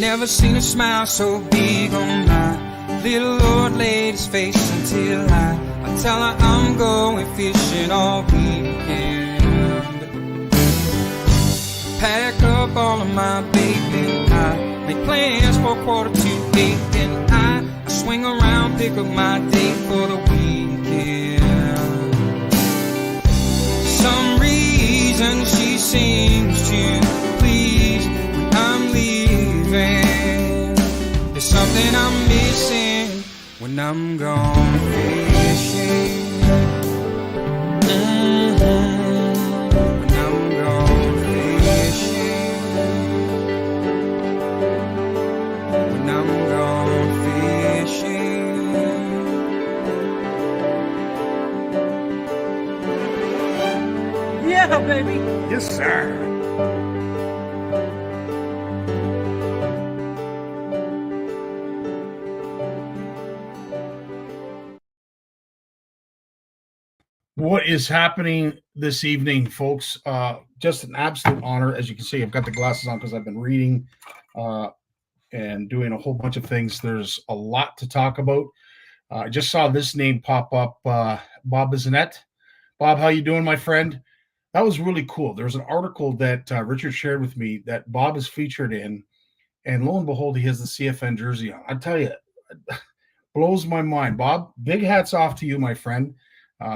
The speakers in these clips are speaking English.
Never seen a smile so big on my little old lady's face until I tell her I'm going fishing all weekend. Pack up all of my bacon, I make plans for 7:45, and I swing around, pick up my date for the weekend. Some reason she seems to please when I'm leaving. There's something I'm missing when I'm gone fishing. When I'm gone fishing. When I'm gone fishing. Yeah, baby. Yes, sir. What is happening this evening, folks? Just an absolute honor. As you can see, I've got the glasses on because I've been reading and doing a whole bunch of things. There's a lot to talk about. I just saw this name pop up, Bob Bissonnette. Bob, how you doing, my friend? That was really cool. There's an article that Richard shared with me that Bob is featured in, and lo and behold, he has the CFN jersey on. I tell you, blows my mind. Bob, big hats off to you, my friend.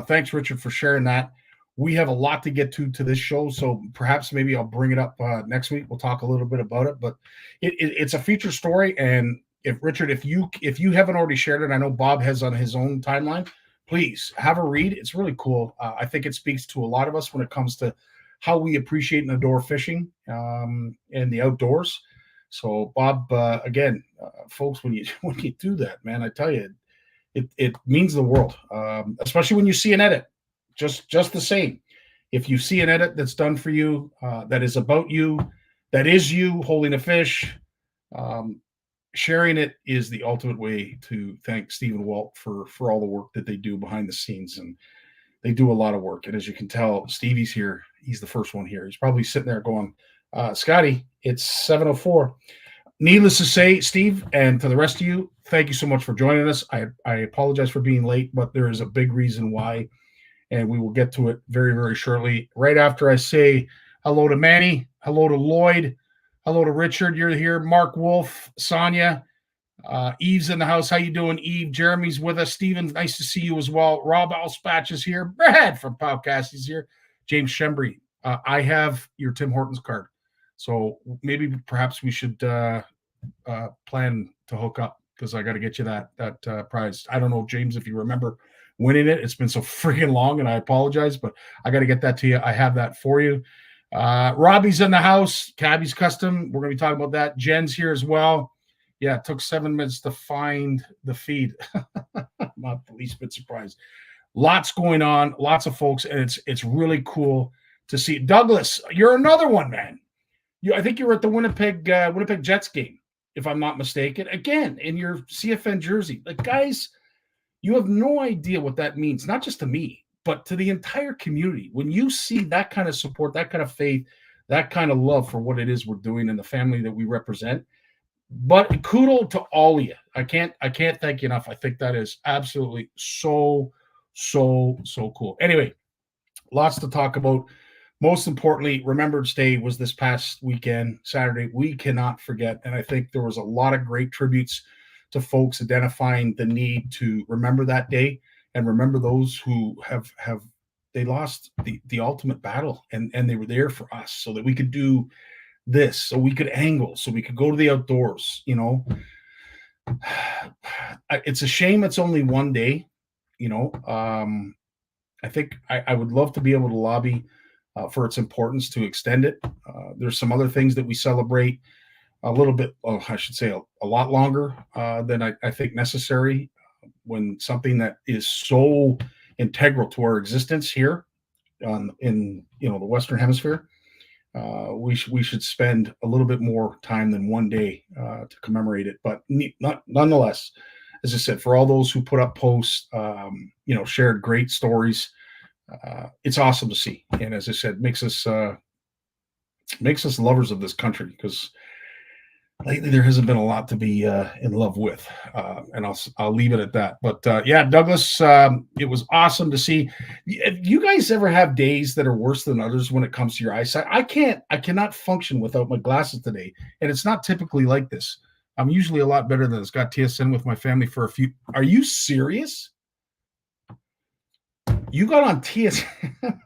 Thanks, Richard, for sharing that. We have a lot to get to this show, so perhaps maybe I'll bring it up next week. We'll talk a little bit about it, but it's a feature story. And if Richard, if you haven't already shared it, I know Bob has on his own timeline. Please have a read. It's really cool. I think it speaks to a lot of us when it comes to how we appreciate and adore fishing and the outdoors. So, Bob, again, folks, when you do that, man, I tell you. It means the world, especially when you see an edit. Just the same. If you see an edit that's done for you, that is about you, that is you holding a fish, sharing it is the ultimate way to thank Stephen Walt for all the work that they do behind the scenes. And they do a lot of work. And as you can tell, Stevie's here. He's the first one here. He's probably sitting there going, Scotty, it's 7:04. Needless to say, Steve, and to the rest of you, thank you so much for joining us. I apologize for being late, but there is a big reason why, and we will get to it very, very shortly. Right after I say hello to Manny, hello to Lloyd, hello to Richard, you're here, Mark Wolf, Sonia, Eve's in the house. How you doing, Eve? Jeremy's with us. Steven, nice to see you as well. Rob Alspatch is here. Brad from Podcast is here. James Shembry. I have your Tim Hortons card. So maybe perhaps we should plan to hook up because I got to get you that prize. I don't know, James, if you remember winning it. It's been so freaking long, and I apologize, but I got to get that to you. I have that for you. Robbie's in the house. Cabby's Custom. We're going to be talking about that. Jen's here as well. Yeah, it took 7 minutes to find the feed. I'm not the least bit surprised. Lots going on, lots of folks, and it's really cool to see. Douglas, you're another one, man. I think you were at the Winnipeg Jets game, if I'm not mistaken. Again, in your CFN jersey. Like, guys, you have no idea what that means, not just to me, but to the entire community. When you see that kind of support, that kind of faith, that kind of love for what it is we're doing and the family that we represent. But kudos to all of you. I can't thank you enough. I think that is absolutely so cool. Anyway, lots to talk about. Most importantly, Remembrance Day was this past weekend, Saturday. We cannot forget. And I think there was a lot of great tributes to folks identifying the need to remember that day and remember those who they lost the ultimate battle and they were there for us so that we could do this, so we could angle, so we could go to the outdoors, you know. It's a shame it's only one day, you know. I think I would love to be able to lobby for its importance to extend it. There's some other things that we celebrate a little bit, I should say a lot longer than I think necessary, when something that is so integral to our existence here in the Western Hemisphere, we should spend a little bit more time than one day to commemorate it. But nonetheless, as I said, for all those who put up posts, shared great stories, it's awesome to see. And as I said, makes us lovers of this country, because lately there hasn't been a lot to be in love with, and I'll leave it at that. But yeah, Douglas, it was awesome to see. You guys ever have days that are worse than others when it comes to your eyesight? I cannot function without my glasses today, and it's not typically like this. I'm usually a lot better than this. Got TSN with my family for a few. Are you serious? You got on TSN?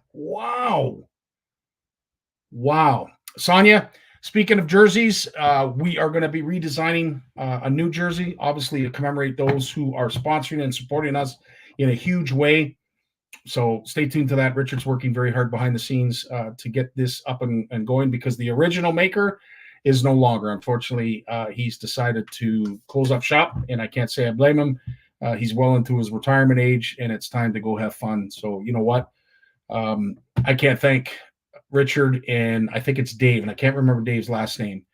Wow. Sonia, speaking of jerseys, we are going to be redesigning a new jersey, obviously to commemorate those who are sponsoring and supporting us in a huge way. So stay tuned to that. Richard's working very hard behind the scenes to get this up and going, because the original maker is no longer. Unfortunately, he's decided to close up shop, and I can't say I blame him. He's well into his retirement age, and it's time to go have fun. So you know what? I can't thank Richard, and I think it's Dave, and I can't remember Dave's last name,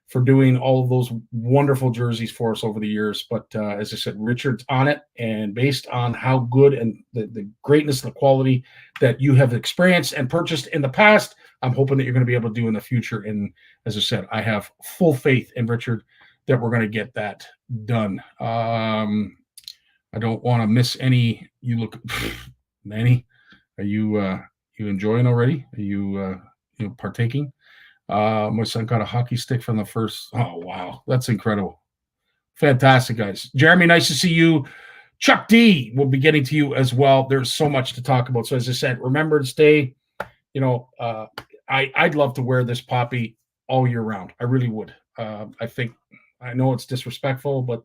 for doing all of those wonderful jerseys for us over the years. But as I said, Richard's on it, and based on how good and the greatness and the quality that you have experienced and purchased in the past, I'm hoping that you're going to be able to do in the future. And as I said, I have full faith in Richard that we're going to get that done. I don't want to miss any. You look, Manny, are you enjoying already? Are you partaking? My son got a hockey stick from the first. Oh, wow. That's incredible. Fantastic, guys. Jeremy, nice to see you. Chuck D will be getting to you as well. There's so much to talk about. So as I said, Remembrance Day, I'd love to wear this poppy all year round. I really would. I know it's disrespectful, but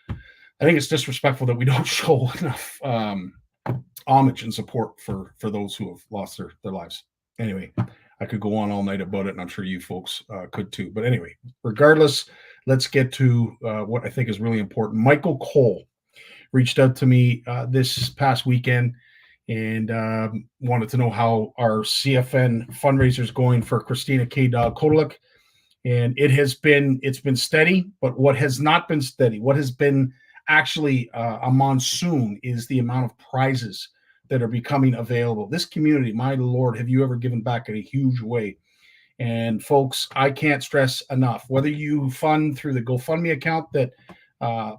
I think it's disrespectful that we don't show enough homage and support for those who have lost their lives. Anyway, I could go on all night about it, and I'm sure you folks could too. But anyway, regardless, let's get to what I think is really important. Michael Cole reached out to me this past weekend and wanted to know how our CFN fundraiser is going for Krystina K-Dawg Kotelik. And it's been steady, but what has not been steady, what has been actually a monsoon, is the amount of prizes that are becoming available. This community, my Lord, have you ever given back in a huge way? And folks, I can't stress enough, whether you fund through the GoFundMe account that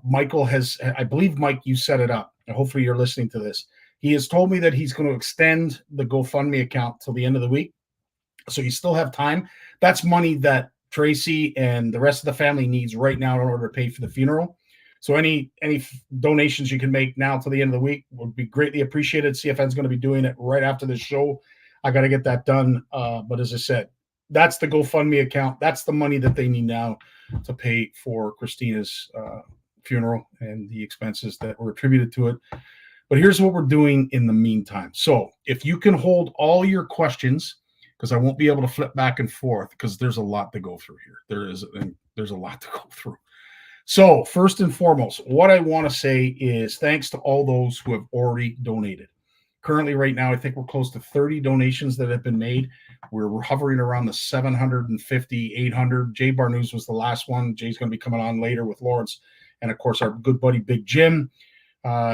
Michael has, I believe, Mike, you set it up, and hopefully you're listening to this. He has told me that he's going to extend the GoFundMe account till the end of the week. So you still have time. That's money that Tracy and the rest of the family needs right now in order to pay for the funeral. So any donations you can make now till the end of the week would be greatly appreciated. CFN's going to be doing it right after this show. I got to get that done. But as I said, that's the GoFundMe account. That's the money that they need now to pay for Krystina's funeral and the expenses that were attributed to it. But here's what we're doing in the meantime. So if you can hold all your questions, because I won't be able to flip back and forth, because there's a lot to go through here. There's a lot to go through. So first and foremost, what I want to say is thanks to all those who have already donated. Currently, right now, I think we're close to 30 donations that have been made. We're hovering around the 750, 800. Jay Barnucz was the last one. Jay's going to be coming on later with Lawrence. And, of course, our good buddy, Big Jim.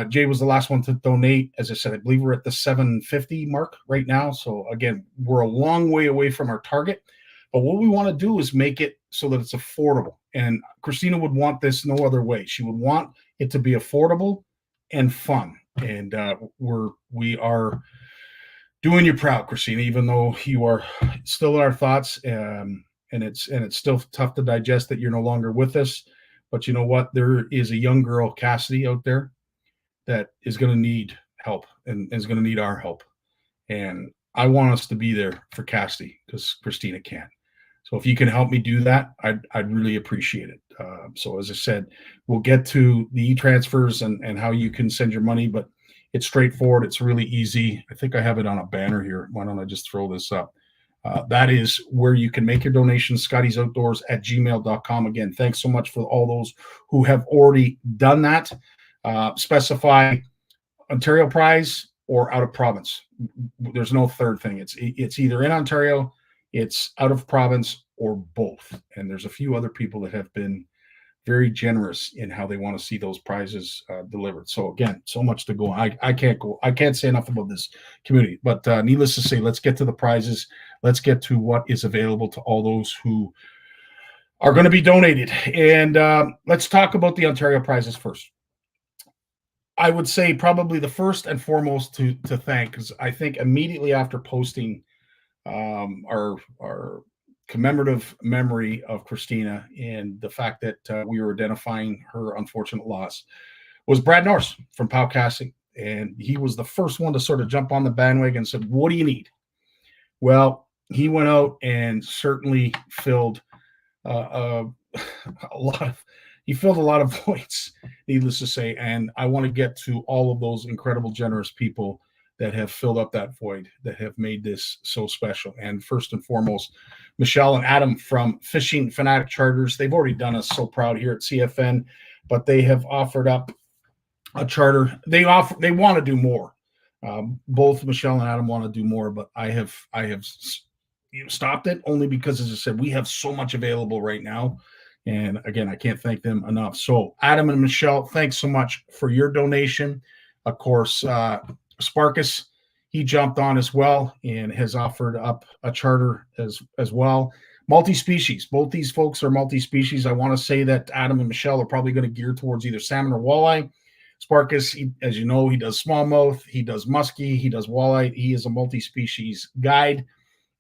Jay was the last one to donate. As I said, I believe we're at the 750 mark right now. So, again, we're a long way away from our target. But what we want to do is make it so that it's affordable. And Krystina would want this no other way. She would want it to be affordable and fun. And we are doing you proud, Krystina, even though you are still in our thoughts. And it's still tough to digest that you're no longer with us. But you know what? There is a young girl, Cassidy, out there that is going to need help and is going to need our help. And I want us to be there for Cassidy because Krystina can't. So if you can help me do that, I'd really appreciate it. So as I said, we'll get to the e-transfers and how you can send your money. But It's straightforward. It's really easy. I think I have it on a banner here. Why don't I just throw this up? That is where you can make your donations, scottiesoutdoors@gmail.com. Again, thanks so much for all those who have already done that. Specify Ontario prize or out of province. There's no third thing. It's either in Ontario, it's out of province, or both. And there's a few other people that have been very generous in how they want to see those prizes delivered. So again, so much to go on. I can't say enough about this community, but needless to say, let's get to the prizes. Let's get to what is available to all those who are going to be donated. And let's talk about the Ontario prizes first. I would say probably the first and foremost to thank, because I think immediately after posting our commemorative memory of Krystina and the fact that we were identifying her unfortunate loss, was Brad Norris from Pow Casting. And he was the first one to sort of jump on the bandwagon and said, what do you need? Well, he went out and certainly filled a lot of voids, needless to say. And I want to get to all of those incredible, generous people that have filled up that void, that have made this so special. And first and foremost, Michelle and Adam from Fishing Fanatic Charters. They've already done us so proud here at CFN, but they have offered up a charter. They want to do more. Both Michelle and Adam want to do more, but I have stopped it only because, as I said, we have so much available right now. And again, I can't thank them enough. So Adam and Michelle, thanks so much for your donation. Of course, Sparkus, he jumped on as well and has offered up a charter as well. Multi-species. Both these folks are multi-species. I want to say that Adam and Michelle are probably going to gear towards either salmon or walleye. Sparkus, as you know, he does smallmouth, he does muskie, he does walleye. He is a multi-species guide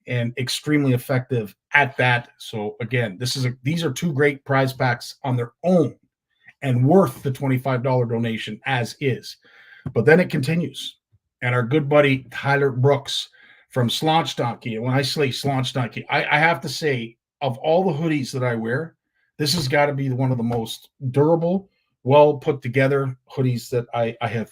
and extremely effective at that. So again, these are two great prize packs on their own and worth the $25 donation as is. But then it continues. And our good buddy Tyler Brooks from Slaunch Donkey. And when I say Slaunch Donkey, I have to say, of all the hoodies that I wear, this has got to be one of the most durable, well put together hoodies that I have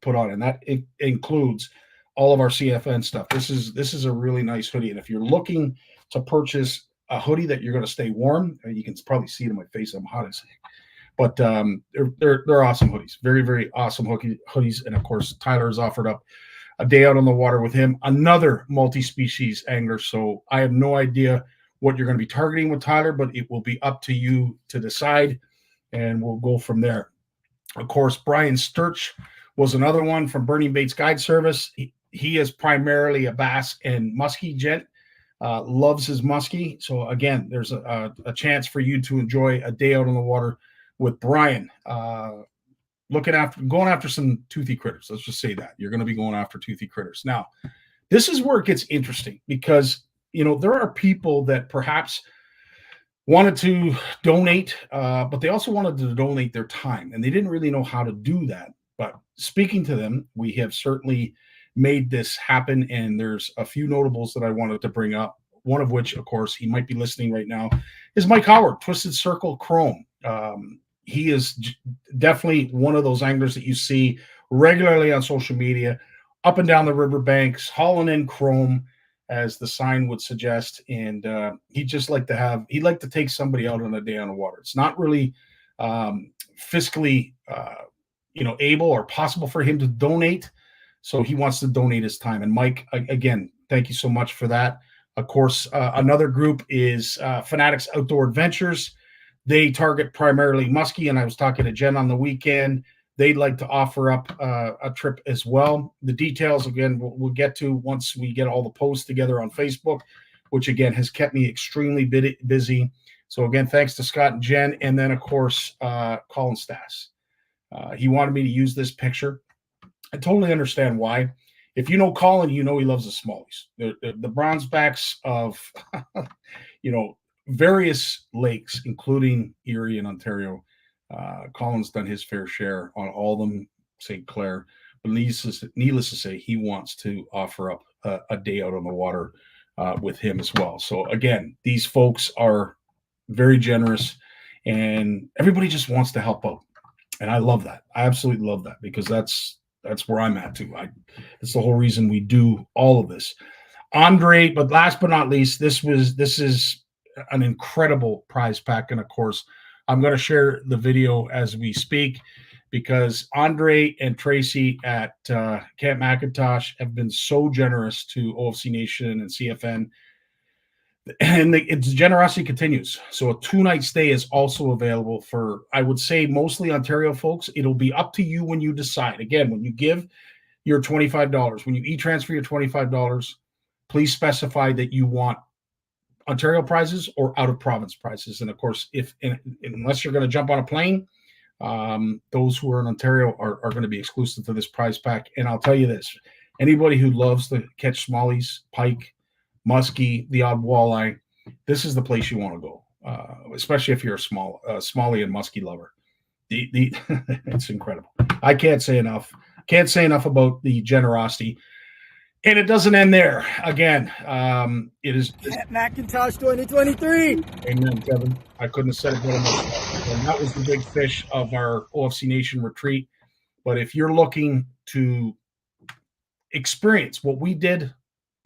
put on. And that it includes all of our CFN stuff. This is a really nice hoodie. And if you're looking to purchase a hoodie that you're going to stay warm, you can probably see it in my face. I'm hot as heck. But they're awesome hoodies. Very, very awesome hoodies. And of course, Tyler has offered up a day out on the water with him, another multi-species angler. So I have no idea what you're going to be targeting with Tyler, but it will be up to you to decide, and we'll go from there. Of course, Brian Sturch was another one from Burning Baits Guide Service. He is primarily a bass and muskie gent, loves his muskie. So again, there's a chance for you to enjoy a day out on the water with Brian, going after some toothy critters. Let's just say that you're going to be going after toothy critters. Now, this is where it gets interesting because, there are people that perhaps wanted to donate, but they also wanted to donate their time, and they didn't really know how to do that. But speaking to them, we have certainly made this happen, and there's a few notables that I wanted to bring up. One of which, of course, he might be listening right now, is Mike Howard, Twisted Circle Chrome. He is definitely one of those anglers that you see regularly on social media, up and down the riverbanks, hauling in chrome, as the sign would suggest. And he'd like to take somebody out on a day on the water. It's not really fiscally, able or possible for him to donate. So he wants to donate his time. And Mike, again, thank you so much for that. Of course, another group is Fanatics Outdoor Adventures. They target primarily muskie, and I was talking to Jen on the weekend. They'd like to offer up a trip as well. The details, again, we'll get to once we get all the posts together on Facebook, which, again, has kept me extremely busy. So, again, thanks to Scott and Jen. And then, of course, Colin Stass. He wanted me to use this picture. I totally understand why. If you know Colin, he loves the smallies. The bronzebacks of, various lakes, including Erie and Ontario. Colin's done his fair share on all of them, St. Clair. But needless to say, he wants to offer up a day out on the water with him as well. So again, these folks are very generous, and everybody just wants to help out. And I love that. I absolutely love that, because that's that's where I'm at too. That's the whole reason we do all of this. Andre, but last but not least, this is an incredible prize pack. And of course, I'm going to share the video as we speak because Andre and Tracy at Camp McIntosh have been so generous to OFC Nation and CFN. And its generosity continues. So a 2-night stay is also available for, I would say, mostly Ontario folks. It'll be up to you when you decide. Again, when you give your $25, when you e-transfer your $25, please specify that you want Ontario prizes or out-of-province prizes. And of course, unless you're going to jump on a plane, those who are in Ontario are going to be exclusive to this prize pack. And I'll tell you this, anybody who loves to catch smallies, pike, muskie, the odd walleye, this is the place you want to go, especially if you're a smallie and muskie lover. It's incredible. I can't say enough. Can't say enough about the generosity. And it doesn't end there. Again, it is McIntosh 2023. Amen, Kevin. I couldn't have said it better myself. And that was the big fish of our OFC Nation retreat. But if you're looking to experience what we did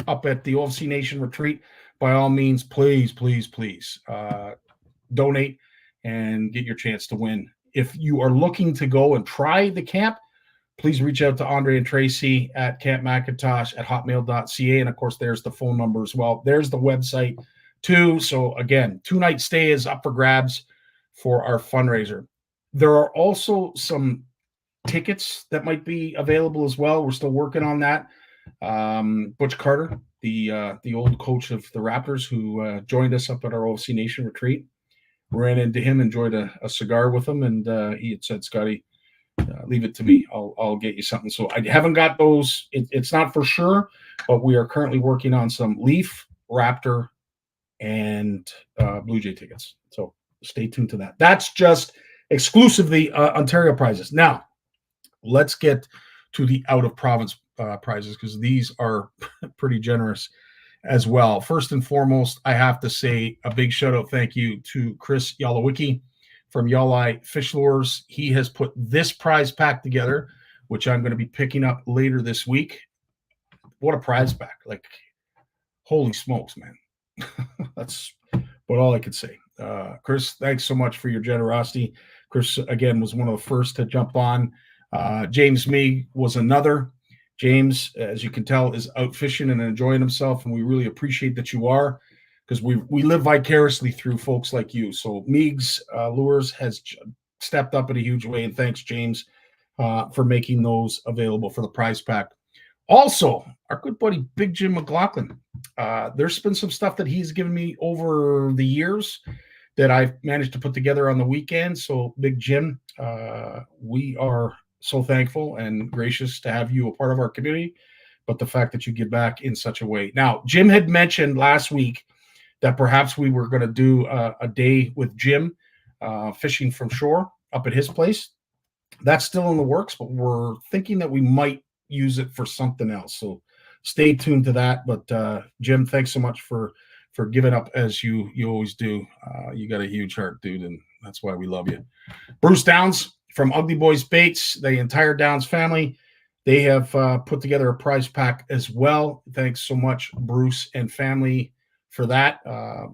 up at the OFC Nation retreat, by all means, please donate and get your chance to win. If you are looking to go and try the camp, please reach out to Andre and Tracy at Camp McIntosh at hotmail.ca. And of course, there's the phone number as well. There's the website too. So again, 2-night stay is up for grabs for our fundraiser. There are also some tickets that might be available as well. We're still working on that. Butch Carter, the old coach of the Raptors, who joined us up at our OFC Nation retreat, ran into him, enjoyed a cigar with him, and he had said, Scotty, leave it to me. I'll get you something. So I haven't got those. It's not for sure, but we are currently working on some Leaf, Raptor, and Blue Jay tickets. So stay tuned to that. That's just exclusively Ontario prizes. Now, let's get to the out-of-province prizes because these are pretty generous as well. First and foremost, I have to say a big shout-out thank you to Chris Yalowicki from Yalai Fish Lures. He has put this prize pack together, which I'm going to be picking up later this week. What a prize pack. Like, holy smokes, man. That's what all I could say. Chris, thanks so much for your generosity. Chris, again, was one of the first to jump on. James Mee was another. James, as you can tell, is out fishing and enjoying himself, and we really appreciate that you are, because we live vicariously through folks like you. So Meigs Lures has stepped up in a huge way, and thanks, James, for making those available for the prize pack. Also, our good buddy, Big Jim McLaughlin. There's been some stuff that he's given me over the years that I've managed to put together on the weekend. So, Big Jim, we are so thankful and gracious to have you a part of our community, but the fact that you give back in such a way. Now, Jim had mentioned last week that perhaps we were going to do a day with Jim fishing from shore up at his place. That's still in the works, but we're thinking that we might use it for something else. So stay tuned to that. But Jim, thanks so much for giving up as you always do. You got a huge heart, dude, and that's why we love you. Bruce Downs from Ugly Boys Baits, the entire Downs family, they have put together a prize pack as well. Thanks so much, Bruce and family, for that.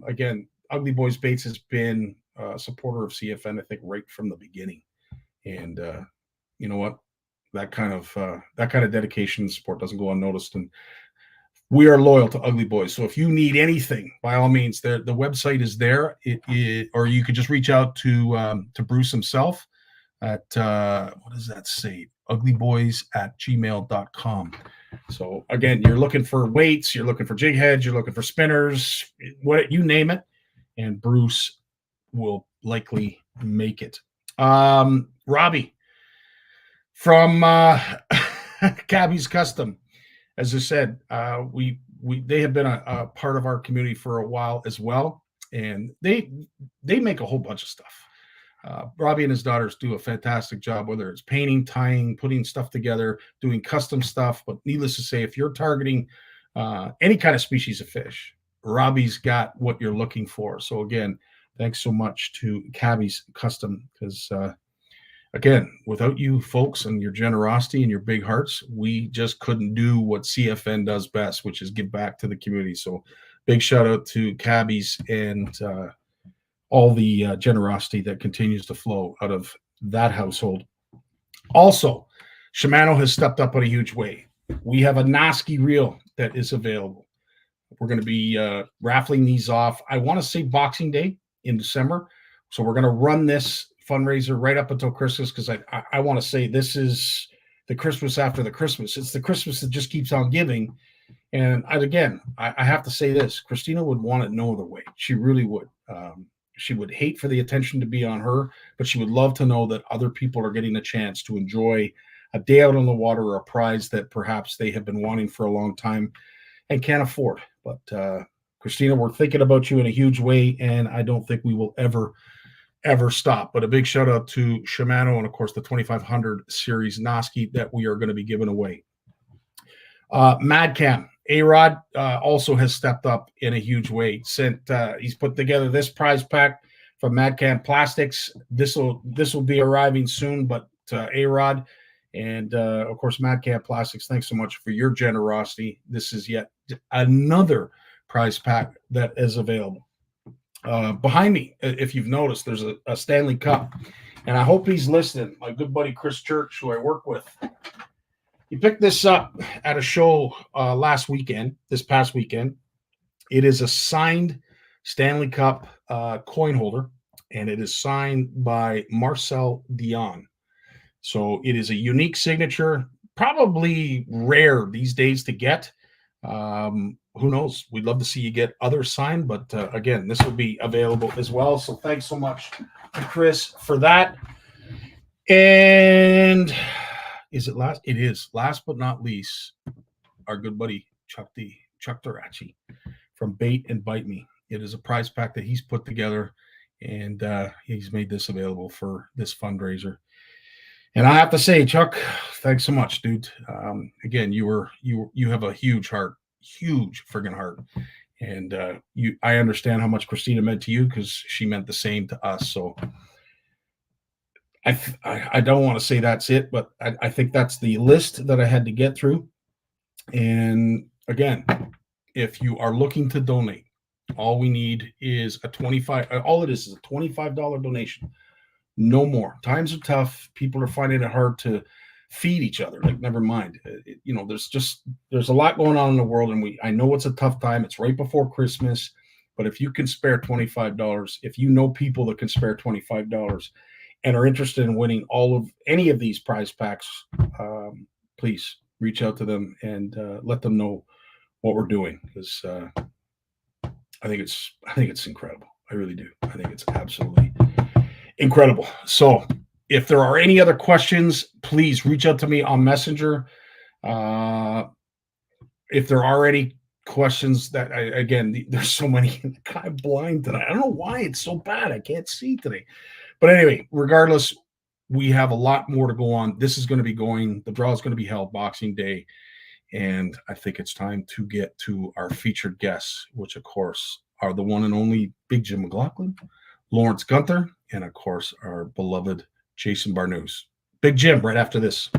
Again, Ugly Boys Baits has been a supporter of CFN, I think, right from the beginning. And you know what? That kind of dedication and support doesn't go unnoticed. And we are loyal to Ugly Boys. So if you need anything, by all means, the website is there. Or you could just reach out to Bruce himself at what does that say? uglyboys@gmail.com. So again, you're looking for weights, you're looking for jig heads, you're looking for spinners, what you name it, and Bruce will likely make it. Robbie from Cabby's Custom, as I said, they have been a part of our community for a while as well, and they make a whole bunch of stuff. Robbie and his daughters do a fantastic job, whether it's painting, tying, putting stuff together, doing custom stuff. But needless to say, if you're targeting any kind of species of fish, Robbie's got what you're looking for. So again, thanks so much to Cabby's Custom, because again, without you folks and your generosity and your big hearts, we just couldn't do what CFN does best, which is give back to the community. So big shout out to cabbies and all the generosity that continues to flow out of that household. Also, Shimano has stepped up in a huge way. We have a Noski reel that is available. We're going to be raffling these off. I want to say Boxing Day in December. So we're going to run this fundraiser right up until Christmas, because I want to say this is the Christmas after the Christmas. It's the Christmas that just keeps on giving. And I have to say this. Krystina would want it no other way. She really would. She would hate for the attention to be on her, but she would love to know that other people are getting a chance to enjoy a day out on the water or a prize that perhaps they have been wanting for a long time and can't afford. But Krystina, we're thinking about you in a huge way, and I don't think we will ever stop. But a big shout out to Shimano and, of course, the 2500 series Noski that we are going to be giving away. Madcam A-Rod also has stepped up in a huge way. He's put together this prize pack from Madcam Plastics. This will be arriving soon, but A-Rod and of course Madcam Plastics, thanks so much for your generosity. This is yet another prize pack that is available. Behind me, if you've noticed, there's a Stanley Cup, and I hope he's listening. My good buddy Chris Church, who I work with, he picked this up at a show this past weekend. It is a signed Stanley Cup coin holder, and it is signed by Marcel Dion. So it is a unique signature, probably rare these days to get. Who knows? We'd love to see you get others signed, but again, this will be available as well. So thanks so much to Chris for that. And is it last? It is. Last but not least, our good buddy Chuck Durachi from Bait and Bite Me. It is a prize pack that he's put together, and he's made this available for this fundraiser. And I have to say, Chuck, thanks so much, dude. Again, you have a huge heart, huge friggin' heart, and I understand how much Krystina meant to you, because she meant the same to us. So I don't want to say that's it, but I think that's the list that I had to get through. And again, if you are looking to donate, all we need is all it is a $25 donation. No more. Times are tough. People are finding it hard to feed each other. Like, never mind. There's a lot going on in the world, and I know it's a tough time. It's right before Christmas, but if you can spare $25, if you know people that can spare $25 and are interested in winning any of these prize packs, please reach out to them and let them know what we're doing, because I think it's incredible. I really do. I think it's absolutely incredible. So if there are any other questions, please reach out to me on Messenger. If there are any questions there's so many. I'm blind today. I don't know why it's so bad. I can't see today. But anyway, regardless, we have a lot more to go on. This is going to be the draw is going to be held Boxing Day. And I think it's time to get to our featured guests, which, of course, are the one and only Big Jim McLaughlin, Lawrence Gunther, and, of course, our beloved Jason Barnucz. Big Jim, right after this.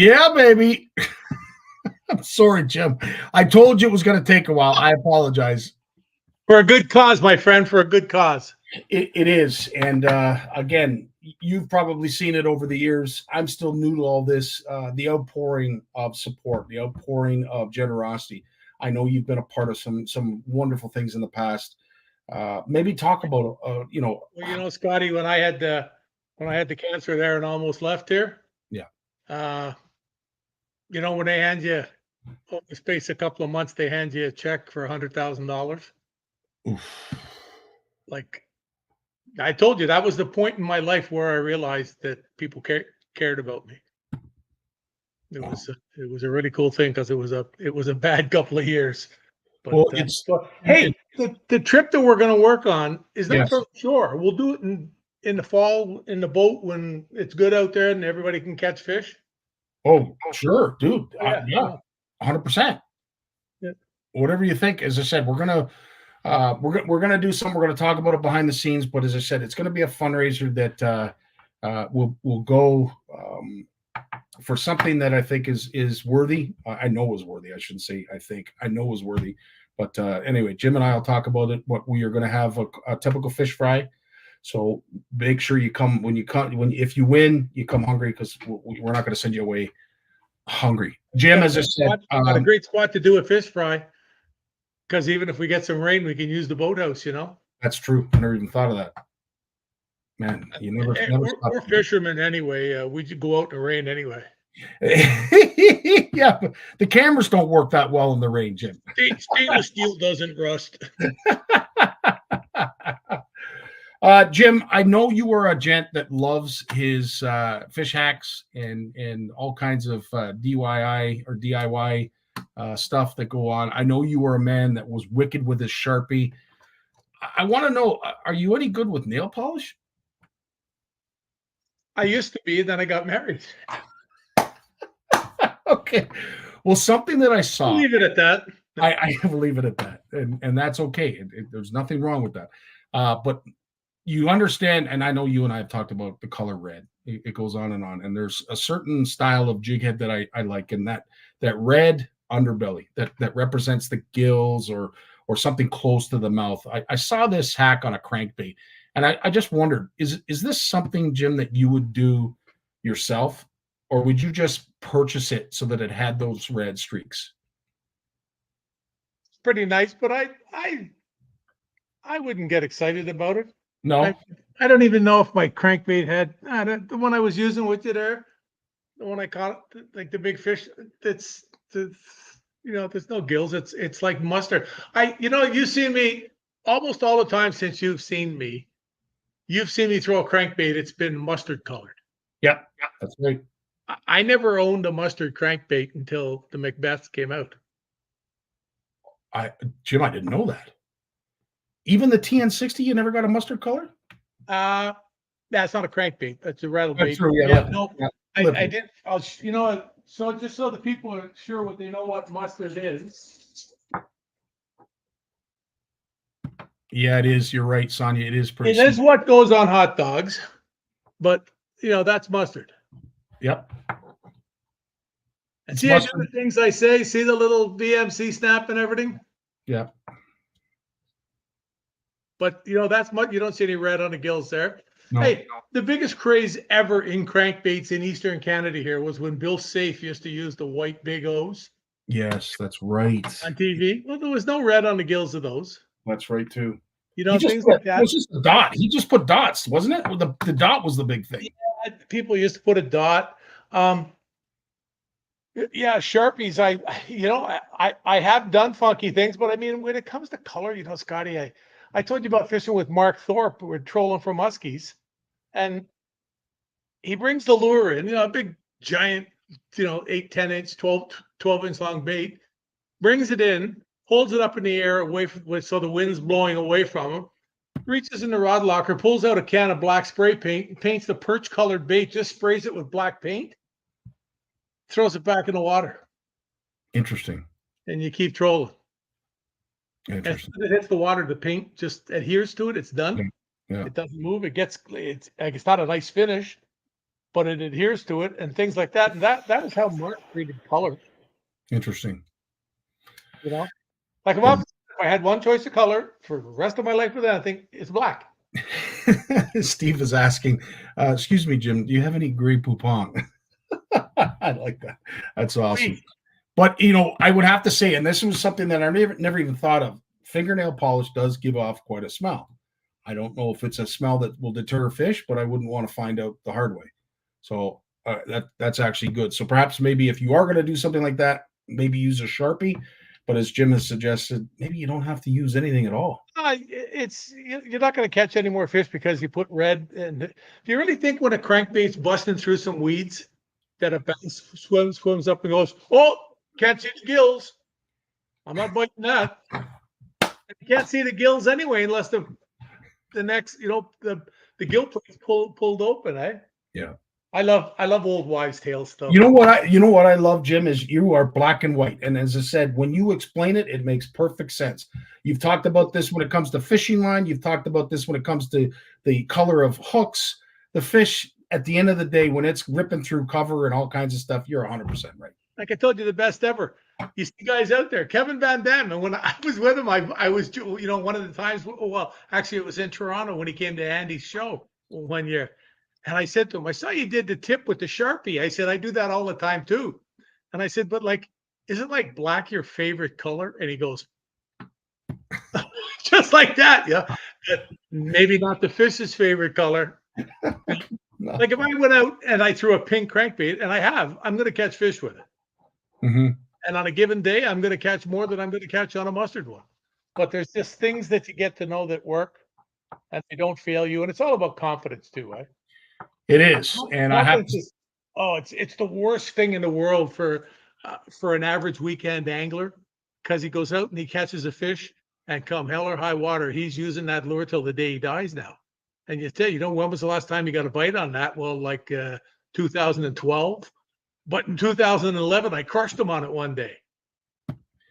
Yeah, baby. I'm sorry, Jim. I told you it was going to take a while. I apologize. For a good cause, my friend, for a good cause. It is. And again, you've probably seen it over the years. I'm still new to all this. The outpouring of support, the outpouring of generosity. I know you've been a part of some wonderful things in the past. Maybe talk about Well, Scotty, when I had the cancer there and almost left here. Yeah. When they hand you over the space a couple of months, they hand you a check for $100,000. Like I told you, that was the point in my life where I realized that people cared about me. It was a really cool thing because it was a bad couple of years. But, well, the trip that we're going to work on is not Yes. from shore. We'll do it in the fall in the boat when it's good out there and everybody can catch fish. Oh, sure, dude. Yeah. 100%. Yeah. Whatever you think. As I said, we're gonna do something. We're gonna talk about it behind the scenes. But as I said, it's gonna be a fundraiser that will go for something that I think is worthy. I know is worthy. I shouldn't say I think. I know is worthy. But anyway, Jim and I will talk about it. What we are going to have a typical fish fry. So make sure you come if you win, you come hungry because we're not going to send you away hungry. Jim, as I said, got a great spot to do a fish fry because even if we get some rain, we can use the boathouse. That's true. I never even thought of that. Man, you never. We're fishermen anyway. We could go out in the rain anyway. Yeah, but the cameras don't work that well in the rain, Jim. Stainless steel doesn't rust. Jim, I know you are a gent that loves his fish hacks and all kinds of DIY stuff that go on. I know you are a man that was wicked with his Sharpie. I want to know, are you any good with nail polish? I used to be, then I got married. Okay. Well, something that I saw. Leave it at that. I leave it at that. And that's okay. There's nothing wrong with that. But you understand, and I know you and I have talked about the color red. It goes on. And there's a certain style of jig head that I like, and that red underbelly that represents the gills or something close to the mouth. I saw this hack on a crankbait, and I just wondered, is this something, Jim, that you would do yourself, or would you just purchase it so that it had those red streaks? It's pretty nice, but I wouldn't get excited about it. No, I don't even know if my crankbait had the one I was using with you there, the one I caught, like the big fish. There's no gills. It's like mustard. You've seen me almost all the time since you've seen me. You've seen me throw a crankbait. It's been mustard colored. Yeah, that's right. I never owned a mustard crankbait until the Macbeths came out. Jim, I didn't know that. Even the TN60, you never got a mustard color? That's not a crankbait. That's a rattle bait. That's true, No, I did. So just so the people are sure what they know what mustard is. Yeah, it is. You're right, Sonia. It is pretty. It is what goes on hot dogs, but that's mustard. Yep. And see the things I say. See the little VMC snap and everything. Yeah. But that's much. You don't see any red on the gills there. No. Hey, the biggest craze ever in crankbaits in Eastern Canada here was when Bill Safe used to use the white big O's. Yes, that's right. On TV. Well, there was no red on the gills of those. That's right too. Things like that. It was just a dot. He just put dots, wasn't it? The dot was the big thing. Yeah, people used to put a dot. Sharpies. I have done funky things, but I mean, when it comes to color, Scotty, I told you about fishing with Mark Thorpe. We're trolling for muskies, and he brings the lure in, a big giant, 8, 10 inch, 12 inch long bait, brings it in, holds it up in the air so the wind's blowing away from him, reaches in the rod locker, pulls out a can of black spray paint, paints the perch colored bait, just sprays it with black paint, throws it back in the water. Interesting. And you keep trolling. Interesting. As it hits the water, the paint just adheres to it. It's done. Yeah. It doesn't move. It's not a nice finish, but it adheres to it and things like that. And that is how Mark treated color. Interesting. You know, like if I had one choice of color for the rest of my life with anything, it's black. Steve is asking, excuse me, Jim, do you have any Grey Poupon? I like that. That's awesome. But, you know, I would have to say, and this was something that I never even thought of, fingernail polish does give off quite a smell. I don't know if it's a smell that will deter fish, but I wouldn't want to find out the hard way. So that's actually good. So perhaps maybe if you are going to do something like that, maybe use a Sharpie. But as Jim has suggested, maybe you don't have to use anything at all. You're not going to catch any more fish because you put red. And do you really think when a crankbait's busting through some weeds that a bass swims up and goes, "Oh, can't see the gills. I'm not biting that." You can't see the gills anyway unless the next, you know, the gill plate's pulled open, eh? Yeah. I love old wives' tales stuff. You know what I love, Jim, is you are black and white. And as I said, when you explain it, it makes perfect sense. You've talked about this when it comes to fishing line. You've talked about this when it comes to the color of hooks. The fish, at the end of the day, when it's ripping through cover and all kinds of stuff, you're 100% right. Like I told you, the best ever. You see guys out there, Kevin Van Damme. And when I was with him, I was, you know, one of the times, well, actually it was in Toronto when he came to Andy's show one year. And I said to him, I saw you did the tip with the Sharpie. I said, I do that all the time too. And I said, but like, isn't like black your favorite color? And he goes, just like that. Yeah. But maybe not the fish's favorite color. No. Like if I went out and I threw a pink crankbait, and I'm going to catch fish with it. Mm-hmm. And on a given day, I'm going to catch more than I'm going to catch on a mustard one. But there's just things that you get to know that work and they don't fail you. And it's all about confidence too, right? It is, and I have to. It's the worst thing in the world for an average weekend angler, because he goes out and he catches a fish, and come hell or high water, he's using that lure till the day he dies now. And you know, when was the last time you got a bite on that? Well, like 2012, but in 2011, I crushed him on it one day.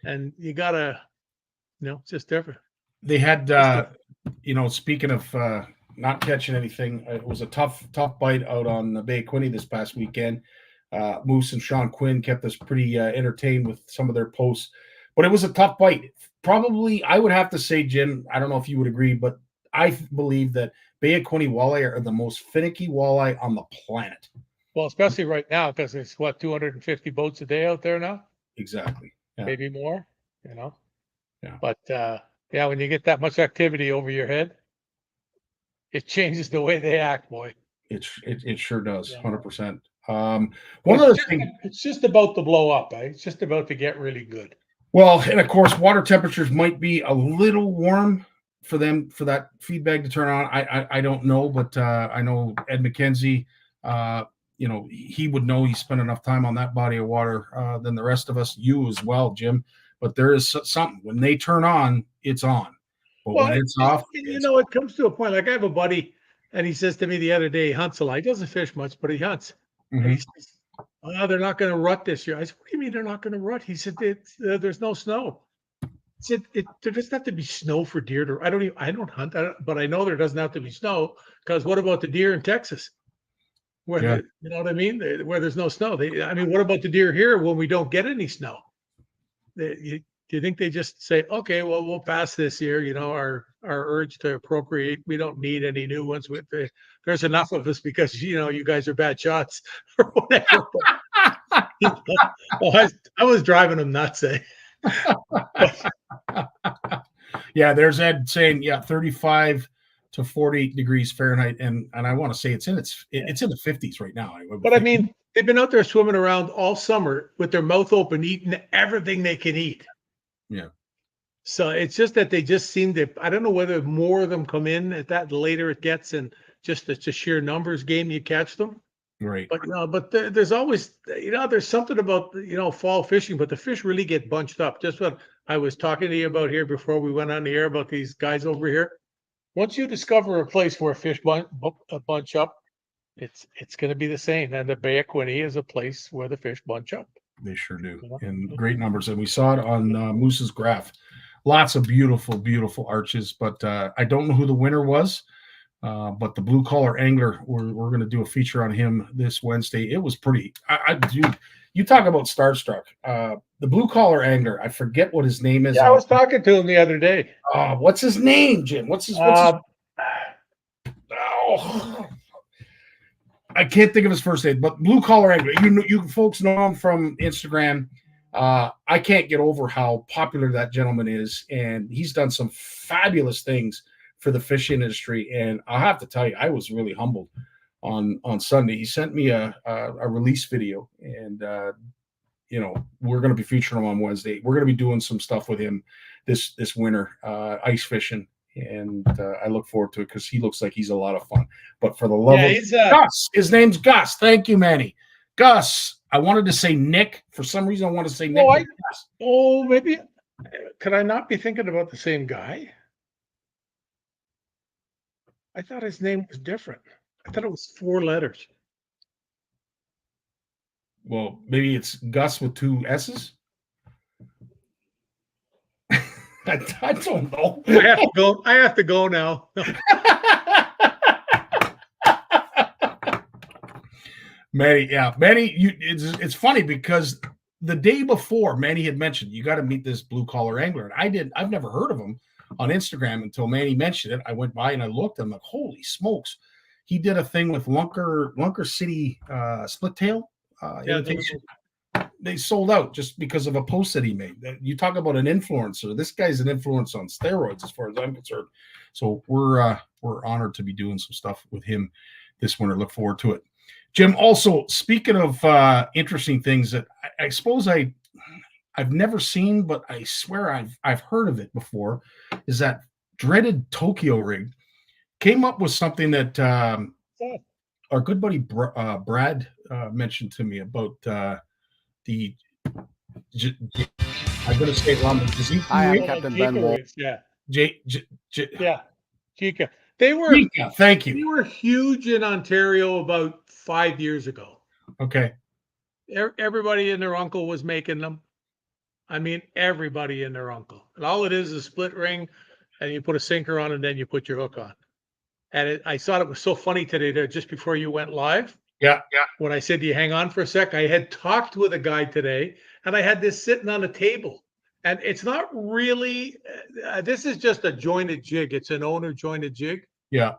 And you gotta, you know, it's just different. They had, you know, speaking of. Not catching anything. It was a tough bite out on the Bay of Quinte this past weekend. Moose and Sean Quinn kept us pretty entertained with some of their posts, but it was a tough bite. Probably, I would have to say, Jim, I don't know if you would agree, but I believe that Bay of Quinte walleye are the most finicky walleye on the planet. Well, especially right now, because there's 250 boats a day out there now. Exactly. Yeah. Maybe more, you know. Yeah. But yeah, when you get that much activity over your head, it changes the way they act, boy. It sure does, 100%. It's just about to blow up, eh? It's just about to get really good. Well, and of course, water temperatures might be a little warm for them for that feed bag to turn on. I don't know, but I know Ed McKenzie. You know, he would know. He spent enough time on that body of water than the rest of us. You as well, Jim. But there is something when they turn on, it's on. But when it's off, you know, it comes to a point. Like I have a buddy, and he says to me the other day, he hunts a lot. He doesn't fish much, but he hunts. Mm-hmm. And he says, "Oh, they're not going to rut this year." I said, "What do you mean they're not going to rut?" He said, "There's no snow." He said, "There doesn't have to be snow for deer to." I don't hunt, but I know there doesn't have to be snow, because what about the deer in Texas? Where you know what I mean? Where there's no snow. I mean, what about the deer here when we don't get any snow? Do you think they just say, okay, well, we'll pass this year, you know, our urge to appropriate, we don't need any new ones. There's enough of us because, you know, you guys are bad shots or whatever. Well, I was driving them nuts, eh? Yeah, there's Ed saying, 35 to 40 degrees Fahrenheit. And I want to say it's in the 50s right now. But I mean, they've been out there swimming around all summer with their mouth open, eating everything they can eat. Yeah. So it's just that they just seem to, I don't know whether more of them come in at that later it gets, and just it's a sheer numbers game, you catch them. Right. But but there's always, you know, there's something about, you know, fall fishing, but the fish really get bunched up. Just what I was talking to you about here before we went on the air about these guys over here. Once you discover a place where fish bunch up, it's going to be the same. And the Bay of Quinte is a place where the fish bunch up. They sure do, in great numbers. And we saw it on Moose's graph. Lots of beautiful, beautiful arches, but I don't know who the winner was. But the blue collar angler, we're going to do a feature on him this Wednesday. It was pretty. Dude, you talk about starstruck. The blue collar angler. I forget what his name is. Yeah, I was talking to him the other day. What's his name, Jim? What's his oh, I can't think of his first name, but blue collar angler. You folks know him from Instagram. I can't get over how popular that gentleman is, and he's done some fabulous things for the fishing industry. And I have to tell you, I was really humbled on Sunday. He sent me a release video, and we're going to be featuring him on Wednesday. We're going to be doing some stuff with him this winter, ice fishing, and I look forward to it because he looks like he's a lot of fun. But for the love of Gus, his name's Gus. Thank you, Manny. Gus. I wanted to say Nick. For some reason, I want to say Nick. Maybe. Could I not be thinking about the same guy? I thought his name was different. I thought it was 4 letters. Well, maybe it's Gus with 2 S's. I don't know. I have to go. I have to go now. Manny, it's funny because the day before, Manny had mentioned you got to meet this blue collar angler, and I've never heard of him on Instagram until Manny mentioned it. I went by and I looked. I'm like, holy smokes! He did a thing with Lunker City split tail. They sold out just because of a post that he made. You talk about an influencer. This guy's an influencer on steroids, as far as I'm concerned. So we're honored to be doing some stuff with him this winter. Look forward to it. Jim, also, speaking of interesting things that I suppose I've never seen, but I swear I've heard of it before, is that dreaded Tokyo rig came up with something that our good buddy Brad mentioned to me about I'm going to say it wrong. I am Captain Ben Wolf. Jika. They were. Jika, thank you. They were huge in Ontario about 5 years ago. Okay. Everybody and their uncle was making them. I mean, everybody and their uncle. And all it is a split ring, and you put a sinker on, and then you put your hook on. And I thought it was so funny today, there just before you went live. Yeah. When I said, do you hang on for a sec? I had talked with a guy today, and I had this sitting on a table. And it's not really, this is just a jointed jig. It's an owner jointed jig. Yeah.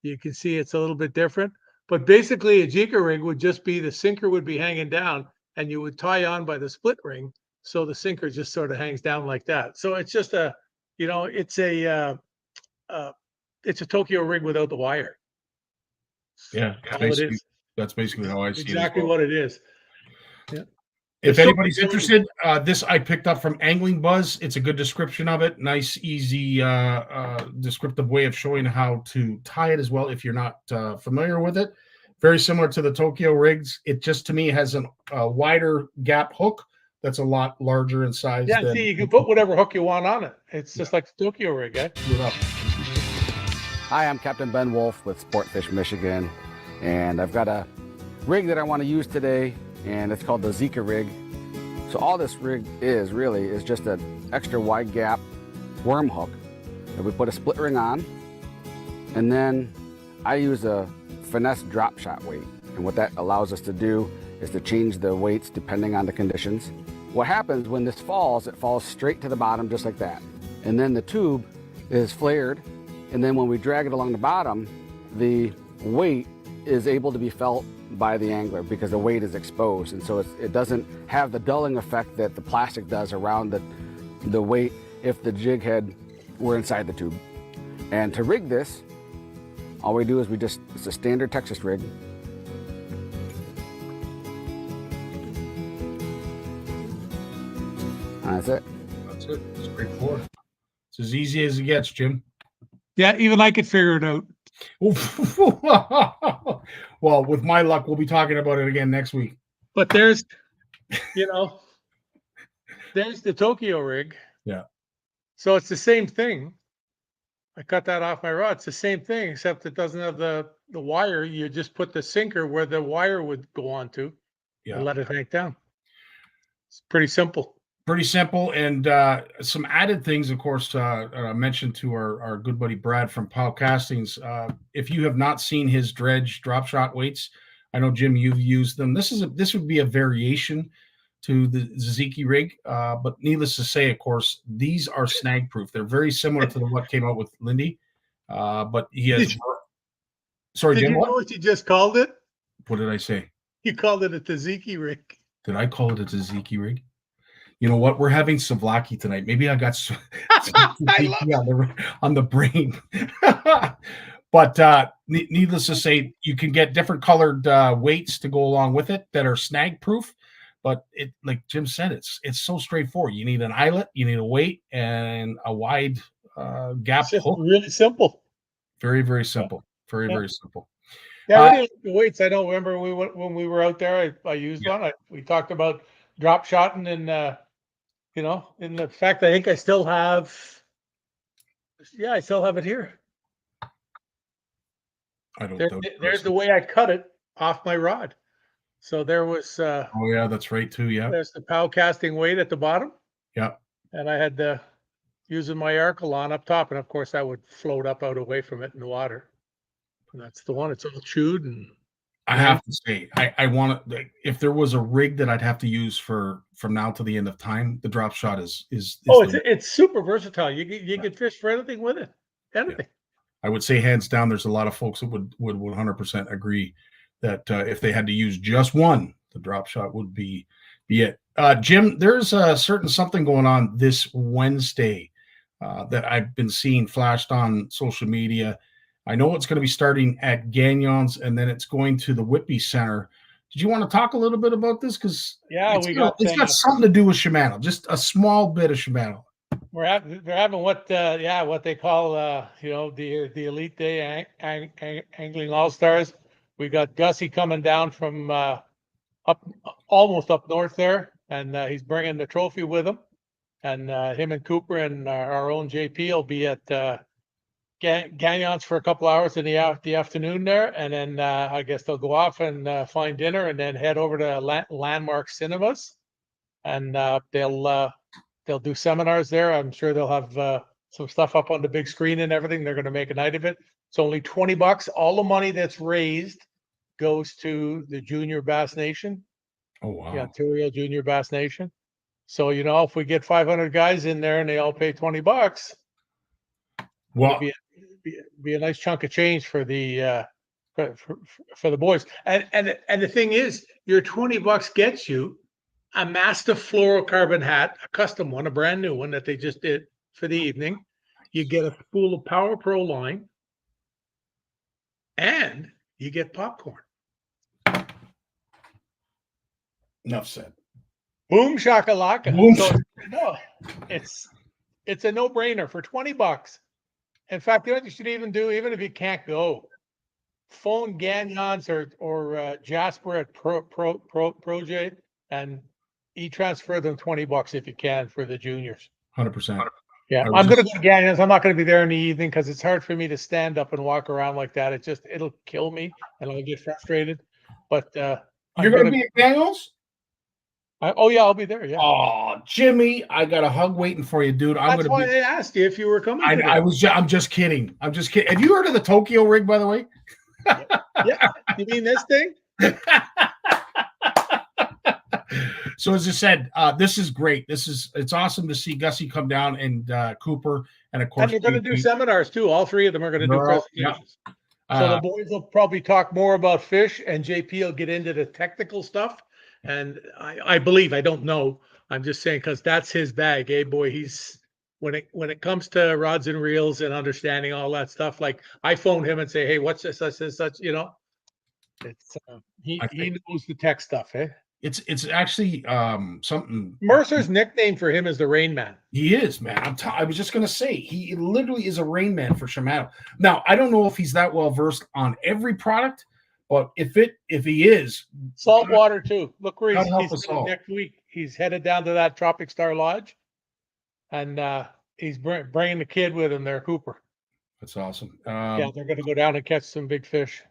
You can see it's a little bit different. But basically, a Jika rig would just be the sinker would be hanging down, and you would tie on by the split ring. So the sinker just sort of hangs down like that. So it's just it's a Tokyo rig without the wire. Yeah. That's basically how I see it. Exactly what it is. Yeah. If anybody's interested, this I picked up from Angling Buzz. It's a good description of it. Nice, easy, descriptive way of showing how to tie it as well if you're not familiar with it. Very similar to the Tokyo rigs. It just, to me, has a wider gap hook that's a lot larger in size. Yeah, see, you can put whatever hook you want on it. It's just like the Tokyo rig, eh? Hi, I'm Captain Ben Wolf with Sportfish Michigan, and I've got a rig that I want to use today, and it's called the Zika rig. So all this rig is just an extra wide gap worm hook that we put a split ring on, and then I use a finesse drop shot weight. And what that allows us to do is to change the weights depending on the conditions. What happens when this falls, it falls straight to the bottom just like that. And then the tube is flared, and then when we drag it along the bottom, the weight is able to be felt by the angler because the weight is exposed, and so it doesn't have the dulling effect that the plastic does around the weight if the jig head were inside the tube. And to rig this, all we do is it's a standard Texas rig. That's it. That's it. It's straightforward. It's as easy as it gets, Jim. Yeah, even I could figure it out. Well, with my luck, we'll be talking about it again next week. But there's the Tokyo rig. Yeah. So it's the same thing. I cut that off my rod. It's the same thing, except it doesn't have the wire. You just put the sinker where the wire would go onto and let it hang down. It's pretty simple. Pretty simple, and some added things, of course, mentioned to our good buddy Brad from Pow Castings. If you have not seen his dredge drop shot weights, I know, Jim, you've used them. This would be a variation to the Tzatziki rig, but needless to say, of course, these are snag proof. They're very similar to what came out with Lindy, but he has. Sorry, Did Jim. you know what you just called it? What did I say? You called it a Tzatziki rig. Did I call it a Tzatziki rig? You know what? We're having souvlaki tonight. Maybe I got on the brain. But needless to say, you can get different colored weights to go along with it that are snag proof. But it, like Jim said, it's so straightforward. You need an eyelet, you need a weight, and a wide gap hook. Really simple. Very, very simple. Very simple. Yeah, I really like the weights. I don't remember when we were out there. I used one. We talked about drop shotting and in the fact I think I still have. Yeah, I still have it here. I don't. There's the way I cut it off my rod. So there was. Oh yeah, that's right too. Yeah. There's the POW casting weight at the bottom. Yeah. And I had using my Archelon up top, and of course that would float up out away from it in the water. And that's the one. It's all chewed, and I have to say, I want to. If there was a rig that I'd have to use from now to the end of time, the drop shot is. It's super versatile. You can fish for anything with it. Anything. Yeah. I would say hands down. There's a lot of folks that would 100% agree that if they had to use just one, the drop shot would be it. Jim, there's a certain something going on this Wednesday that I've been seeing flashed on social media. I know it's going to be starting at Gagnon's, and then it's going to the Whitby Center. Did you want to talk a little bit about this? Because it's got something to do with Shimano, just a small bit of Shimano. They're having what they call the Elite Day Angling All Stars. We got Gussie coming down from almost up north there, and he's bringing the trophy with him. And him and Cooper and our own JP will be at Gagnon's for a couple hours in the afternoon there, and then I guess they'll go off and find dinner, and then head over to Landmark Cinemas, and they'll do seminars there. I'm sure they'll have some stuff up on the big screen and everything. They're going to make a night of it. It's only $20. All the money that's raised goes to the Junior Bass Nation. Oh wow! The Ontario Junior Bass Nation. So if we get 500 guys in there and they all pay $20, well, be a nice chunk of change for the for the boys. And the thing is, your $20 gets you a Mastiff fluorocarbon hat, a custom one, a brand new one that they just did for the evening. You get a spool of Power Pro line, and you get popcorn. Enough said. Boom shakalaka. Boom. So, no, it's a no-brainer for $20. In fact, you should even do, even if you can't go, phone Gagnon's or Jasper at Project and e-transfer them $20 if you can for the juniors. 100%. Yeah, I'm going to go to Gagnon's. I'm not going to be there in the evening because it's hard for me to stand up and walk around like that. It'll kill me and I'll get frustrated. But you're going to be at Gagnon's? I'll be there. Yeah. Oh, Jimmy, I got a hug waiting for you, dude. That's why I asked you if you were coming. I'm just kidding. Have you heard of the Tokyo rig, by the way? Yeah. You mean this thing? So as I said, this is great. It's awesome to see Gussie come down and Cooper, and of course, and they're going to do seminars too. All three of them are going to do presentations. Yeah. So the boys will probably talk more about fish, and JP will get into the technical stuff. And I believe, I don't know, I'm just saying because that's his bag, boy. He's when it comes to rods and reels and understanding all that stuff. Like I phone him and say, hey, what's this, such? It's he knows the tech stuff, eh? It's actually something. Mercer's nickname for him is the Rain Man. He is, man. I was just gonna say he literally is a Rain Man for Shimano. Now I don't know if he's that well versed on every product, but if he is, saltwater too. Look where he's next week. He's headed down to that Tropic Star Lodge, and he's bringing the kid with him there, Cooper. That's awesome. Yeah, they're going to go down and catch some big fish.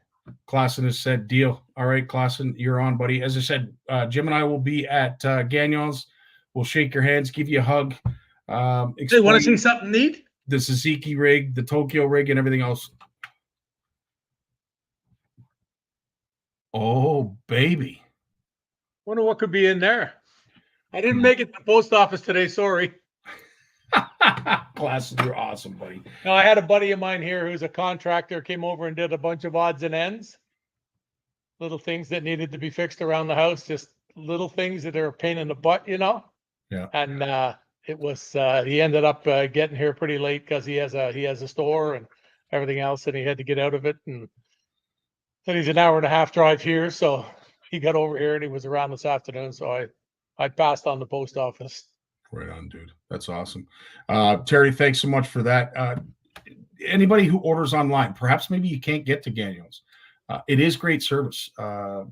Klassen has said, deal. All right, Klassen, you're on, buddy. As I said, Jim and I will be at Gagnon's. We'll shake your hands, give you a hug. Hey, want to Explain see something neat? the Suzuki rig, the Tokyo rig, and everything else. Oh, baby. Wonder what could be in there. I didn't make it to the post office today. Sorry. Glasses are awesome, buddy. No, I had a buddy of mine here who's a contractor, came over and did a bunch of odds and ends. Little things that needed to be fixed around the house, just little things that are a pain in the butt, you know? Yeah. And it was he ended up getting here pretty late because he has a store and everything else, and he had to get out of it. And then he's an hour and a half drive here, so he got over here and he was around this afternoon. So I passed on the post office. Right on, dude. That's awesome. Terry, thanks so much for that. Anybody who orders online, perhaps maybe you can't get to Daniels. It is great service.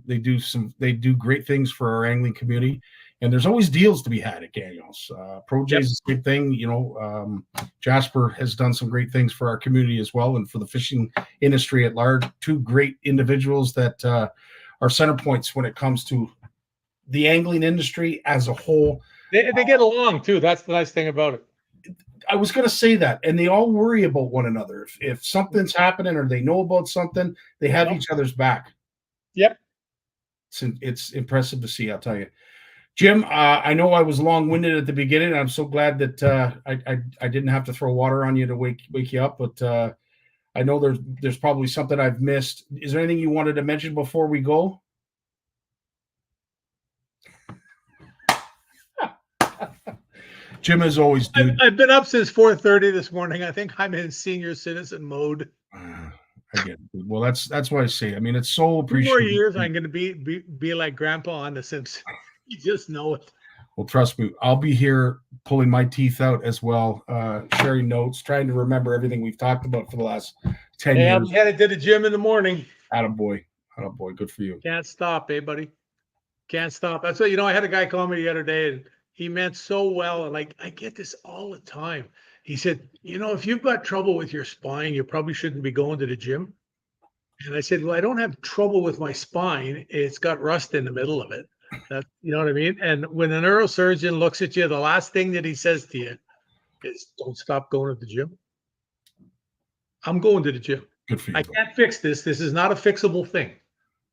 They do great things for our angling community, and there's always deals to be had at Daniels. Pro J's is a great thing. You know, Jasper has done some great things for our community as well, and for the fishing industry at large. Two great individuals that are center points when it comes to the angling industry as a whole. They get along too. That's the nice thing about it. I was going to say that, and they all worry about one another. If something's happening or they know about something, they have each other's back. Yep. It's impressive to see, I'll tell you. Jim, I know I was long-winded at the beginning. I'm so glad that I didn't have to throw water on you to wake you up, but I know there's probably something I've missed. Is there anything you wanted to mention before we go? Jim, as always, dude. I've been up since 4:30 this morning. I think I'm in senior citizen mode. I get it. Well, that's why I say. I mean, it's so appreciated. 2 more years, I'm going to be like Grandpa on The Simpsons. You just know it. Well, trust me, I'll be here pulling my teeth out as well, sharing notes, trying to remember everything we've talked about for the last 10 years. I'm headed to the gym in the morning. Attaboy. Good for you. Can't stop, buddy. Can't stop. That's what, I had a guy call me the other day, and he meant so well. And I get this all the time. He said, if you've got trouble with your spine, you probably shouldn't be going to the gym. And I said, well, I don't have trouble with my spine. It's got rust in the middle of it. You know what I mean? And when a neurosurgeon looks at you, the last thing that he says to you is, don't stop going to the gym. I'm going to the gym. Good for you. I can't fix this. This is not a fixable thing.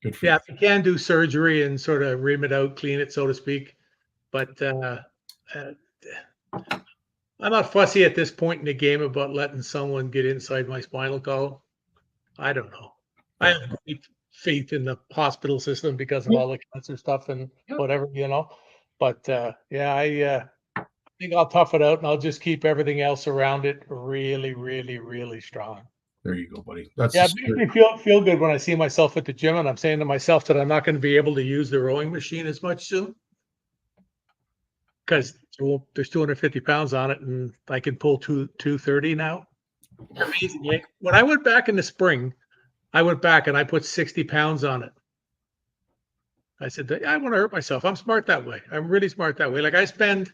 Good for you. Yeah, you can do surgery and sort of ream it out, clean it, so to speak. But I'm not fussy at this point in the game about letting someone get inside my spinal column. I don't know. I have faith in the hospital system because of all the cancer stuff and whatever, But I think I'll tough it out, and I'll just keep everything else around it really, really, really strong. There you go, buddy. It makes me feel good when I see myself at the gym, and I'm saying to myself that I'm not going to be able to use the rowing machine as much soon because there's 250 pounds on it, and I can pull 230 now. Amazing. Yeah. When I went back in the spring, I went back and I put 60 pounds on it. I said, I want to hurt myself. I'm smart that way. I'm really smart that way. Like I spend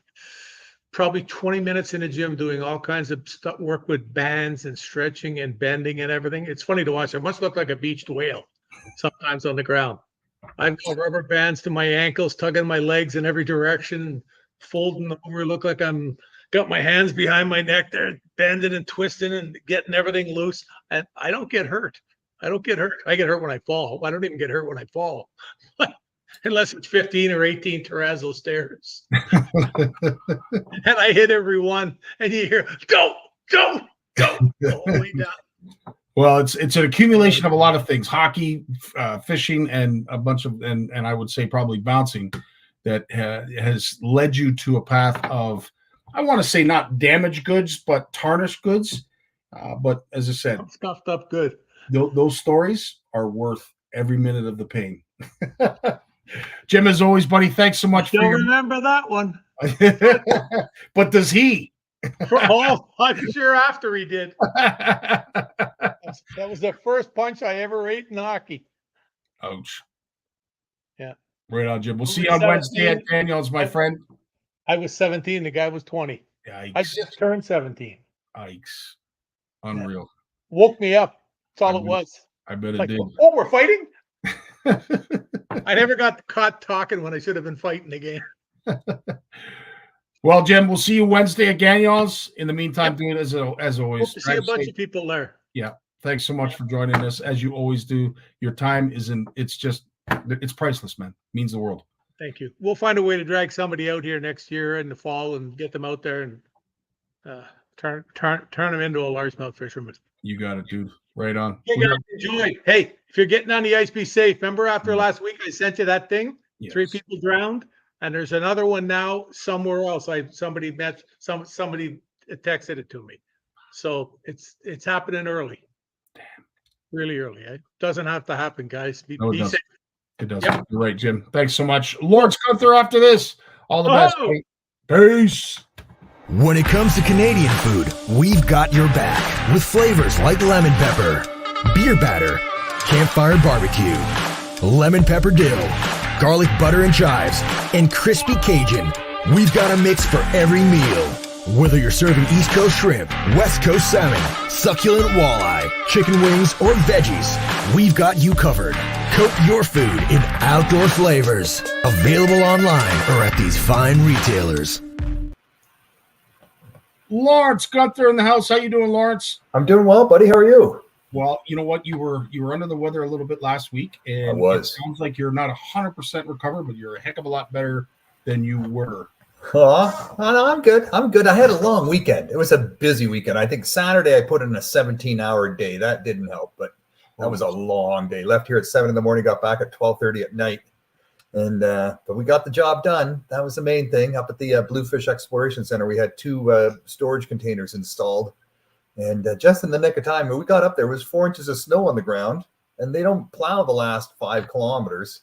probably 20 minutes in the gym doing all kinds of stuff, work with bands and stretching and bending and everything. It's funny to watch. I must look like a beached whale sometimes on the ground. I've got rubber bands to my ankles, tugging my legs in every direction, folding them over, look like I'm got my hands behind my neck there, bending and twisting and getting everything loose. And I don't get hurt. I don't get hurt. I get hurt when I fall. I don't even get hurt when I fall. Unless it's 15 or 18 terrazzo stairs. And I hit every one, and you hear, go, all the way down. Well, it's an accumulation of a lot of things: hockey, fishing, and a bunch of, and I would say probably bouncing, that has led you to a path of, I want to say not damaged goods, but tarnished goods. But as I said, scuffed up good. Those stories are worth every minute of the pain. Jim, as always, buddy, thanks so much. Don't remember that one. But does he? I'm sure after he did. That was the first punch I ever ate in hockey. Ouch. Yeah. Right on, Jim. We'll see you on Wednesday at Daniels, my friend. I was 17. The guy was 20. Yikes. I just turned 17. Yikes. Unreal. Woke me up. That's all it was. I bet it did. Oh, we're fighting? I never got caught talking when I should have been fighting again. Well, Jim, we'll see you Wednesday again, y'all. In the meantime, do it as always. Hope to see a bunch of people there. Yeah. Thanks so much for joining us, as you always do. Your time it's priceless, man. It means the world. Thank you. We'll find a way to drag somebody out here next year in the fall and get them out there and turn them into a largemouth fisherman. You got it, dude. Right on. Hey, guys, enjoy. Hey, if you're getting on the ice, be safe. Remember after last week, I sent you that thing? Yes. 3 people drowned, and there's another one now somewhere else. Somebody texted it to me. So it's happening early. Damn. Really early. It doesn't have to happen, guys. Be safe. It does. Yep. You're right, Jim. Thanks so much. Lawrence Gunther after this. All the best. Peace. When it comes to Canadian food, we've got your back with flavors like lemon pepper, beer batter, campfire barbecue, lemon pepper dill, garlic butter and chives, and crispy Cajun. We've got a mix for every meal. Whether you're serving East Coast shrimp, West Coast salmon, succulent walleye, chicken wings, or veggies, we've got you covered. Coat your food in outdoor flavors. Available online or at these fine retailers. Lawrence Gunther in the house. How you doing, Lawrence? I'm doing well, buddy. How are you? Well, you know what? You were under the weather a little bit last week, and I was. It sounds like you're not 100% recovered, but you're a heck of a lot better than you were. No, I'm good. I had a long weekend. It was a busy weekend. I think Saturday I put in a 17-hour day. That didn't help, but that was a long day. Left here at 7 in the morning, got back at 12:30 at night. And but we got the job done. That was the main thing. Up at the Bluefish Exploration Center, we had 2 storage containers installed. And just in the nick of time, when we got up there, was 4 inches of snow on the ground, and they don't plow the last 5 kilometers.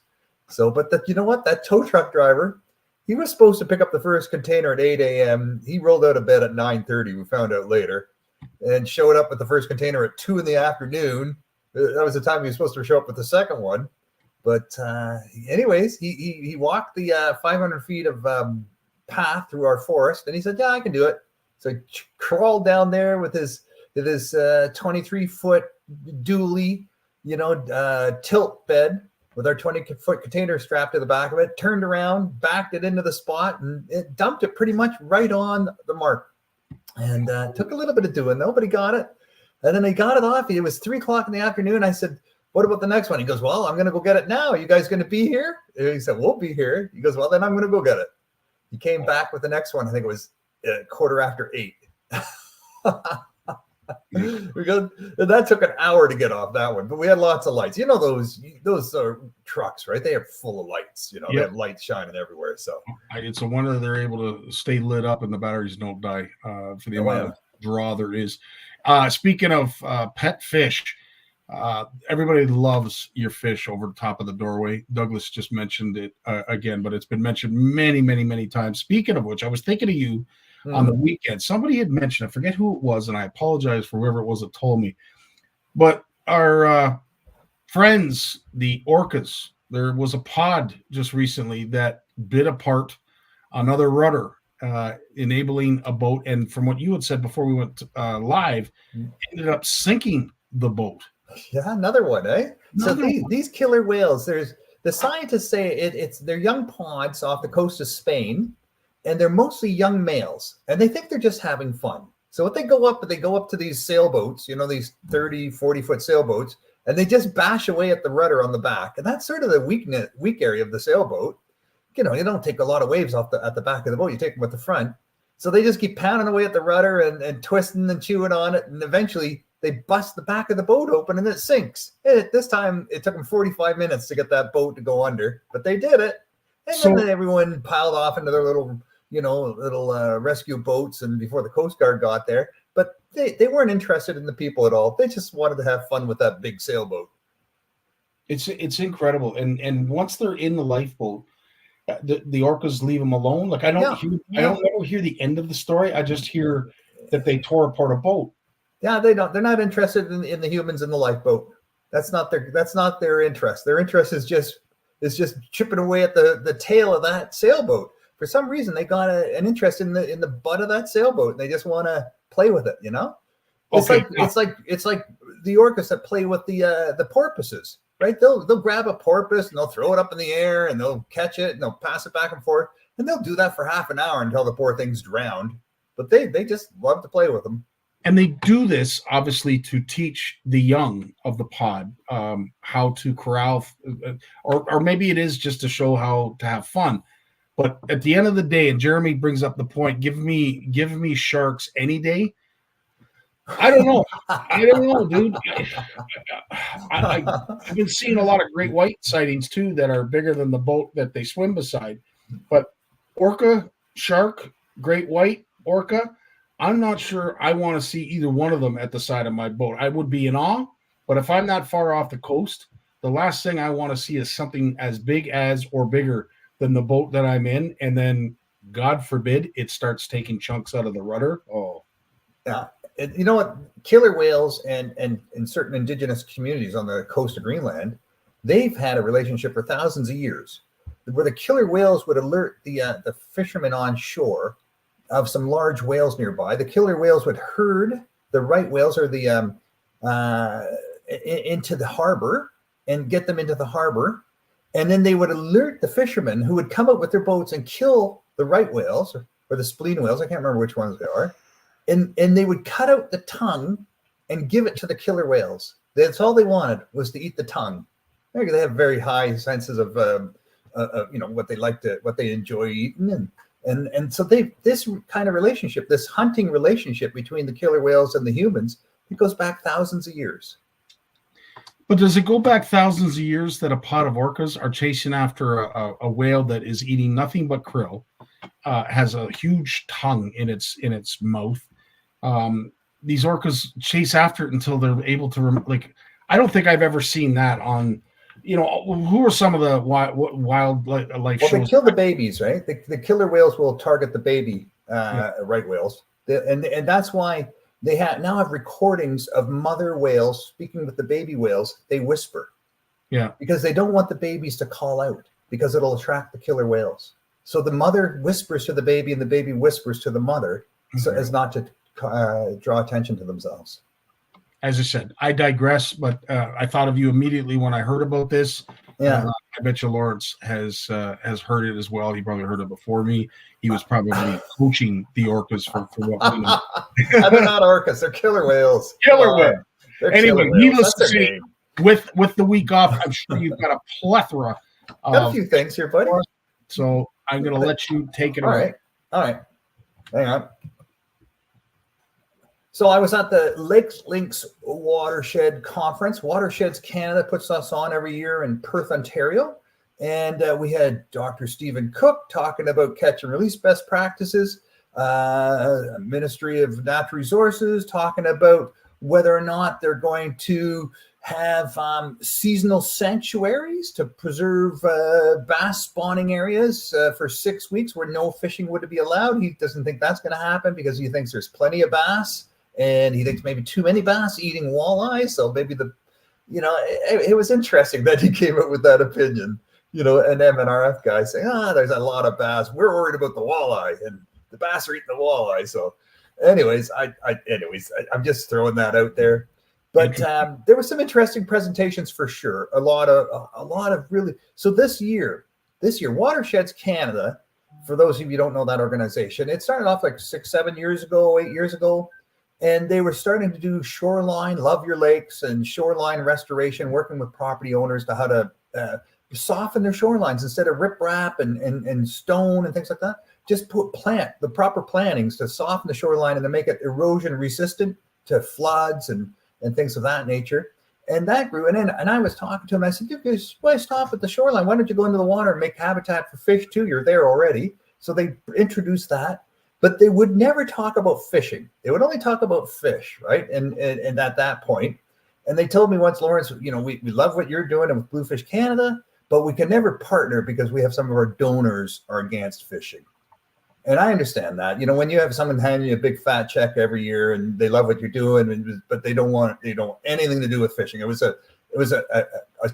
So, but you know what? That tow truck driver, he was supposed to pick up the first container at 8 a.m. He rolled out of bed at 9:30. We found out later, and showed up with the first container at 2 in the afternoon. That was the time he was supposed to show up with the second one. But anyways, he walked the 500 feet of path through our forest, and he said, "Yeah, I can do it." So he crawled down there with his 23-foot dually, tilt bed with our 20-foot container strapped to the back of it. Turned around, backed it into the spot, and it dumped it pretty much right on the mark. And took a little bit of doing, though, but he got it. And then he got it off. It was 3 o'clock in the afternoon. I said, "What about the next one?" He goes, "Well, I'm going to go get it now. Are you guys going to be here?" And he said, "We'll be here." He goes, "Well, then I'm going to go get it." He came back with the next one. I think it was 8:15. That took an hour to get off that one, but we had lots of lights. Those are trucks, right? They are full of lights. They have lights shining everywhere. So it's a wonder they're able to stay lit up and the batteries don't die for the amount of draw there is. Speaking of pet fish, everybody loves your fish over the top of the doorway. Douglas just mentioned it again, but it's been mentioned many, many, many times. Speaking of which, I was thinking of you on the weekend. Somebody had mentioned, I forget who it was, and I apologize for whoever it was that told me, but our friends, the orcas, there was a pod just recently that bit apart another rudder, enabling a boat. And from what you had said before we went live, ended up sinking the boat. Yeah, another one, eh? These killer whales, the scientists say they're young pods off the coast of Spain, and they're mostly young males, and they think they're just having fun. So what they go up to these sailboats, these 30, 40-foot sailboats, and they just bash away at the rudder on the back. And that's sort of the weak area of the sailboat. You don't take a lot of waves at the back of the boat. You take them at the front. So they just keep pounding away at the rudder and twisting and chewing on it. And eventually they bust the back of the boat open and it sinks. This time it took them 45 minutes to get that boat to go under, but they did it. And then everyone piled off into their little rescue boats, and before the Coast Guard got there. But they weren't interested in the people at all. They just wanted to have fun with that big sailboat. It's incredible. And once they're in the lifeboat, the orcas leave them alone. Like I don't ever hear the end of the story. I just hear that they tore apart a boat. Yeah, they don't. They're not interested in the humans in the lifeboat. That's not their interest. Their interest is just chipping away at the tail of that sailboat. For some reason, they got an interest in the butt of that sailboat, and they just want to play with it. It's like the orcas that play with the porpoises, right? They'll grab a porpoise and they'll throw it up in the air and they'll catch it and they'll pass it back and forth. And they'll do that for half an hour until the poor thing's drowned. But they just love to play with them. And they do this obviously to teach the young of the pod how to corral, or maybe it is just to show how to have fun. But at the end of the day, and Jeremy brings up the point, give me sharks any day. I don't know, dude. I've been seeing a lot of great white sightings too that are bigger than the boat that they swim beside. But orca, shark, great white, orca, I'm not sure I want to see either one of them at the side of my boat. I would be in awe, but if I'm not far off the coast, the last thing I want to see is something as big as or bigger than the boat that I'm in, and then, God forbid, it starts taking chunks out of the rudder. Oh. Yeah. And you know what? Killer whales and in certain indigenous communities on the coast of Greenland, they've had a relationship for thousands of years, where the killer whales would alert the fishermen on shore of some large whales nearby. The killer whales would herd the right whales or the into the harbor and get them into the harbor, and then they would alert the fishermen, who would come out with their boats and kill the right whales or the spleen whales. I can't remember which ones they are, and they would cut out the tongue and give it to the killer whales. That's all they wanted, was to eat the tongue. They have very high senses of what they enjoy eating, and so this kind of relationship, this hunting relationship between the killer whales and the humans, it goes back thousands of years. But does it go back thousands of years that a pod of orcas are chasing after a whale that is eating nothing but krill, has a huge tongue in its mouth? These orcas chase after it until they're able to I don't think I've ever seen that on. Who are some of the wildlife shows? Well, they kill the babies, right? The killer whales will target the baby right whales, and that's why they now have recordings of mother whales speaking with the baby whales. They whisper, because they don't want the babies to call out, because it'll attract the killer whales. So the mother whispers to the baby, and the baby whispers to the mother, so as not to draw attention to themselves. As I said, I digress, but I thought of you immediately when I heard about this. Yeah, I bet you Lawrence has heard it as well. He probably heard it before me. He was probably coaching the orcas for what we know. They're not orcas; they're killer whales. Killer whale. Anyway, needless to say, name. with the week off, I'm sure you've got a plethora. Got a few things here, buddy. So I'm going to let you take it away. All right. Hang on. So I was at the Lake Links Watershed Conference. Watersheds Canada puts us on every year in Perth, Ontario. And we had Dr. Stephen Cook talking about catch and release best practices, Ministry of Natural Resources talking about whether or not they're going to have seasonal sanctuaries to preserve bass spawning areas for 6 weeks where no fishing would be allowed. He doesn't think that's going to happen because he thinks there's plenty of bass. And he thinks maybe too many bass eating walleye. So maybe it was interesting that he came up with that opinion, an MNRF guy saying, there's a lot of bass. We're worried about the walleye and the bass are eating the walleye. So anyways, I'm just throwing that out there. But there were some interesting presentations for sure. A lot of really, so this year, Watersheds Canada, for those of you who don't know that organization, it started off like 8 years ago. And they were starting to do shoreline, love your lakes, and shoreline restoration, working with property owners to how to soften their shorelines instead of riprap and stone and things like that. Just plant the proper plantings to soften the shoreline and to make it erosion resistant to floods and things of that nature. And that grew. And I was talking to him. I said, why stop at the shoreline? Why don't you go into the water and make habitat for fish too? You're there already. So they introduced that. But they would never talk about fishing. They would only talk about fish, right? And at that point, and they told me once, Lawrence, we love what you're doing with Bluefish Canada, but we can never partner because we have some of our donors are against fishing. And I understand that. When you have someone handing you a big fat check every year and they love what you're doing, but they don't want anything to do with fishing. It was a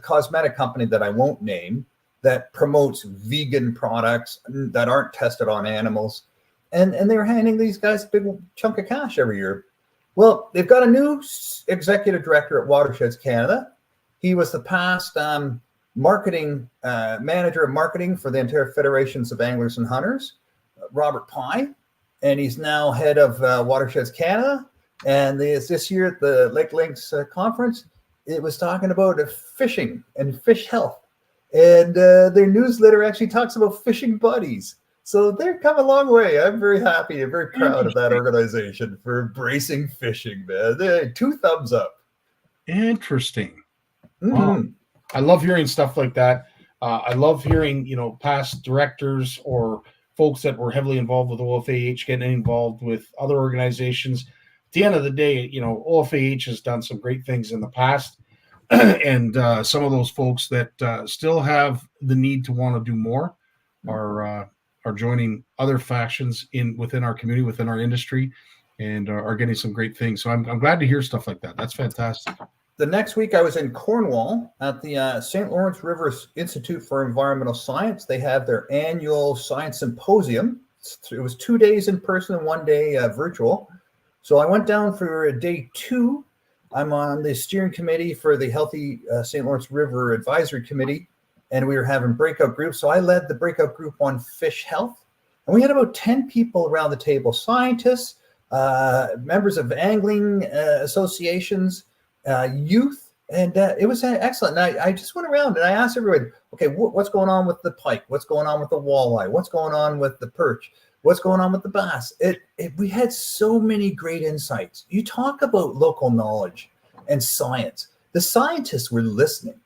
cosmetic company that I won't name that promotes vegan products that aren't tested on animals. And they were handing these guys a big chunk of cash every year. Well, they've got a new executive director at Watersheds Canada. He was the past marketing manager of marketing for the Ontario Federations of Anglers and Hunters, Robert Pye, and he's now head of Watersheds Canada. And this year at the Lake Links conference, it was talking about fishing and fish health. And their newsletter actually talks about fishing buddies. So they've come a long way. I'm very happy and very proud of that organization for embracing fishing, man. 2 thumbs up. Interesting. Wow. I love hearing stuff like that. I love hearing, past directors or folks that were heavily involved with OFAH getting involved with other organizations. At the end of the day, OFAH has done some great things in the past. And some of those folks that still have the need to want to do more are joining other factions within our community, within our industry, and are getting some great things. So I'm glad to hear stuff like that. That's fantastic. The next week I was in Cornwall at the St. Lawrence River Institute for Environmental Science. They have their annual science symposium. It was 2 days in person and 1 day virtual. So I went down for day 2. I'm on the steering committee for the Healthy St. Lawrence River Advisory Committee, and we were having breakout groups. So I led the breakout group on fish health, and we had about 10 people around the table, scientists, members of angling associations, youth, and it was excellent. And I just went around and I asked everybody, okay, what's going on with the pike? What's going on with the walleye? What's going on with the perch? What's going on with the bass? We had so many great insights. You talk about local knowledge and science. The scientists were listening.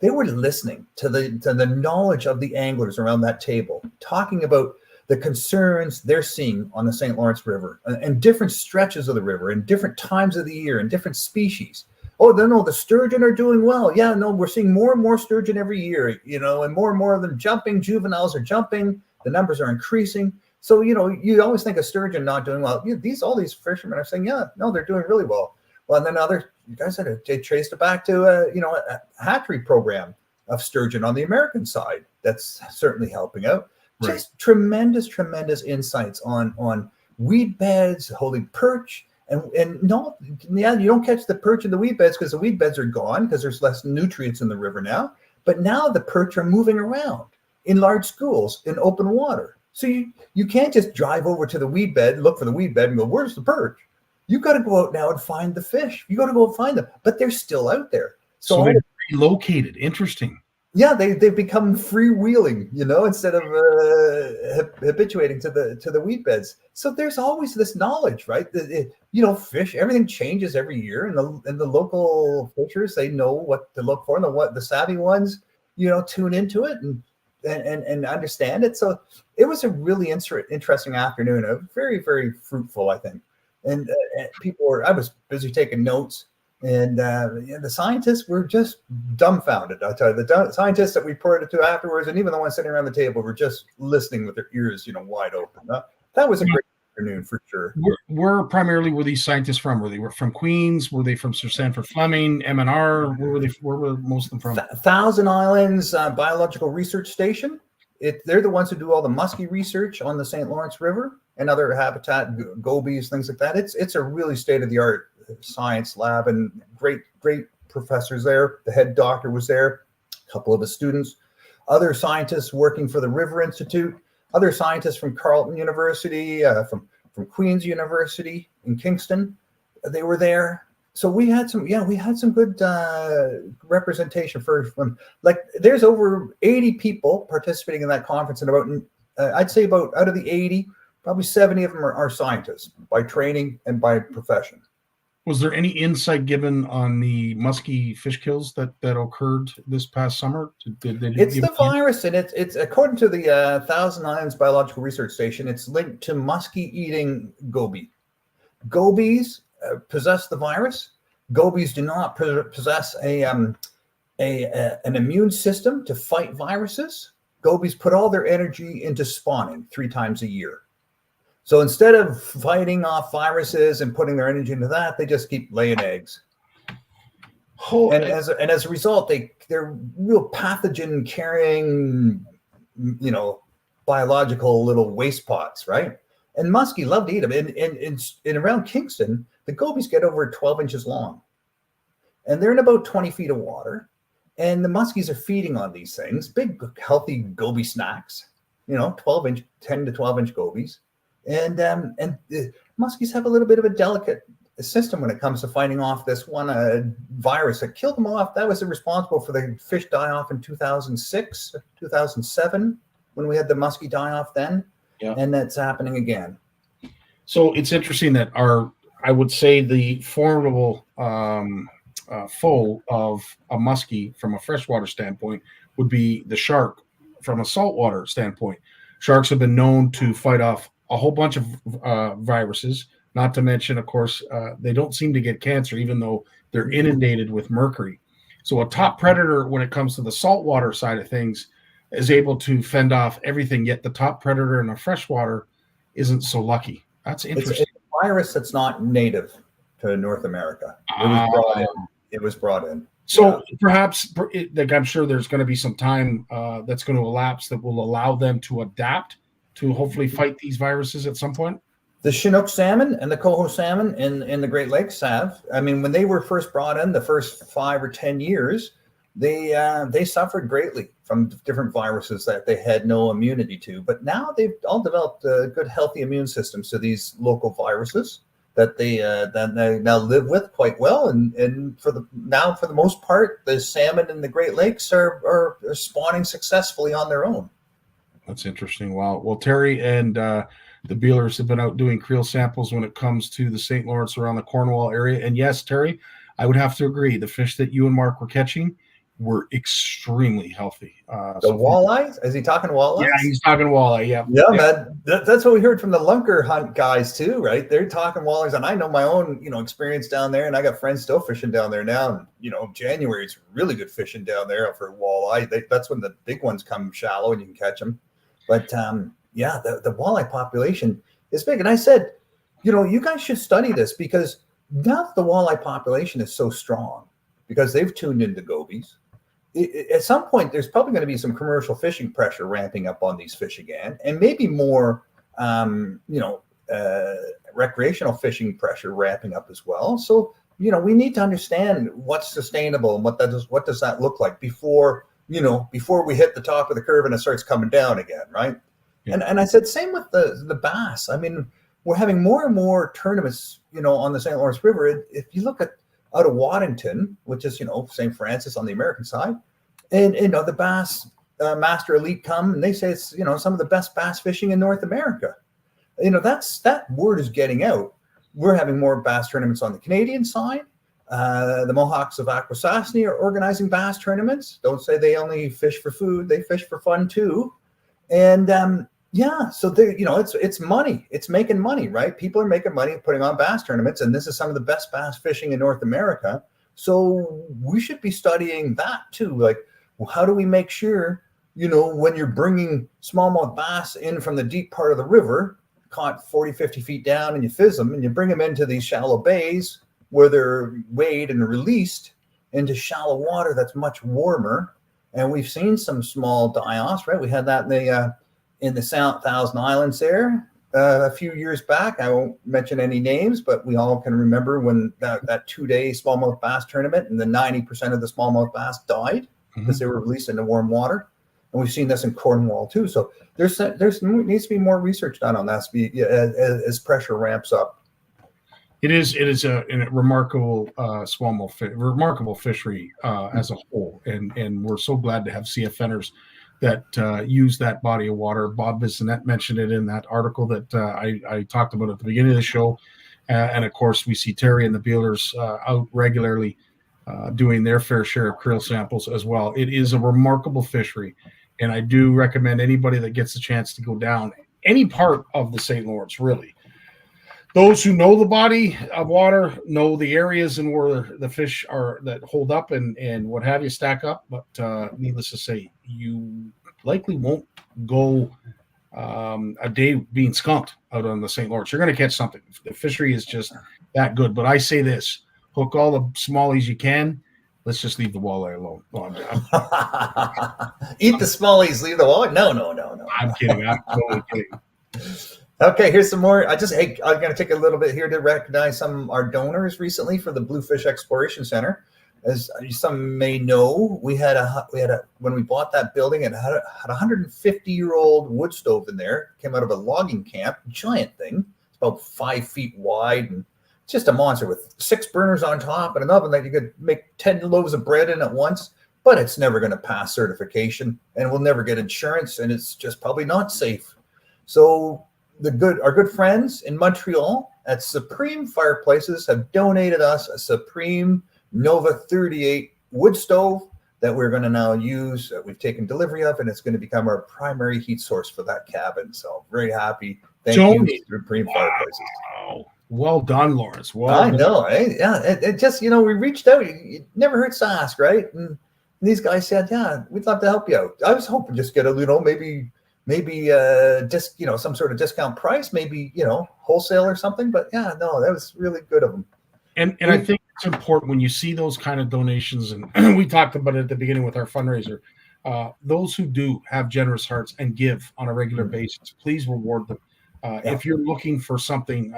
They were listening to the knowledge of the anglers around that table, talking about the concerns they're seeing on the St. Lawrence River and different stretches of the river and different times of the year and different species. Oh, no, the sturgeon are doing well. Yeah, no, we're seeing more and more sturgeon every year, and more of them jumping. Juveniles are jumping. The numbers are increasing. So, you always think of sturgeon not doing well. All these fishermen are saying, yeah, no, they're doing really well. Well, and then other guys they traced it back to a hatchery program of sturgeon on the American side. That's certainly helping out. Right. Just tremendous insights on weed beds, holding perch, and no, yeah, you don't catch the perch in the weed beds because the weed beds are gone because there's less nutrients in the river now. But now the perch are moving around in large schools in open water. So you can't just drive over to the weed bed, look for the weed bed and go, where's the perch? You got to go out now and find the fish. You got to go find them, but they're still out there. So they're relocated. Interesting. Yeah, they've become freewheeling, instead of habituating to the weed beds. So there's always this knowledge, right? Fish, everything changes every year, and the local fishers, they know what to look for, and the savvy ones, tune into it and understand it. So it was a really interesting afternoon, very, very fruitful, I think. And I was busy taking notes, and the scientists were just dumbfounded. I'll tell you, the scientists that we reported to afterwards, and even the ones sitting around the table, were just listening with their ears, wide open. That was a great afternoon for sure. Where primarily were these scientists from? Were they from Queens? Were they from Sir Sanford Fleming, M&R? Where were most of them from? Thousand Islands Biological Research Station. They're the ones who do all the muskie research on the St. Lawrence River and other habitat, gobies, things like that. It's a really state-of-the-art science lab, and great professors there. The head doctor was there, a couple of his students, other scientists working for the River Institute, other scientists from Carleton University, from Queen's University in Kingston. They were there. So we had some good representation from there's over 80 people participating in that conference, and about I'd say about out of the 80, probably 70 of them are scientists by training and by profession. Was there any insight given on the muskie fish kills that occurred this past summer? It's the virus, and it's according to the Thousand Islands Biological Research Station, it's linked to muskie-eating goby. Gobies possess the virus. Gobies do not possess an immune system to fight viruses. Gobies put all their energy into spawning 3 times a year. So instead of fighting off viruses and putting their energy into that, they just keep laying eggs. And as a result, they're real pathogen carrying, biological little waste pots, right? And muskie love to eat them. And around Kingston, the gobies get over 12 inches long, and they're in about 20 feet of water. And the muskies are feeding on these things, big, healthy goby snacks, 12-inch, 10 to 12-inch gobies. And the muskies have a little bit of a delicate system when it comes to fighting off this one virus that killed them off. That was responsible for the fish die-off in 2006, 2007, when we had the muskie die-off then. Yeah. And that's happening again. So it's interesting that I would say the formidable foe of a muskie from a freshwater standpoint would be the shark from a saltwater standpoint. Sharks have been known to fight off a whole bunch of viruses, not to mention, of course, they don't seem to get cancer, even though they're inundated with mercury. So a top predator, when it comes to the saltwater side of things, is able to fend off everything, yet the top predator in the freshwater isn't so lucky. That's interesting. It's a virus that's not native to North America. It was brought in. So perhaps, like, I'm sure there's going to be some time that's going to elapse that will allow them to adapt to hopefully fight these viruses at some point. The Chinook salmon and the coho salmon in the Great Lakes have. I mean, when they were first brought in, the first 5 or 10 years, they suffered greatly from different viruses that they had no immunity to. But now they've all developed good, healthy immune systems to these local viruses that they now live with quite well. And for the most part, the salmon in the Great Lakes are spawning successfully on their own. That's interesting. Wow. Well, Terry and the Bealers have been out doing creel samples when it comes to the St. Lawrence around the Cornwall area. And yes, Terry, I would have to agree. The fish that you and Mark were catching were extremely healthy. The walleyes? Is he talking walleyes? Yeah, he's talking walleye. Yeah. Man, that's what we heard from the lunker hunt guys too, right? They're talking walleyes, and I know my own, experience down there, and I got friends still fishing down there now. And January is really good fishing down there for walleye. That's when the big ones come shallow and you can catch them. But the walleye population is big, and I said, you guys should study this because now that the walleye population is so strong because they've tuned into gobies. At some point, there's probably going to be some commercial fishing pressure ramping up on these fish again, and maybe more, recreational fishing pressure ramping up as well. So, we need to understand what's sustainable and what does that look like before we hit the top of the curve and it starts coming down again, right? Yeah. And I said, same with the bass. I mean, we're having more and more tournaments, on the St. Lawrence River. If you look at out of Waddington, which is, St. Francis on the American side, and, the bass master elite come and they say it's, some of the best bass fishing in North America. That word is getting out. We're having more bass tournaments on the Canadian side. The Mohawks of Akwesasne are organizing bass tournaments. Don't say they only fish for food; they fish for fun too. And so it's money. It's making money, right? People are making money putting on bass tournaments, and this is some of the best bass fishing in North America. So we should be studying that too. Like, well, how do we make sure, when you're bringing smallmouth bass in from the deep part of the river, caught 40, 50 feet down, and you fizz them, and you bring them into these shallow bays where they're weighed and released into shallow water that's much warmer. And we've seen some small die-offs, right? We had that in the Thousand Islands there a few years back. I won't mention any names, but we all can remember when that 2-day smallmouth bass tournament and the 90% of the smallmouth bass died because they were released into warm water. And we've seen this in Cornwall too. So there needs to be more research done on that as pressure ramps up. It is a remarkable remarkable fishery as a whole, and we're so glad to have CFNers that use that body of water. Bob Bissonette mentioned it in that article that I talked about at the beginning of the show, and of course we see Terry and the Bealers out regularly doing their fair share of krill samples as well. It is a remarkable fishery, and I do recommend anybody that gets a chance to go down any part of the St. Lawrence, really. Those who know the body of water know the areas and where the fish are that hold up and what have you stack up. But needless to say, you likely won't go a day being skunked out on the St. Lawrence. You're going to catch something. The fishery is just that good. But I say this, hook all the smallies you can. Let's just leave the walleye alone. Eat the smallies, leave the walleye? No. I'm kidding. I'm totally kidding. Okay, here's some more. I'm going to take a little bit here to recognize some of our donors recently for the Bluefish Exploration Center. As some may know, we had a when we bought that building, it had a 150-year-old wood stove in there. Came out of a logging camp, giant thing. It's about 5 feet wide and just a monster with 6 burners on top and an oven that you could make 10 loaves of bread in at once. But it's never going to pass certification, and we'll never get insurance, and it's just probably not safe. So our good friends in Montreal at Supreme Fireplaces have donated us a Supreme Nov.13th wood stove that we're going to now use. We've taken delivery of, and it's going to become our primary heat source for that cabin. So very happy. Thank you, Supreme Fireplaces. Wow. Well done, Lawrence. I know. Eh? Yeah. It just, we reached out. It never hurts to ask, right? And these guys said, yeah, we'd love to help you out. I was hoping just get a, maybe just, some sort of discount price, maybe, wholesale or something. But yeah, no, that was really good of them. And I think it's important when you see those kind of donations, and we talked about it at the beginning with our fundraiser, those who do have generous hearts and give on a regular basis, please reward them. If you're looking for something,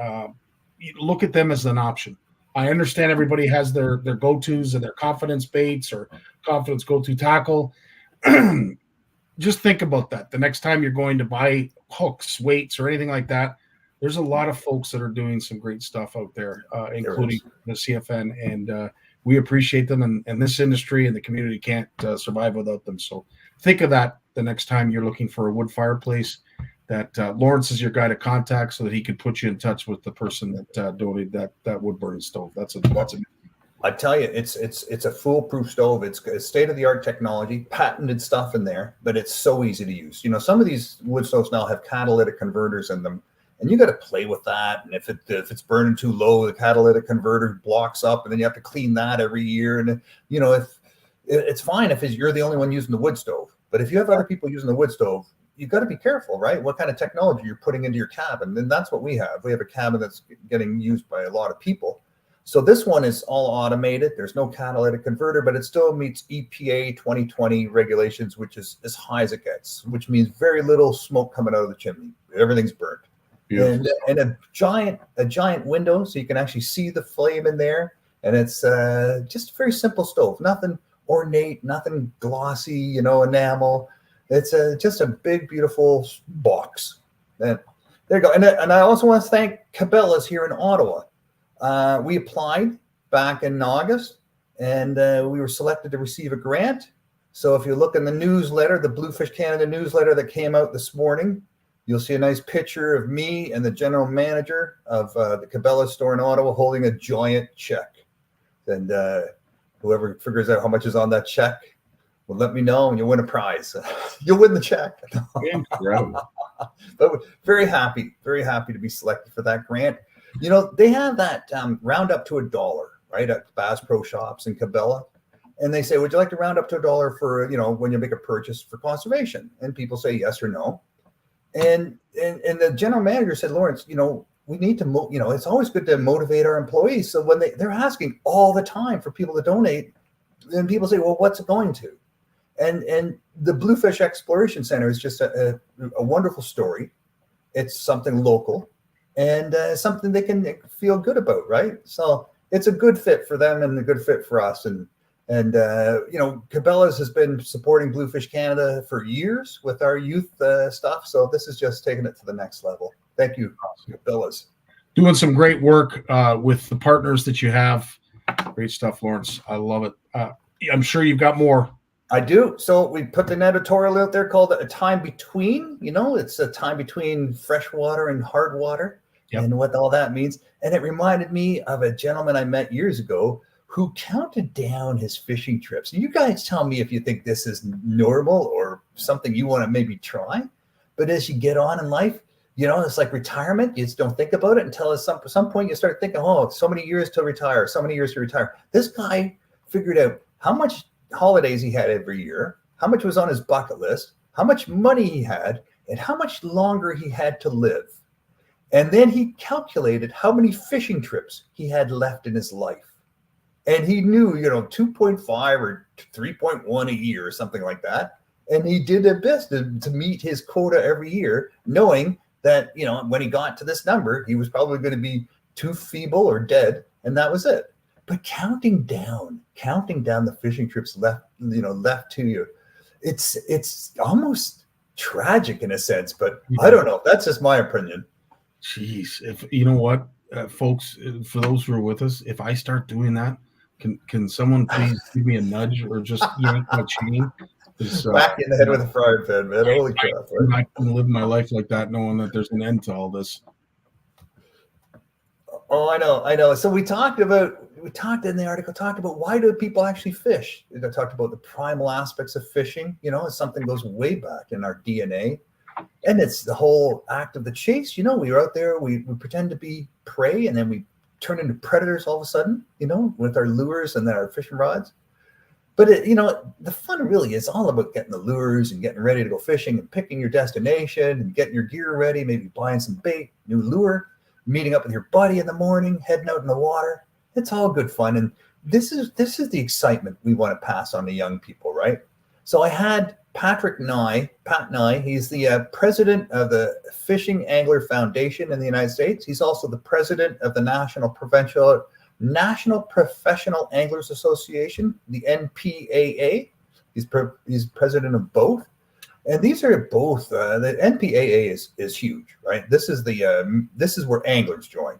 look at them as an option. I understand everybody has their go-tos and their confidence baits or confidence go-to tackle. Just think about that. The next time you're going to buy hooks, weights, or anything like that, there's a lot of folks that are doing some great stuff out there, including the CFN, and we appreciate them. And this industry and the community can't survive without them. So think of that the next time you're looking for a wood fireplace, that Lawrence is your guy to contact so that he can put you in touch with the person that donated that wood burning stove. That's a I tell you, it's a foolproof stove. It's state-of-the-art technology, patented stuff in there, but it's so easy to use. Some of these wood stoves now have catalytic converters in them. And you got to play with that. And if it's burning too low, the catalytic converter blocks up, and then you have to clean that every year. And if it's fine if you're the only one using the wood stove, but if you have other people using the wood stove, you've got to be careful, right? What kind of technology you're putting into your cabin. And that's what we have. We have a cabin that's getting used by a lot of people. So this one is all automated. There's no catalytic converter, but it still meets EPA 2020 regulations, which is as high as it gets, which means very little smoke coming out of the chimney. Everything's burnt. And a giant window, so you can actually see the flame in there. And it's just a very simple stove, nothing ornate, nothing glossy, enamel. It's just a big, beautiful box. And there you go. And I also want to thank Cabela's here in Ottawa. We applied back in August, and we were selected to receive a grant. So if you look in the newsletter, the Bluefish Canada newsletter that came out this morning, you'll see a nice picture of me and the general manager of the Cabela's store in Ottawa holding a giant check. And whoever figures out how much is on that check will let me know, and you'll win a prize. You'll win the check. Incredible. But very happy to be selected for that grant. They have that round up to $1, right, at Bass Pro Shops in Cabela. And they say, would you like to round up to $1 for, when you make a purchase for conservation? And people say yes or no. And the general manager said, Lawrence, we need to, it's always good to motivate our employees. So when they're asking all the time for people to donate, then people say, well, what's it going to? And the Bluefish Exploration Center is just a wonderful story. It's something local and something they can feel good about, right? So it's a good fit for them and a good fit for us. And Cabela's has been supporting Bluefish Canada for years with our youth stuff. So this is just taking it to the next level. Thank you, Cabela's. Doing some great work with the partners that you have. Great stuff, Lawrence. I love it. I'm sure you've got more. I do. So we put an editorial out there called A Time Between. It's a time between fresh water and hard water. Yep. And what all that means. And it reminded me of a gentleman I met years ago who counted down his fishing trips. You guys tell me if you think this is normal or something you want to maybe try. But as you get on in life, it's like retirement. You just don't think about it until at some point you start thinking, oh, so many years to retire, so many years to retire. This guy figured out how much holidays he had every year, how much was on his bucket list, how much money he had, and how much longer he had to live. And then he calculated how many fishing trips he had left in his life. And he knew, 2.5 or 3.1 a year or something like that. And he did his best to meet his quota every year, knowing that, when he got to this number, he was probably going to be too feeble or dead. And that was it. but counting down the fishing trips left to you, it's almost tragic in a sense, but I don't know. That's just my opinion. Jeez, if you know what, folks, for those who are with us, if I start doing that, can someone please give me a nudge or just yank my chain? Whack you in the head with a frying pan, man. Holy crap. I'm not going to live my life like that, knowing that there's an end to all this. Oh, I know. So we talked in the article, about why do people actually fish? They talked about the primal aspects of fishing. It's something that goes way back in our DNA. And it's the whole act of the chase. We were out there, we pretend to be prey, and then we turn into predators all of a sudden, with our lures and then our fishing rods. But the fun really is all about getting the lures and getting ready to go fishing and picking your destination and getting your gear ready, maybe buying some bait, new lure, meeting up with your buddy in the morning, heading out in the water. It's all good fun. And this is the excitement we want to pass on to young people, right? So I had Pat Nye, he's the president of the Fishing Angler Foundation in the United States. He's also the president of the National Professional Anglers Association, the NPAA. He's president of both. And these are both, the NPAA is huge, right? This is where anglers join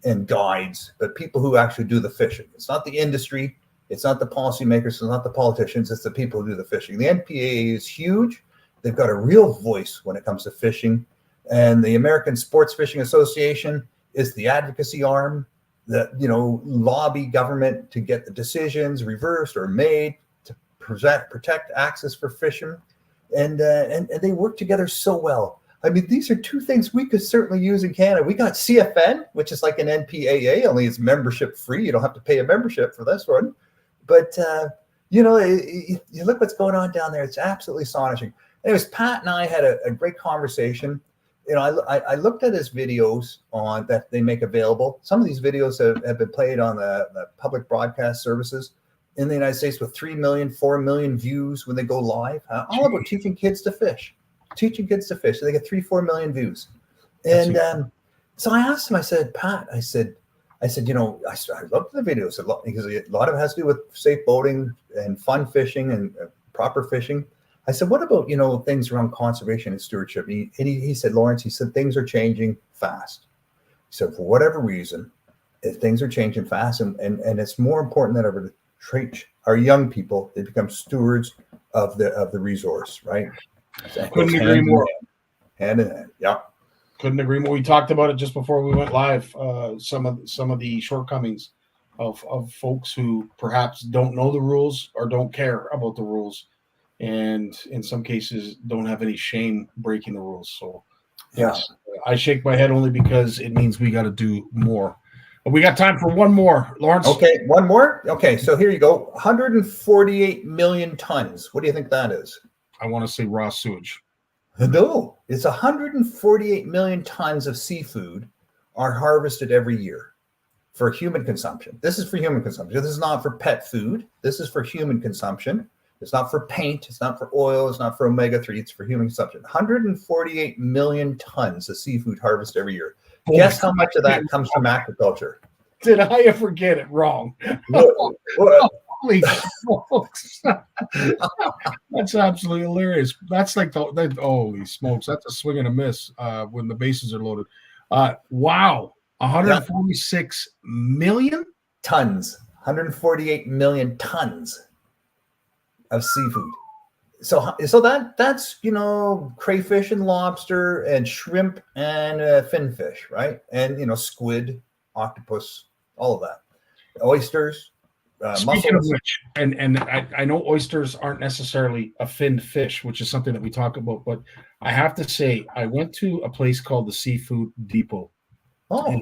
and guides, but people who actually do the fishing. It's not the industry. It's not the policymakers, it's not the politicians, it's the people who do the fishing. The NPAA is huge. They've got a real voice when it comes to fishing. And the American Sports Fishing Association is the advocacy arm that, lobby government to get the decisions reversed or made to protect access for fishing. And they work together so well. I mean, these are two things we could certainly use in Canada. We got CFN, which is like an NPAA, only it's membership free. You don't have to pay a membership for this one. But, you look what's going on down there. It's absolutely astonishing. Anyways, Pat and I had a great conversation. I looked at his videos that they make available. Some of these videos have been played on the public broadcast services in the United States with 3 million, 4 million views when they go live. All about teaching kids to fish. So they get 3-4 million views. And so I asked him, I said, Pat, I said, I looked at the videos a lot because a lot of it has to do with safe boating and fun fishing and proper fishing. I said, what about, things around conservation and stewardship? And he said, Lawrence, things are changing fast. He said, for whatever reason, if things are changing fast and it's more important than ever to treat our young people, they become stewards of the resource, right? Couldn't agree more. Hand in hand. Yeah. Couldn't agree more. We talked about it just before we went live. Some of the shortcomings of folks who perhaps don't know the rules or don't care about the rules, and in some cases don't have any shame breaking the rules. So, yes, I shake my head only because it means we got to do more. But we got time for one more, Lawrence. Okay, one more. Okay, so here you go. 148 million tons. What do you think that is? I want to say raw sewage. No, it's 148 million tons of seafood are harvested every year for human consumption. This is for human consumption. This is not for pet food. This is for human consumption. It's not for paint. It's not for oil. It's not for omega-3. It's for human consumption. 148 million tons of seafood harvested every year. Guess how much of that comes from aquaculture? Did I ever get it wrong? Holy smokes. That's absolutely hilarious. That's like holy smokes. That's a swing and a miss when the bases are loaded. Wow. 146 million tons. 148 million tons of seafood. So that's crayfish and lobster and shrimp and finfish, right? And squid, octopus, all of that. Oysters. Speaking of which, and I know oysters aren't necessarily a finned fish, which is something that we talk about, but I have to say I went to a place called the Seafood Depot. Oh,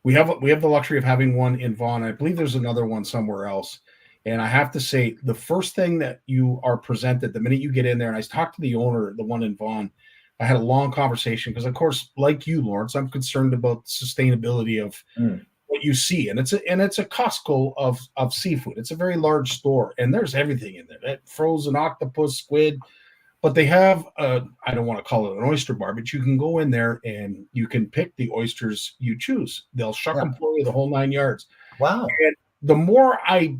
we have the luxury of having one in Vaughan. I believe there's another one somewhere else. And I have to say, the first thing that you are presented the minute you get in there, and I talked to the owner, the one in Vaughan, I had a long conversation because, of course, like you, Lawrence, I'm concerned about the sustainability of what you see, and it's a Costco of seafood. It's a very large store, and there's everything in there. That frozen octopus, squid, but they have I don't want to call it an oyster bar, but you can go in there and you can pick the oysters you choose. They'll shuck them for you the whole 9 yards. Wow! the more I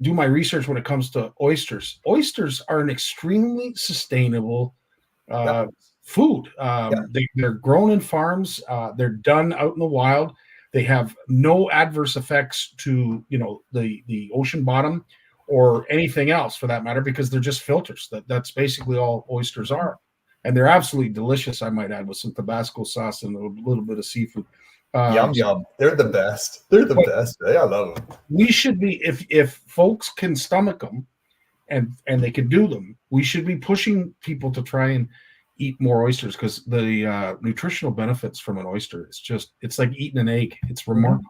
do my research when it comes to oysters are an extremely sustainable food. They're grown in farms. They're done out in the wild. They have no adverse effects to, the ocean bottom or anything else for that matter, because they're just filters. That's basically all oysters are. And they're absolutely delicious, I might add, with some Tabasco sauce and a little bit of seafood. Yum. They're the best. They're the best. I love them. We should be, if folks can stomach them and they can do them, we should be pushing people to try and eat more oysters, because the nutritional benefits from an oyster, it's like eating an egg. It's remarkable.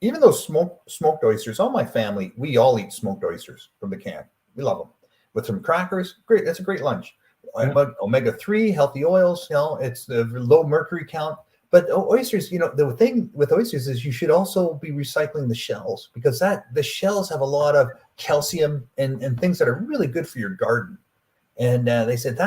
Even those smoked oysters, all my family, we all eat smoked oysters from the can. We love them. With some crackers, great. That's a great lunch. Yeah. Omega-3, healthy oils, it's the low mercury count. But oysters, the thing with oysters is you should also be recycling the shells, because the shells have a lot of calcium and things that are really good for your garden. And they said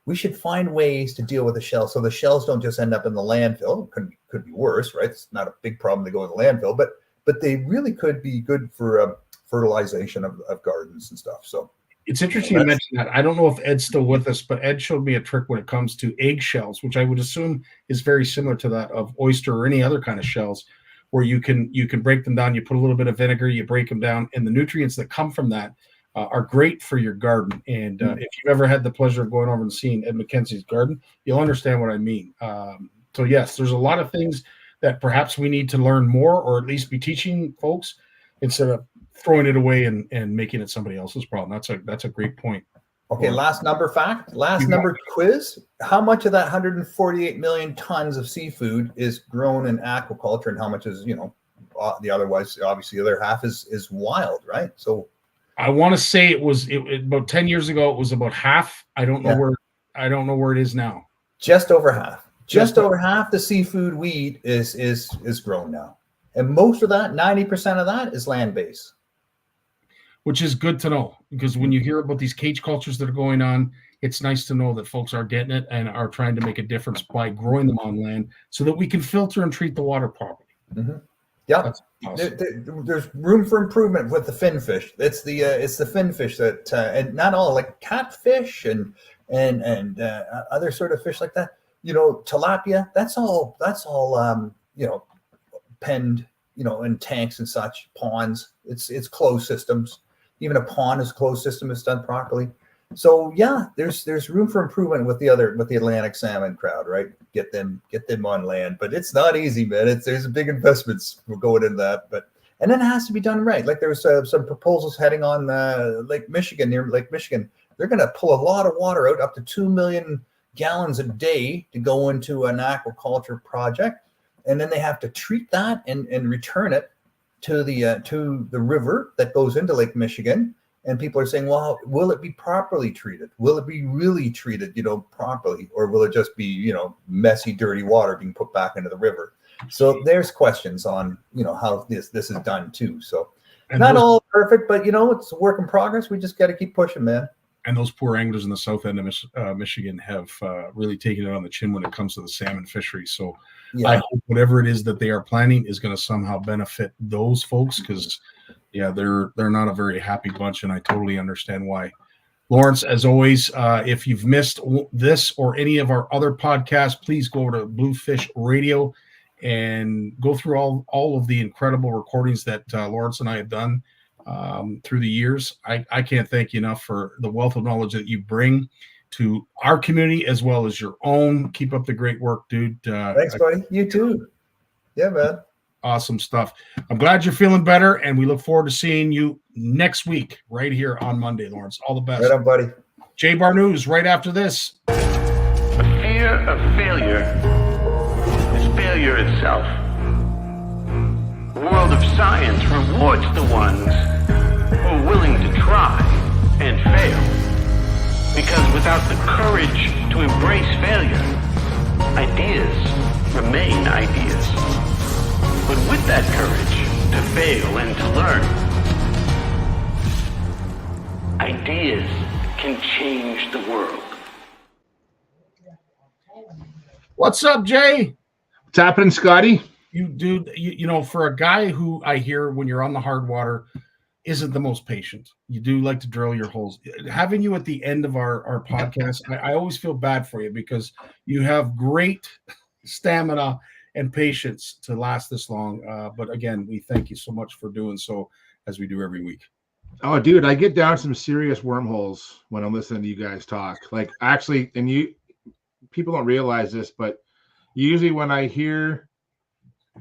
we should find ways to deal with the shells, so the shells don't just end up in the landfill. It could be worse, right? It's not a big problem to go in the landfill, but they really could be good for fertilization of gardens and stuff. So it's interesting you mentioned that. I don't know if Ed's still with us, but Ed showed me a trick when it comes to eggshells, which I would assume is very similar to that of oyster or any other kind of shells, where you can break them down. You put a little bit of vinegar, you break them down, and the nutrients that come from that are great for your garden. And if you've ever had the pleasure of going over and seeing Ed McKenzie's garden, you'll understand what I mean. So yes, there's a lot of things that perhaps we need to learn more, or at least be teaching folks, instead of throwing it away and making it somebody else's problem. That's a great point. Okay, last number quiz. How much of that 148 million tons of seafood is grown in aquaculture, and how much is, the other half is wild, right? So I want to say it was about 10 years ago, it was about half. I don't know where it is now. Just over half. Just over half the seafood we eat is grown now. And most of that, 90% of that, is land-based. Which is good to know, because when you hear about these cage cultures that are going on, it's nice to know that folks are getting it and are trying to make a difference by growing them on land, so that we can filter and treat the water properly. Mm-hmm. Yeah, awesome. There's room for improvement with the finfish. It's the finfish that, and not all, like catfish and other sort of fish like that. Tilapia. That's all. Penned, in tanks and such, ponds. It's closed systems. Even a pond is a closed system is done properly. So yeah, there's room for improvement with the Atlantic salmon crowd, right? Get them on land, but it's not easy, man. There's big investments going in that, and then it has to be done right. Like there's some proposals heading on near Lake Michigan. They're going to pull a lot of water out, up to 2 million gallons a day, to go into an aquaculture project. And then they have to treat that and return it to the river that goes into Lake Michigan. And people are saying, well, will it be properly treated? Will it be really treated, properly? Or will it just be, messy, dirty water being put back into the river? So there's questions on, how this is done too. So not all perfect, but, it's a work in progress. We just got to keep pushing, man. And those poor anglers in the south end of Michigan have really taken it on the chin when it comes to the salmon fishery. So I hope whatever it is that they are planning is going to somehow benefit those folks, because, they're not a very happy bunch, and I totally understand why. Lawrence, as always, if you've missed this or any of our other podcasts, please go over to Bluefish Radio and go through all of the incredible recordings that Lawrence and I have done through the years. I can't thank you enough for the wealth of knowledge that you bring to our community as well as your own. Keep up the great work, dude. Thanks, buddy. You too. Yeah, man. Awesome stuff. I'm glad you're feeling better, and we look forward to seeing you next week right here on Monday, Lawrence. All the best. Right on, buddy. Jay Barnucz right after this. The fear of failure is failure itself. The world of science rewards the ones who are willing to try and fail. Because without the courage to embrace failure, ideas remain ideas. But with that courage to fail and to learn, ideas can change the world. What's up, Jay? What's happening, Scotty? You know, for a guy who I hear when you're on the hard water isn't the most patient. You do like to drill your holes. Having you at the end of our podcast, I always feel bad for you because you have great stamina and patience to last this long. But again, we thank you so much for doing so as we do every week. Oh, dude, I get down some serious wormholes when I'm listening to you guys talk. Like, actually, and people don't realize this, but usually when I hear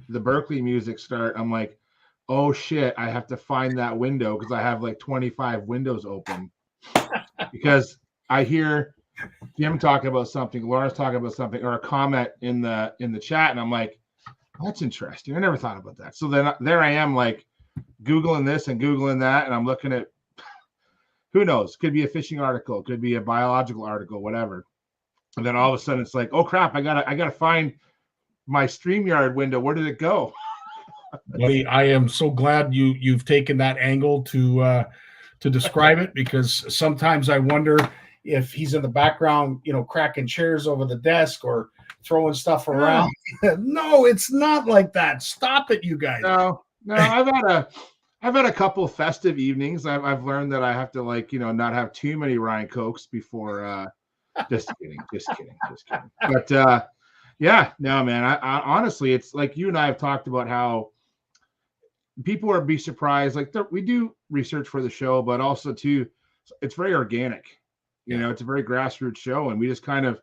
the Berkeley music start, I'm like, oh shit, I have to find that window because I have like 25 windows open. Because I hear Jim talking about something, Laura's talking about something, or a comment in the chat, and I'm like, that's interesting. I never thought about that. So then there I am, like Googling this and Googling that, and I'm looking at, who knows, could be a fishing article, could be a biological article, whatever. And then all of a sudden it's like, oh crap, I gotta find my StreamYard window. Where did it go? Buddy, I am so glad you've taken that angle to describe it, because sometimes I wonder if he's in the background, you know, cracking chairs over the desk or throwing stuff around. No, it's not like that. Stop it, you guys. No, I've had a couple of festive evenings. I've learned that I have to, like, you know, not have too many Ryan Cokes before. Just kidding. But yeah, no, man. I honestly, it's like you and I have talked about how people are be surprised. Like, we do research for the show, but also too, it's very organic. You know, it's a very grassroots show, and we just kind of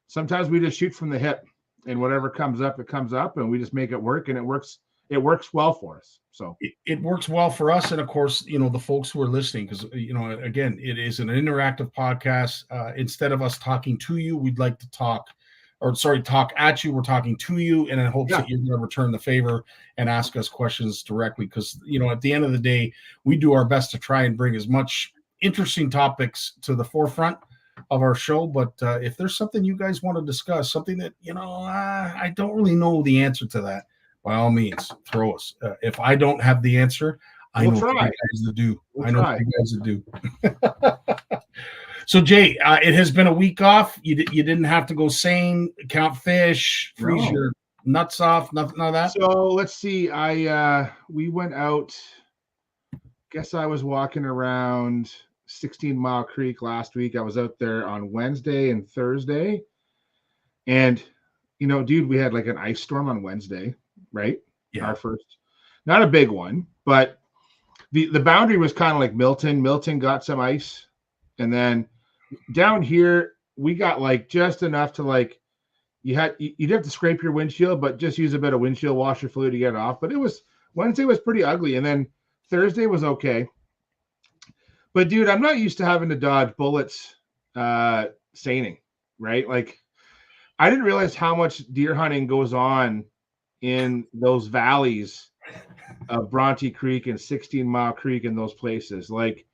sometimes we just shoot from the hip, and whatever comes up, it comes up, and we just make it work, and it works. It works well for us. So it works well for us, and of course, you know, the folks who are listening, because, you know, again, it is an interactive podcast. Instead of us talking to you, we'd like to talk at you. We're talking to you, and in hopes that you're going to return the favor and ask us questions directly. Because, you know, at the end of the day, we do our best to try and bring as much interesting topics to the forefront of our show. But if there's something you guys want to discuss, something that, you know, I don't really know the answer to that, by all means, throw us. If I don't have the answer, I know you guys that do. I know you guys that do. So, Jay, it has been a week off. You didn't have to go seine, count fish, freeze your nuts off, nothing like that. So let's see. We went out. Guess I was walking around 16 Mile Creek last week. I was out there on Wednesday and Thursday, and you know, dude, we had like an ice storm on Wednesday, right? Yeah, our first, not a big one, but the boundary was kind of like Milton. Milton got some ice, and then down here we got like just enough to, like, you'd have to scrape your windshield, but just use a bit of windshield washer fluid to get it off. But Wednesday was pretty ugly, and then Thursday was okay. But dude, I'm not used to having to dodge bullets seining, right? Like, I didn't realize how much deer hunting goes on in those valleys of Bronte Creek and 16 Mile Creek and those places. Like,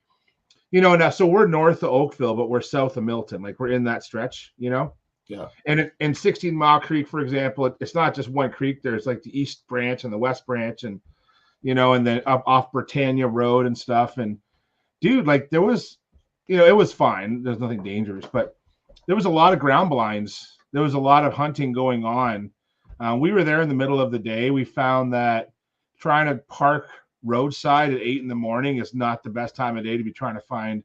you know, now, so we're north of Oakville, but we're south of Milton. Like, we're in that stretch, you know? Yeah. And in 16 Mile Creek, for example, it's not just one creek. There's like the East Branch and the West Branch, and, you know, and then up off Britannia Road and stuff. And dude, like, there was, you know, it was fine. There's nothing dangerous, but there was a lot of ground blinds. There was a lot of hunting going on. We were there in the middle of the day. We found that trying to park roadside at 8 a.m. is not the best time of day to be trying to find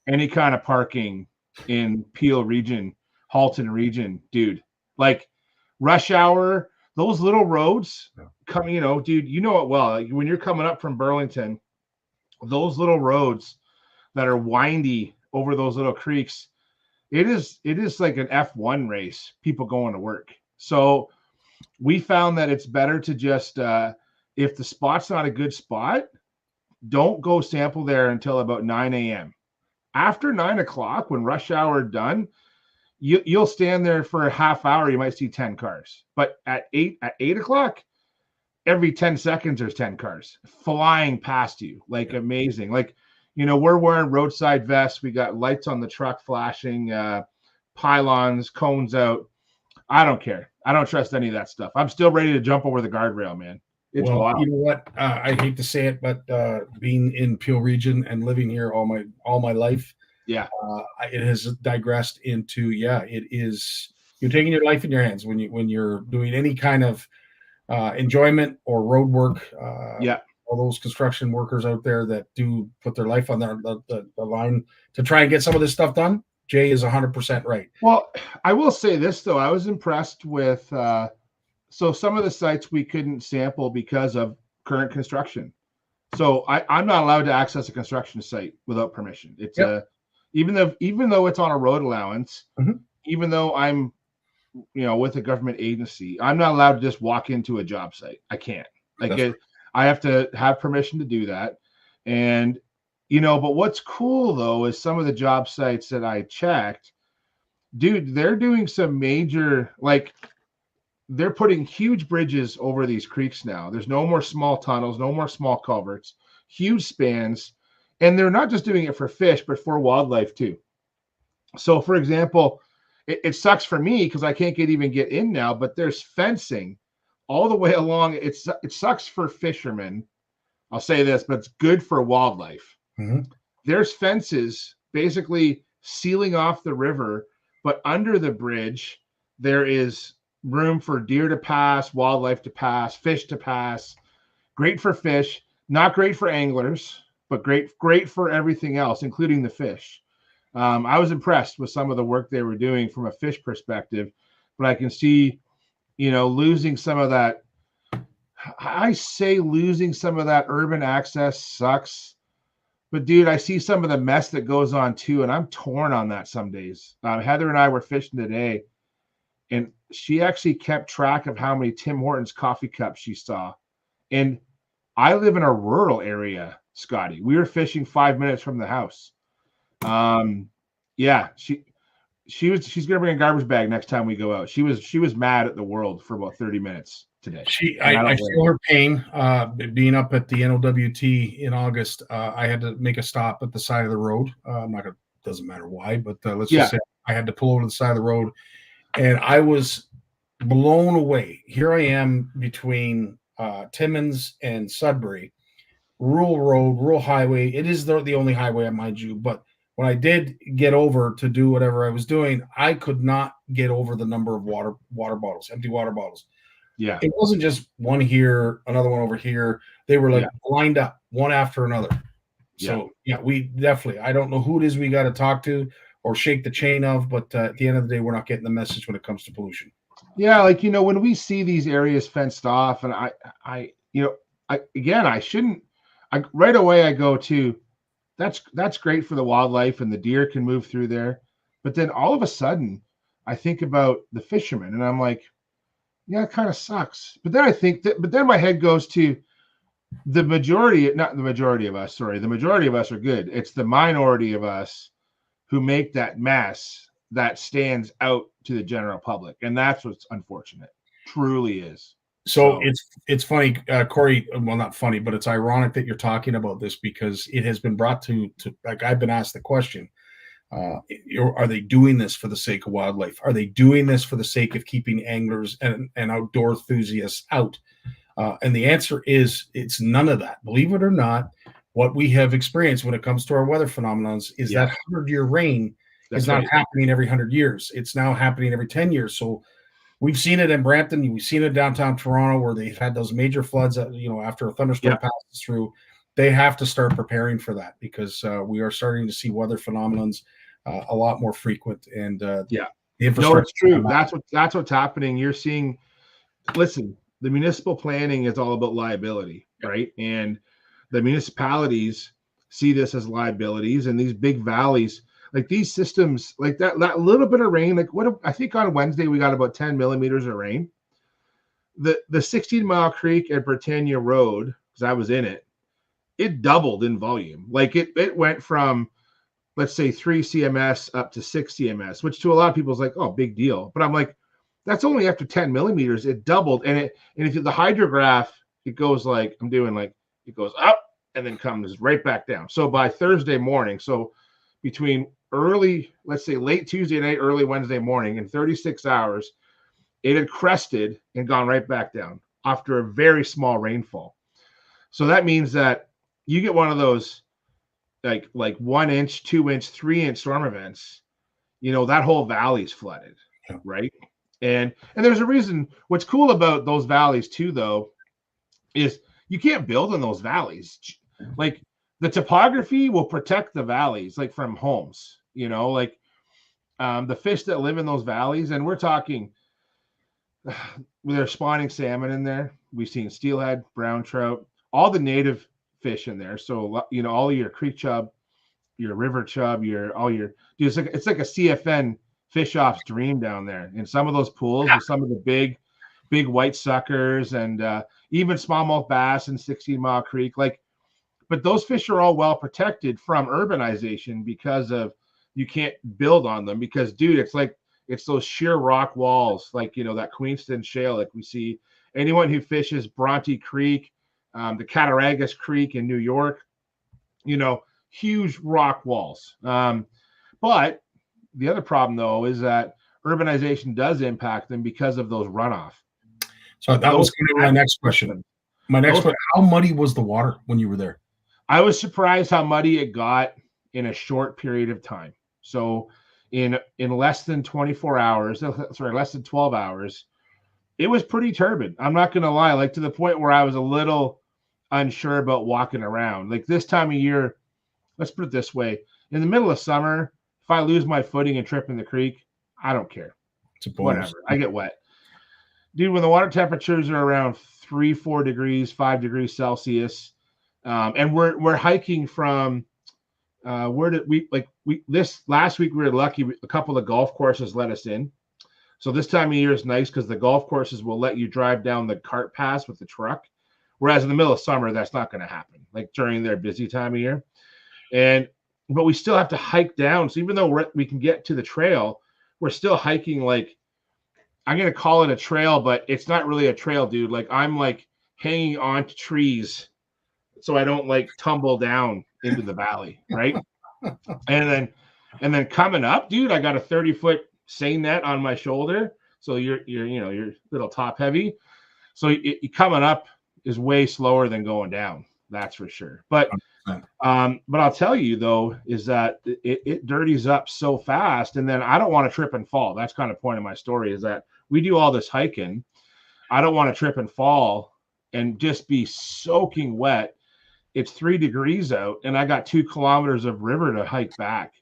any kind of parking in Peel region, Halton region, dude. Like, rush hour, those little roads coming, you know, dude, you know it well. Like, when you're coming up from Burlington, those little roads that are windy over those little creeks, it is like an F1 race, people going to work. So we found that it's better to just if the spot's not a good spot, don't go sample there until about 9 a.m. After 9 o'clock, when rush hour done, you'll stand there for a half hour. You might see 10 cars, but at 8 o'clock, every 10 seconds, there's 10 cars flying past you. Like, amazing. Like, you know, we're wearing roadside vests. We got lights on the truck flashing, pylons, cones out. I don't care. I don't trust any of that stuff. I'm still ready to jump over the guardrail, man. It's wild. You know what? I hate to say it, but being in Peel region and living here all my life, it has digressed into, it is, you're taking your life in your hands when you're doing any kind of enjoyment or road work. Yeah. All those construction workers out there that do put their life on the line to try and get some of this stuff done. Jay is 100% right. Well, I will say this though, I was impressed with so some of the sites we couldn't sample because of current construction. So I'm not allowed to access a construction site without permission. It's even though it's on a road allowance, even though I'm with a government agency, I'm not allowed to just walk into a job site. I can't. I have to have permission to do that. And but what's cool though is some of the job sites that I checked, dude, they're doing some major, like they're putting huge bridges over these creeks now. There's no more small tunnels, no more small culverts, huge spans. And they're not just doing it for fish, but for wildlife too. So for example, it sucks for me because I can't even get in now, but there's fencing all the way along. It sucks for fishermen. I'll say this, but it's good for wildlife. There's fences basically sealing off the river, but under the bridge, there is room for deer to pass, wildlife to pass, fish to pass. Great for fish, not great for anglers, but great for everything else, including the fish. I was impressed with some of the work they were doing from a fish perspective, but I can see, losing some of that. I say losing some of that urban access sucks, but dude, I see some of the mess that goes on too, and I'm torn on that some days. Heather and I were fishing today, and she actually kept track of how many Tim Hortons coffee cups she saw. And I live in a rural area, Scotty. We were fishing 5 minutes from the house. She's gonna bring a garbage bag next time we go out. She was mad at the world for about 30 minutes today. I feel her pain. Being up at the NOWT in August, I had to make a stop at the side of the road. Doesn't matter why, but let's just say I had to pull over to the side of the road, and I was blown away. Here I am between Timmins and Sudbury, rural road, rural highway. It is the only highway, mind you, but when I did get over to do whatever I was doing, I could not get over the number of water bottles, empty water bottles. Yeah. It wasn't just one here, another one over here. They were lined up one after another. So we definitely, I don't know who it is we got to talk to or shake the chain of, but at the end of the day, we're not getting the message when it comes to pollution. Yeah. Like, when we see these areas fenced off, and I shouldn't, right away I go to, that's great for the wildlife and the deer can move through there. But then all of a sudden I think about the fishermen and I'm like, yeah, it kind of sucks. But then my head goes to the majority of us are good. It's the minority of us who make that mess that stands out to the general public. And that's what's unfortunate. Truly is. So it's funny, Corey. Well, not funny, but it's ironic that you're talking about this because it has been brought to like I've been asked the question: are they doing this for the sake of wildlife? Are they doing this for the sake of keeping anglers and outdoor enthusiasts out? And the answer is it's none of that. Believe it or not, what we have experienced when it comes to our weather phenomenons is that 100-year rain is not happening every 100 years. It's now happening every 10 years. So. We've seen it in Brampton. We've seen it downtown Toronto where they've had those major floods, after a thunderstorm passes through. They have to start preparing for that because we are starting to see weather phenomenons a lot more frequent. And the infrastructure. No, it's true. That's what's happening. You're seeing, listen, the municipal planning is all about liability, right? And the municipalities see this as liabilities, and these big valleys, like these systems, like that little bit of rain, like I think on Wednesday we got about 10 millimeters of rain. The 16 Mile Creek at Britannia Road, because I was in it, it doubled in volume. Like it went from, let's say 3 CMS up to 6 CMS, which to a lot of people is like, oh, big deal. But I'm like, that's only after 10 millimeters. It doubled. And if the hydrograph, it goes like, it goes up and then comes right back down. So by Thursday morning, so between let's say late Tuesday night, early Wednesday morning, in 36 hours, it had crested and gone right back down after a very small rainfall. So that means that you get one of those like 1 inch, 2 inch, 3 inch storm events, that whole valley's flooded, right? And there's a reason. What's cool about those valleys too, though, is you can't build in those valleys. Like the topography will protect the valleys, like from homes, like the fish that live in those valleys. And we're talking, they're spawning salmon in there. We've seen steelhead, brown trout, all the native fish in there. So, all of your creek chub, your river chub, it's like a CFN fish ops dream down there in some of those pools with some of the big white suckers and even smallmouth bass in 16 Mile Creek. But those fish are all well protected from urbanization because of you can't build on them because, dude, it's those sheer rock walls, that Queenston Shale, like we see. Anyone who fishes Bronte Creek, the Cattaraugus Creek in New York, huge rock walls. But the other problem, though, is that urbanization does impact them because of those runoff. So that was going to be my next question. How muddy was the water when you were there? I was surprised how muddy it got in a short period of time. So in less than 24 hours, less than 12 hours, it was pretty turbid. I'm not going to lie, to the point where I was a little unsure about walking around. This time of year, let's put it this way. In the middle of summer, if I lose my footing and trip in the creek, I don't care. Whatever. I get wet. Dude, when the water temperatures are around 3-4 degrees, 5 degrees Celsius, and we're hiking from this last week we were lucky, a couple of golf courses let us in. So this time of year is nice because the golf courses will let you drive down the cart pass with the truck. Whereas in the middle of summer, that's not going to happen, during their busy time of year. But we still have to hike down. So even though we can get to the trail, we're still hiking. I'm going to call it a trail, but it's not really a trail, dude. I'm hanging on to trees so I don't tumble down into the valley. Right. and then coming up, dude, I got a 30-foot seine net on my shoulder. So you're little top heavy. So coming up is way slower than going down. That's for sure. But I'll tell you though, is that it dirties up so fast. And then I don't want to trip and fall. That's kind of the point of my story, is that we do all this hiking. I don't want to trip and fall and just be soaking wet. It's 3 degrees out and I got 2 kilometers of river to hike back.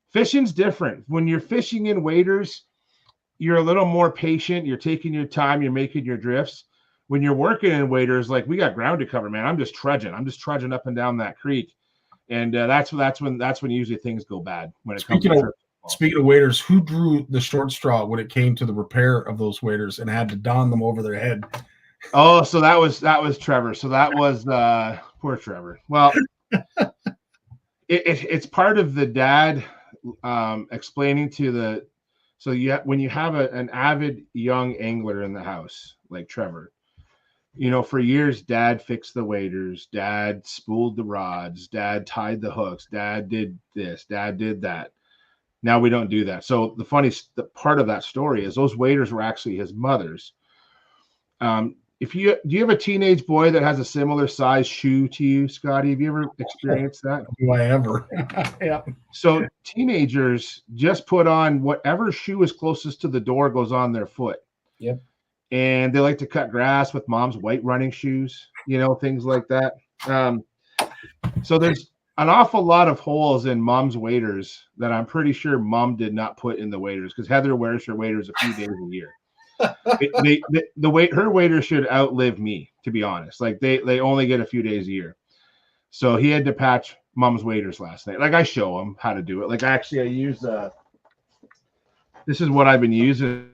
Fishing's different. When you're fishing in waders, you're a little more patient. You're taking your time. You're making your drifts. When you're working in waders, we got ground to cover, man. I'm just trudging up and down that creek, and that's when usually things go bad. When it comes to speaking of waders, who drew the short straw when it came to the repair of those waders and had to don them over their head? Oh, so that was Trevor. So that was poor Trevor. Well, it's part of the dad explaining to the. So when you have an avid young angler in the house like Trevor, for years, Dad fixed the waders, Dad spooled the rods, Dad tied the hooks, Dad did this, Dad did that. Now we don't do that. So the part of that story is those waders were actually his mother's. Do you have a teenage boy that has a similar size shoe to you, Scotty? Have you ever experienced that? Do I ever? Yeah. So teenagers just put on whatever shoe is closest to the door goes on their foot. Yep. And they like to cut grass with mom's white running shoes, things like that. So there's an awful lot of holes in mom's waders that I'm pretty sure mom did not put in the waders, because Heather wears her waders a few days a year. Her waders should outlive me, to be honest. They only get a few days a year. So he had to patch mom's waders last night. I show him how to do it. I use this is what I've been using.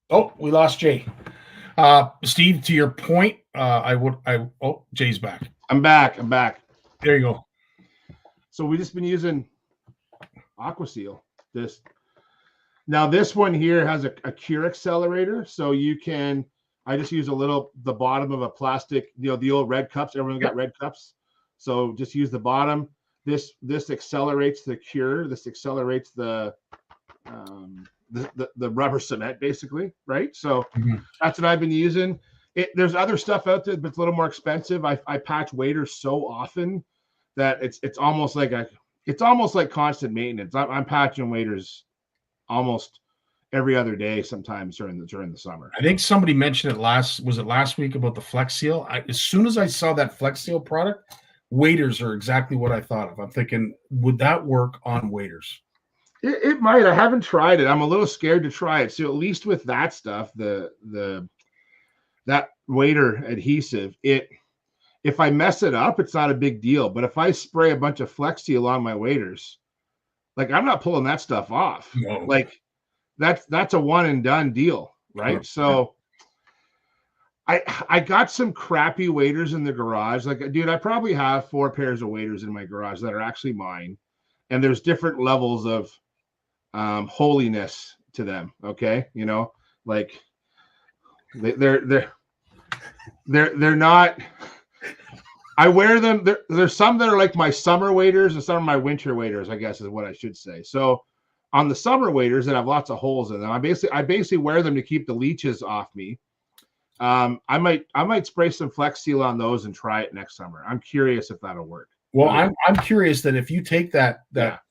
Oh, we lost Jay. Steve, to your point, Jay's back. I'm back. There you go. So we just been using AquaSeal. Now this one here has a cure accelerator, so I just use the bottom of a plastic, the old red cups. Everyone's got red cups, so just use the bottom. This accelerates the cure. This accelerates the rubber cement, basically, right? So that's what I've been using. There's other stuff out there, but it's a little more expensive. I patch waders so often that it's almost like it's almost like constant maintenance. I'm patching waders almost every other day, sometimes during the summer. I think somebody mentioned it last week about the Flex Seal. As soon as I saw that Flex Seal product, waders are exactly what I thought of. I'm thinking, would that work on waders? It might. I haven't tried it. I'm a little scared to try it. So at least with that stuff, that wader adhesive, if I mess it up, it's not a big deal. But if I spray a bunch of Flex Seal on my waders, like I'm not pulling that stuff off. No. Like that's a one and done deal, right? So I got some crappy waders in the garage. Like, dude, I probably have 4 pairs of waders in my garage that are actually mine, and there's different levels of holiness to them. Okay, you know, like they're not. I wear them. There's some that are like my summer waders and some of my winter waders, I guess is what I should say. So on the summer waders that have lots of holes in them, I basically wear them to keep the leeches off me. I might spray some Flex Seal on those and try it next summer. I'm curious if that'll work. Well, I'm curious that if you take that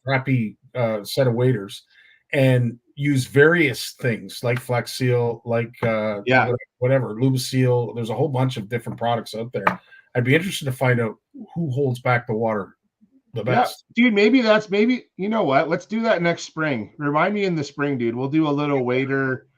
crappy set of waders and use various things like Flex Seal, like whatever, Lubaseal, there's a whole bunch of different products out there. I'd be interested to find out who holds back the water the best. Yeah, dude, you know what? Let's do that next spring. Remind me in the spring, dude. We'll do a little wader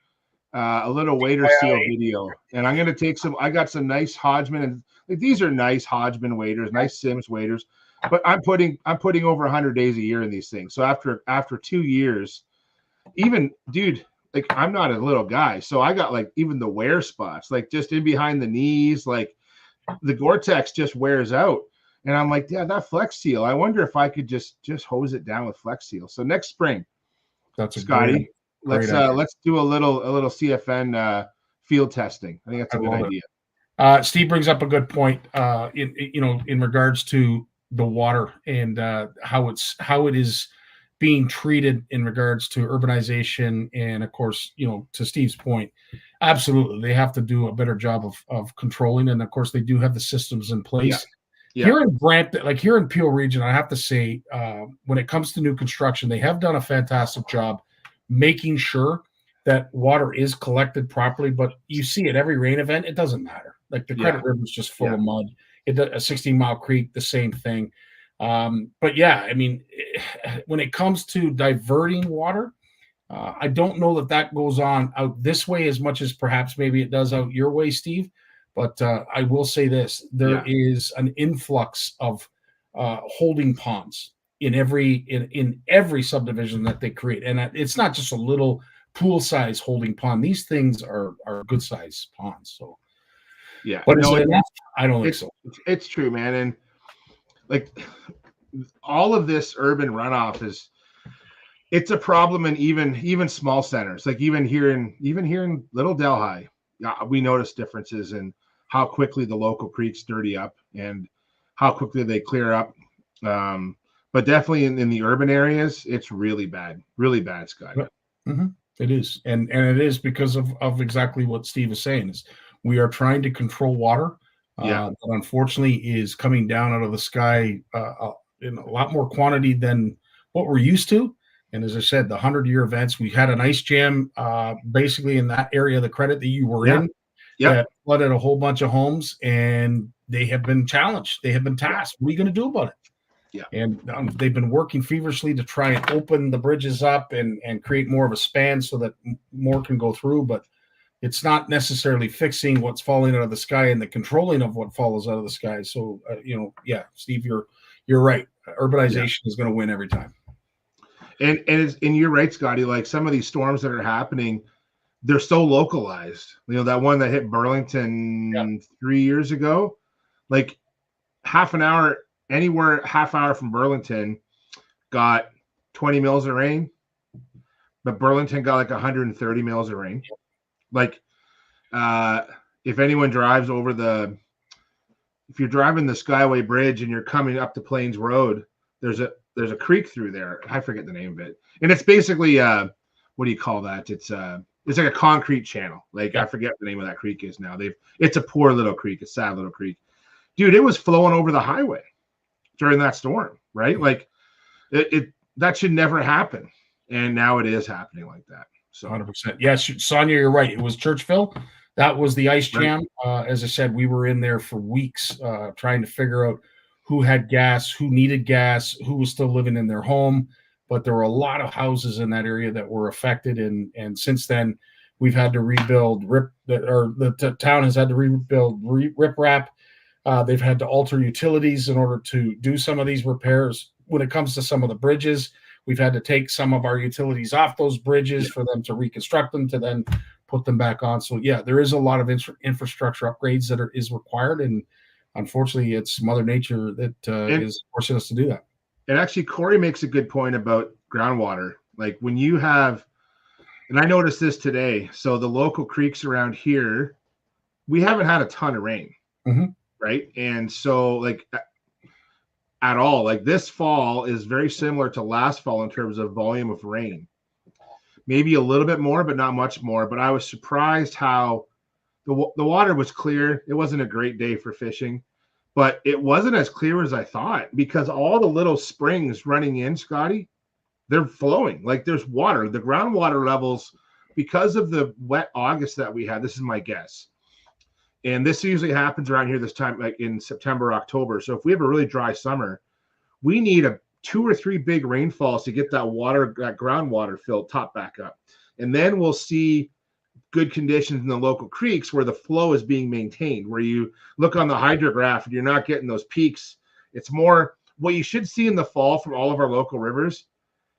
seal video. And I'm going to take I got some nice Hodgman, and like these are nice Hodgman waders, nice Sims waders, but I'm putting over 100 days a year in these things. So after 2 years, even, dude, like I'm not a little guy. So I got like even the wear spots, like just in behind the knees, like the Gore-Tex just wears out. And I'm like, yeah, that Flex Seal, I wonder if I could just hose it down with Flex Seal. So next spring, that's Scotty, let's do a little CFN field testing. I think that's a good idea. Steve brings up a good point in regards to the water and how it is being treated in regards to urbanization. And of course, to Steve's point, absolutely, they have to do a better job of controlling. And of course, they do have the systems in place. Yeah. Here in Brampton, like here in Peel region, I have to say, when it comes to new construction, they have done a fantastic job making sure that water is collected properly. But you see at every rain event, it doesn't matter. Like the Credit River is just full of mud. A 16-mile creek, the same thing. But yeah, I mean, when it comes to diverting water, I don't know that goes on out this way as much as perhaps maybe it does out your way, Steve. But I will say this: there is an influx of holding ponds in every subdivision that they create, and it's not just a little pool-size holding pond. These things are good-sized ponds. So yeah, but is it enough? I don't think so. It's true, man, and like all of this urban runoff it's a problem in even small centers. Like even here in Little Delhi, we notice differences in how quickly the local creeks dirty up and how quickly they clear up. But definitely in the urban areas, it's really bad, Scott. Mm-hmm. It is, and it is because of exactly what Steve is saying. Is we are trying to control water. That unfortunately is coming down out of the sky in a lot more quantity than what we're used to. And as I said, the 100-year events, we had an ice jam basically in that area of the Credit that you were in. That flooded a whole bunch of homes, and they have been challenged. They have been tasked. What are you going to do about it? Yeah. And they've been working feverishly to try and open the bridges up and create more of a span so that more can go through. But it's not necessarily fixing what's falling out of the sky and the controlling of what falls out of the sky. So, Steve, you're right. Urbanization is going to win every time. And you're right, Scotty. Like some of these storms that are happening, they're so localized. That one that hit Burlington 3 years ago, like half hour from Burlington got 20 mils of rain, but Burlington got like 130 mils of rain. Like, if anyone drives if you're driving the Skyway Bridge and you're coming up to Plains Road, there's a creek through there. I forget the name of it. And it's basically, what do you call that? It's like a concrete channel. Like I forget what the name of that creek is now. It's a poor little creek, a sad little creek. Dude, it was flowing over the highway during that storm, right? Like That should never happen, and now it is happening like that. So 100%. Yes, Sonia, you're right. It was Churchville. That was the ice jam. As I said, we were in there for weeks trying to figure out who had gas, who needed gas, who was still living in their home. But there were a lot of houses in that area that were affected, and since then we've had to rebuild. The town has had to rebuild riprap. They've had to alter utilities in order to do some of these repairs. When it comes to some of the bridges, we've had to take some of our utilities off those bridges for them to reconstruct them to then put them back on. So yeah, there is a lot of infrastructure upgrades that is required, and unfortunately, it's Mother Nature that is forcing us to do that. And actually, Corey makes a good point about groundwater. Like when you have, and I noticed this today. So the local creeks around here, we haven't had a ton of rain, right? And so like at all, like this fall is very similar to last fall in terms of volume of rain. Maybe a little bit more, but not much more. But I was surprised how the water was clear. It wasn't a great day for fishing, but it wasn't as clear as I thought because all the little springs running in, Scotty, they're flowing. Like there's water. The groundwater levels, because of the wet August that we had, this is my guess. And this usually happens around here this time, like in September, October. So if we have a really dry summer, we need 2 or 3 big rainfalls to get that groundwater filled top back up. And then we'll see good conditions in the local creeks where the flow is being maintained, where you look on the hydrograph and you're not getting those peaks. It's more what you should see in the fall from all of our local rivers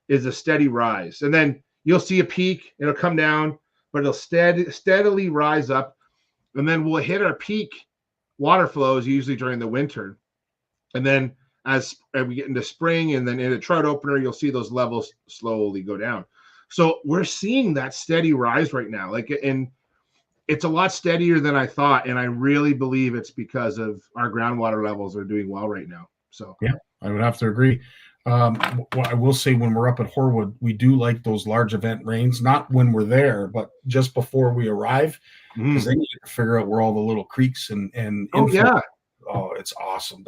is a steady rise. And then you'll see a peak, it'll come down, but it'll steadily rise up. And then we'll hit our peak water flows usually during the winter. And then as we get into spring and then into trout opener, you'll see those levels slowly go down. So we're seeing that steady rise right now. And it's a lot steadier than I thought. And I really believe it's because of our groundwater levels are doing well right now. So yeah, I would have to agree. I will say when we're up at Horwood, we do like those large event rains, not when we're there, but just before we arrive, because then you get to figure out where all the little creeks and it's awesome.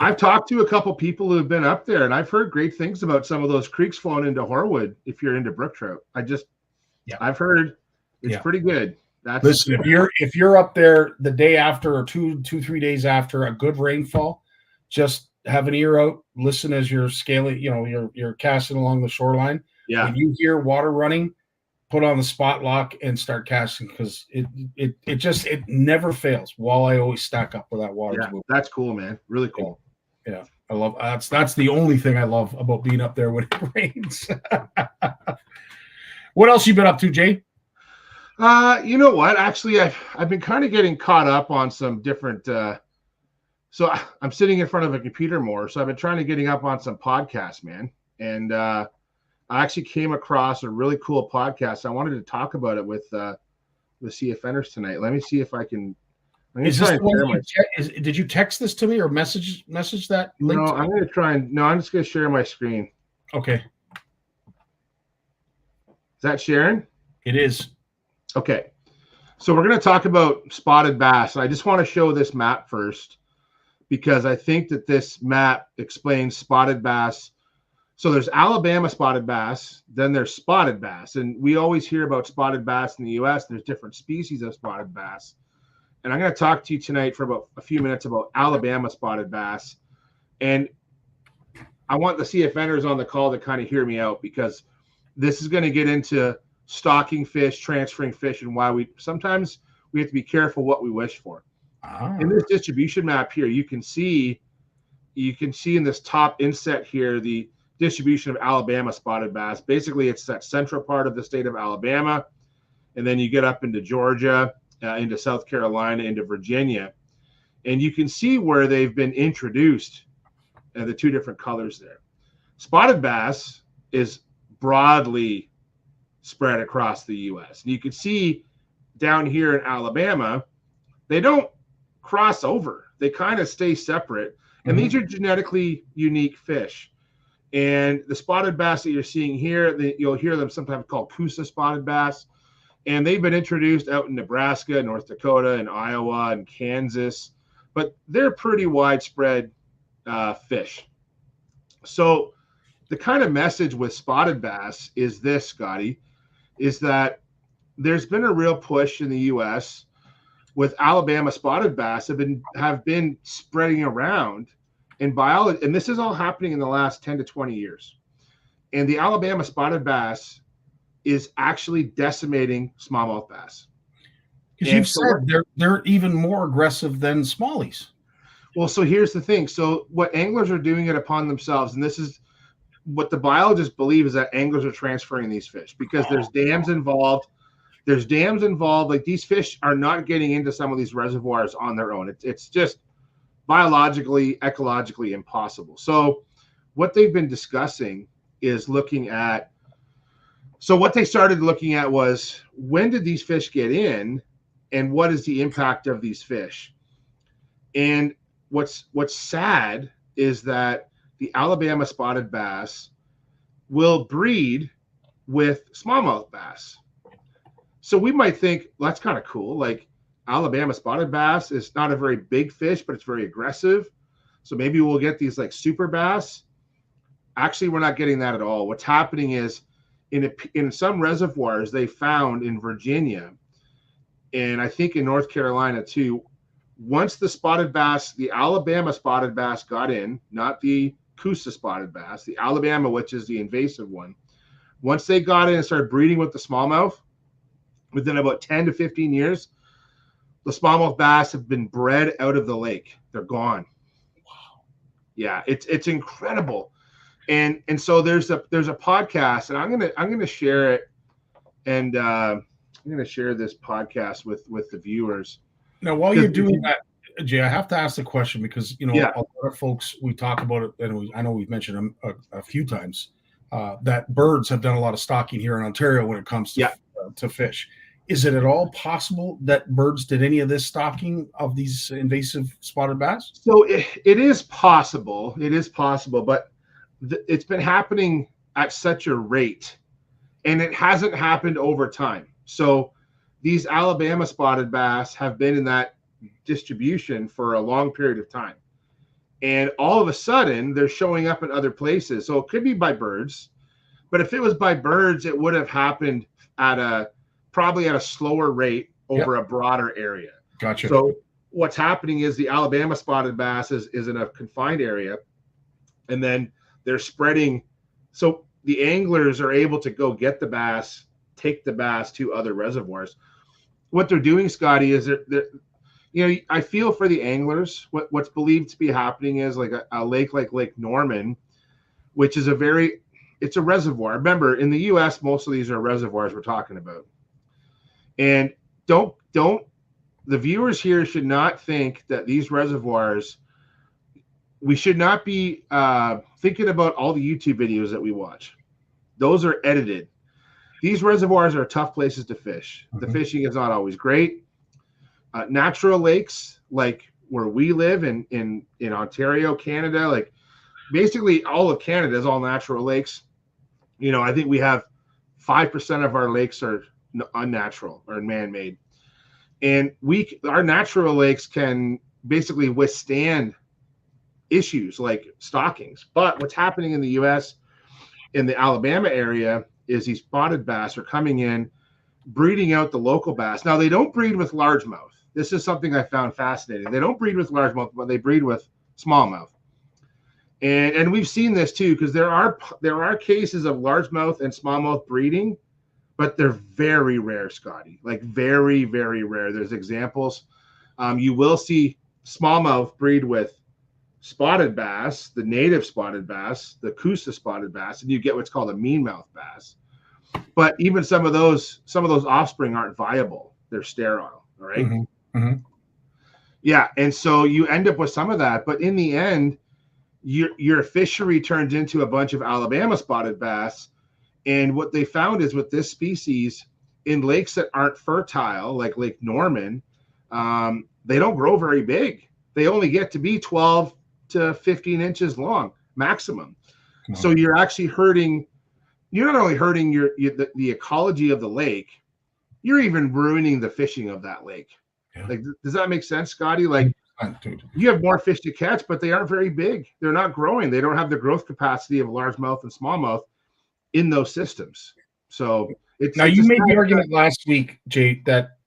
I've talked to a couple people who have been up there, and I've heard great things about some of those creeks flowing into Horwood. If you're into brook trout, I've heard it's pretty good. Listen, if you're up there the day after or 2-3 days after a good rainfall, just have an ear out, listen as you're scaling, you're casting along the shoreline. Yeah. When you hear water running, put on the spot lock and start casting because it never fails. Walleye always stack up where that water's moving. That's cool, man. Really cool. Yeah. I love that's the only thing I love about being up there when it rains. What else you been up to, Jay? You know what? Actually, I've been kind of getting caught up on some different so I'm sitting in front of a computer more. So I've been trying to getting up on some podcasts, man. And I actually came across a really cool podcast. I wanted to talk about it with CFNers tonight. Let me see if I can. Did you text this to me or message that link? No, I'm going to try and. No, I'm just going to share my screen. Okay. Is that sharing? It is. Okay. So we're going to talk about spotted bass. I just want to show this map first because I think that this map explains spotted bass. So there's Alabama spotted bass, then there's spotted bass. And we always hear about spotted bass in the U.S. There's different species of spotted bass. And I'm going to talk to you tonight for about a few minutes about Alabama spotted bass. And I want the CFNers on the call to kind of hear me out because this is going to get into stocking fish, transferring fish, and why we sometimes we have to be careful what we wish for. In this distribution map here, you can see in this top inset here the distribution of Alabama spotted bass. Basically, it's that central part of the state of Alabama, and then you get up into Georgia, into South Carolina, into Virginia, and you can see where they've been introduced, the two different colors there. Spotted bass is broadly spread across the U.S. And you can see down here in Alabama, they don't cross over. They kind of stay separate. And these are genetically unique fish. And the spotted bass that you're seeing here, you'll hear them sometimes called Coosa spotted bass. And they've been introduced out in Nebraska, North Dakota, and Iowa, and Kansas. But they're pretty widespread fish. So the kind of message with spotted bass is this, Scotty, is that there's been a real push in the U.S. with Alabama spotted bass have been spreading around in biology, and this is all happening in the last 10 to 20 years. And the Alabama spotted bass is actually decimating smallmouth bass. Because you've said they're even more aggressive than smallies. Well, so here's the thing. So what anglers are doing it upon themselves, and this is what the biologists believe, is that anglers are transferring these fish because there's dams involved. There's dams involved. Like, these fish are not getting into some of these reservoirs on their own. It's just biologically, ecologically impossible. So what they've been discussing is looking at, so what they started looking at was, when did these fish get in and what is the impact of these fish? And what's sad is that the Alabama spotted bass will breed with smallmouth bass. So we might think, well, that's kind of cool. Like, Alabama spotted bass is not a very big fish, but it's very aggressive. So maybe we'll get these like super bass. Actually, we're not getting that at all. What's happening is in some reservoirs they found in Virginia, and I think in North Carolina too, once the spotted bass, the Alabama spotted bass got in, not the Coosa spotted bass, the Alabama, which is the invasive one, once they got in and started breeding with the smallmouth, within about 10 to 15 years, the smallmouth bass have been bred out of the lake. They're gone. Wow. Yeah, it's incredible. And so there's a podcast, and I'm gonna share it, and I'm gonna share this podcast with the viewers. Now, while you're doing that, Jay, I have to ask the question because a lot of folks, we talk about it, and I know we've mentioned them a few times, that birds have done a lot of stocking here in Ontario when it comes to fish. Is it at all possible that birds did any of this stocking of these invasive spotted bass? So it is possible. It is possible, but it's been happening at such a rate, and it hasn't happened over time. So these Alabama spotted bass have been in that distribution for a long period of time. And all of a sudden, they're showing up in other places. So it could be by birds, but if it was by birds, it would have happened probably at a slower rate over a broader area. Gotcha. So what's happening is the Alabama spotted bass is in a confined area, and then they're spreading. So the anglers are able to go get the bass, take the bass to other reservoirs. What they're doing, Scotty, is I feel for the anglers. What's believed to be happening is like a lake like Lake Norman, which is it's a reservoir. Remember, in the U.S., most of these are reservoirs we're talking about. And don't the viewers here should not think that these reservoirs, we should not be thinking about all the YouTube videos that we watch. Those are edited. These reservoirs are tough places to fish. The fishing is not always great. Natural lakes, like where we live in Ontario, Canada, like basically all of Canada is all natural lakes. I think we have 5% of our lakes are unnatural or man-made, and our natural lakes can basically withstand issues like stockings. But what's happening in the U.S. in the Alabama area is these spotted bass are coming in, breeding out the local bass. Now, they don't breed with largemouth. This is something I found fascinating. They don't breed with largemouth, but they breed with smallmouth. And we've seen this too, because there are cases of largemouth and smallmouth breeding, but they're very rare, Scotty. Like very, very rare. There's examples. You will see smallmouth breed with spotted bass, the native spotted bass, the Coosa spotted bass, and you get what's called a meanmouth bass. But even some of those offspring aren't viable. They're sterile. All right. Mm-hmm. Mm-hmm. Yeah. And so you end up with some of that. But in the end, your fishery turns into a bunch of Alabama spotted bass. And what they found is with this species in lakes that aren't fertile, like Lake Norman, they don't grow very big. They only get to be 12 to 15 inches long maximum. So you're actually you're not only hurting the ecology of the lake, you're even ruining the fishing of that lake. Yeah. Like, does that make sense, Scotty? Like, dude. You have more fish to catch, but they aren't very big. They're not growing. They don't have the growth capacity of largemouth and smallmouth in those systems. So Now you made the argument last week, Jay, that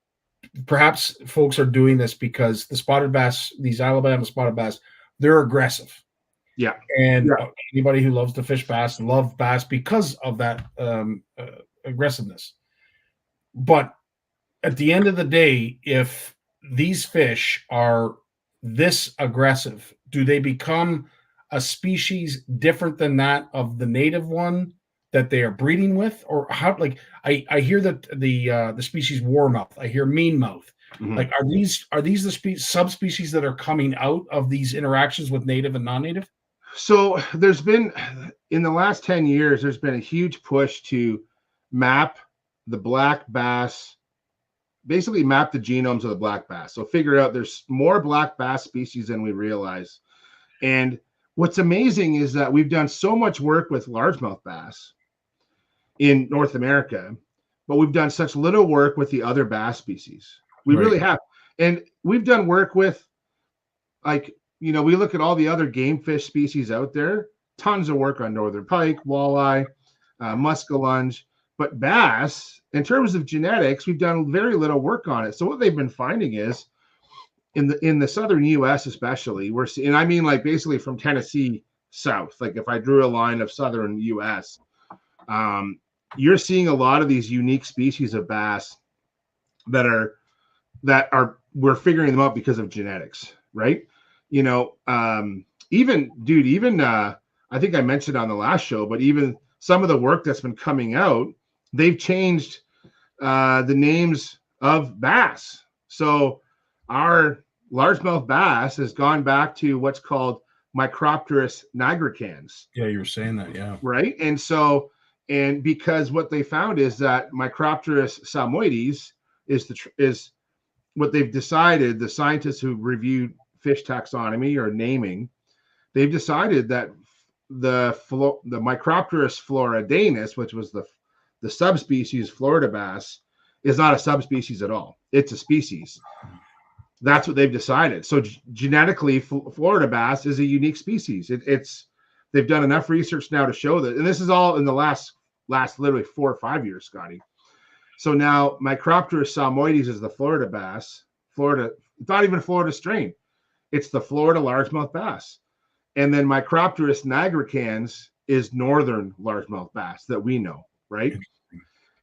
perhaps folks are doing this because the spotted bass, these Alabama spotted bass, they're aggressive. Yeah. And anybody who loves to fish bass love bass because of that aggressiveness. But at the end of the day, if these fish are this aggressive, do they become a species different than that of the native one that they are breeding with? Or how, like, I hear that the species warmouth, I hear meanmouth. Mm-hmm. Like, are these the subspecies that are coming out of these interactions with native and non-native? So there's been, in the last 10 years, there's been a huge push to map the black bass, basically map the genomes of the black bass. So figure out there's more black bass species than we realize. And what's amazing is that we've done so much work with largemouth bass in North America, but we've done such little work with the other bass species. We really have. And we've done work with, like, you know, we look at all the other game fish species out there, tons of work on northern pike, walleye, muskellunge, but bass, in terms of genetics, we've done very little work on it. So what they've been finding is in the southern U.S. especially, we're seeing, and I mean like basically from Tennessee south, like if I drew a line of southern U.S., you're seeing a lot of these unique species of bass that are we're figuring them out because of genetics, right? You know, even I think I mentioned on the last show, but even some of the work that's been coming out, they've changed the names of bass. So our largemouth bass has gone back to what's called Micropterus nigricans. Yeah, you were saying that, yeah. Right. And so, and because what they found is that Micropterus salmoides is what they've decided, the scientists who reviewed fish taxonomy or naming, they've decided that the Micropterus floridanus, which was the subspecies Florida bass, is not a subspecies at all. It's a species. That's what they've decided. So genetically, Florida bass is a unique species. They've done enough research now to show that, and this is all in the last literally 4 or 5 years, Scotty. So now Micropterus salmoides is the Florida bass. Florida, not even a Florida strain. It's the Florida largemouth bass. And then Micropterus nigricans is northern largemouth bass that we know, right?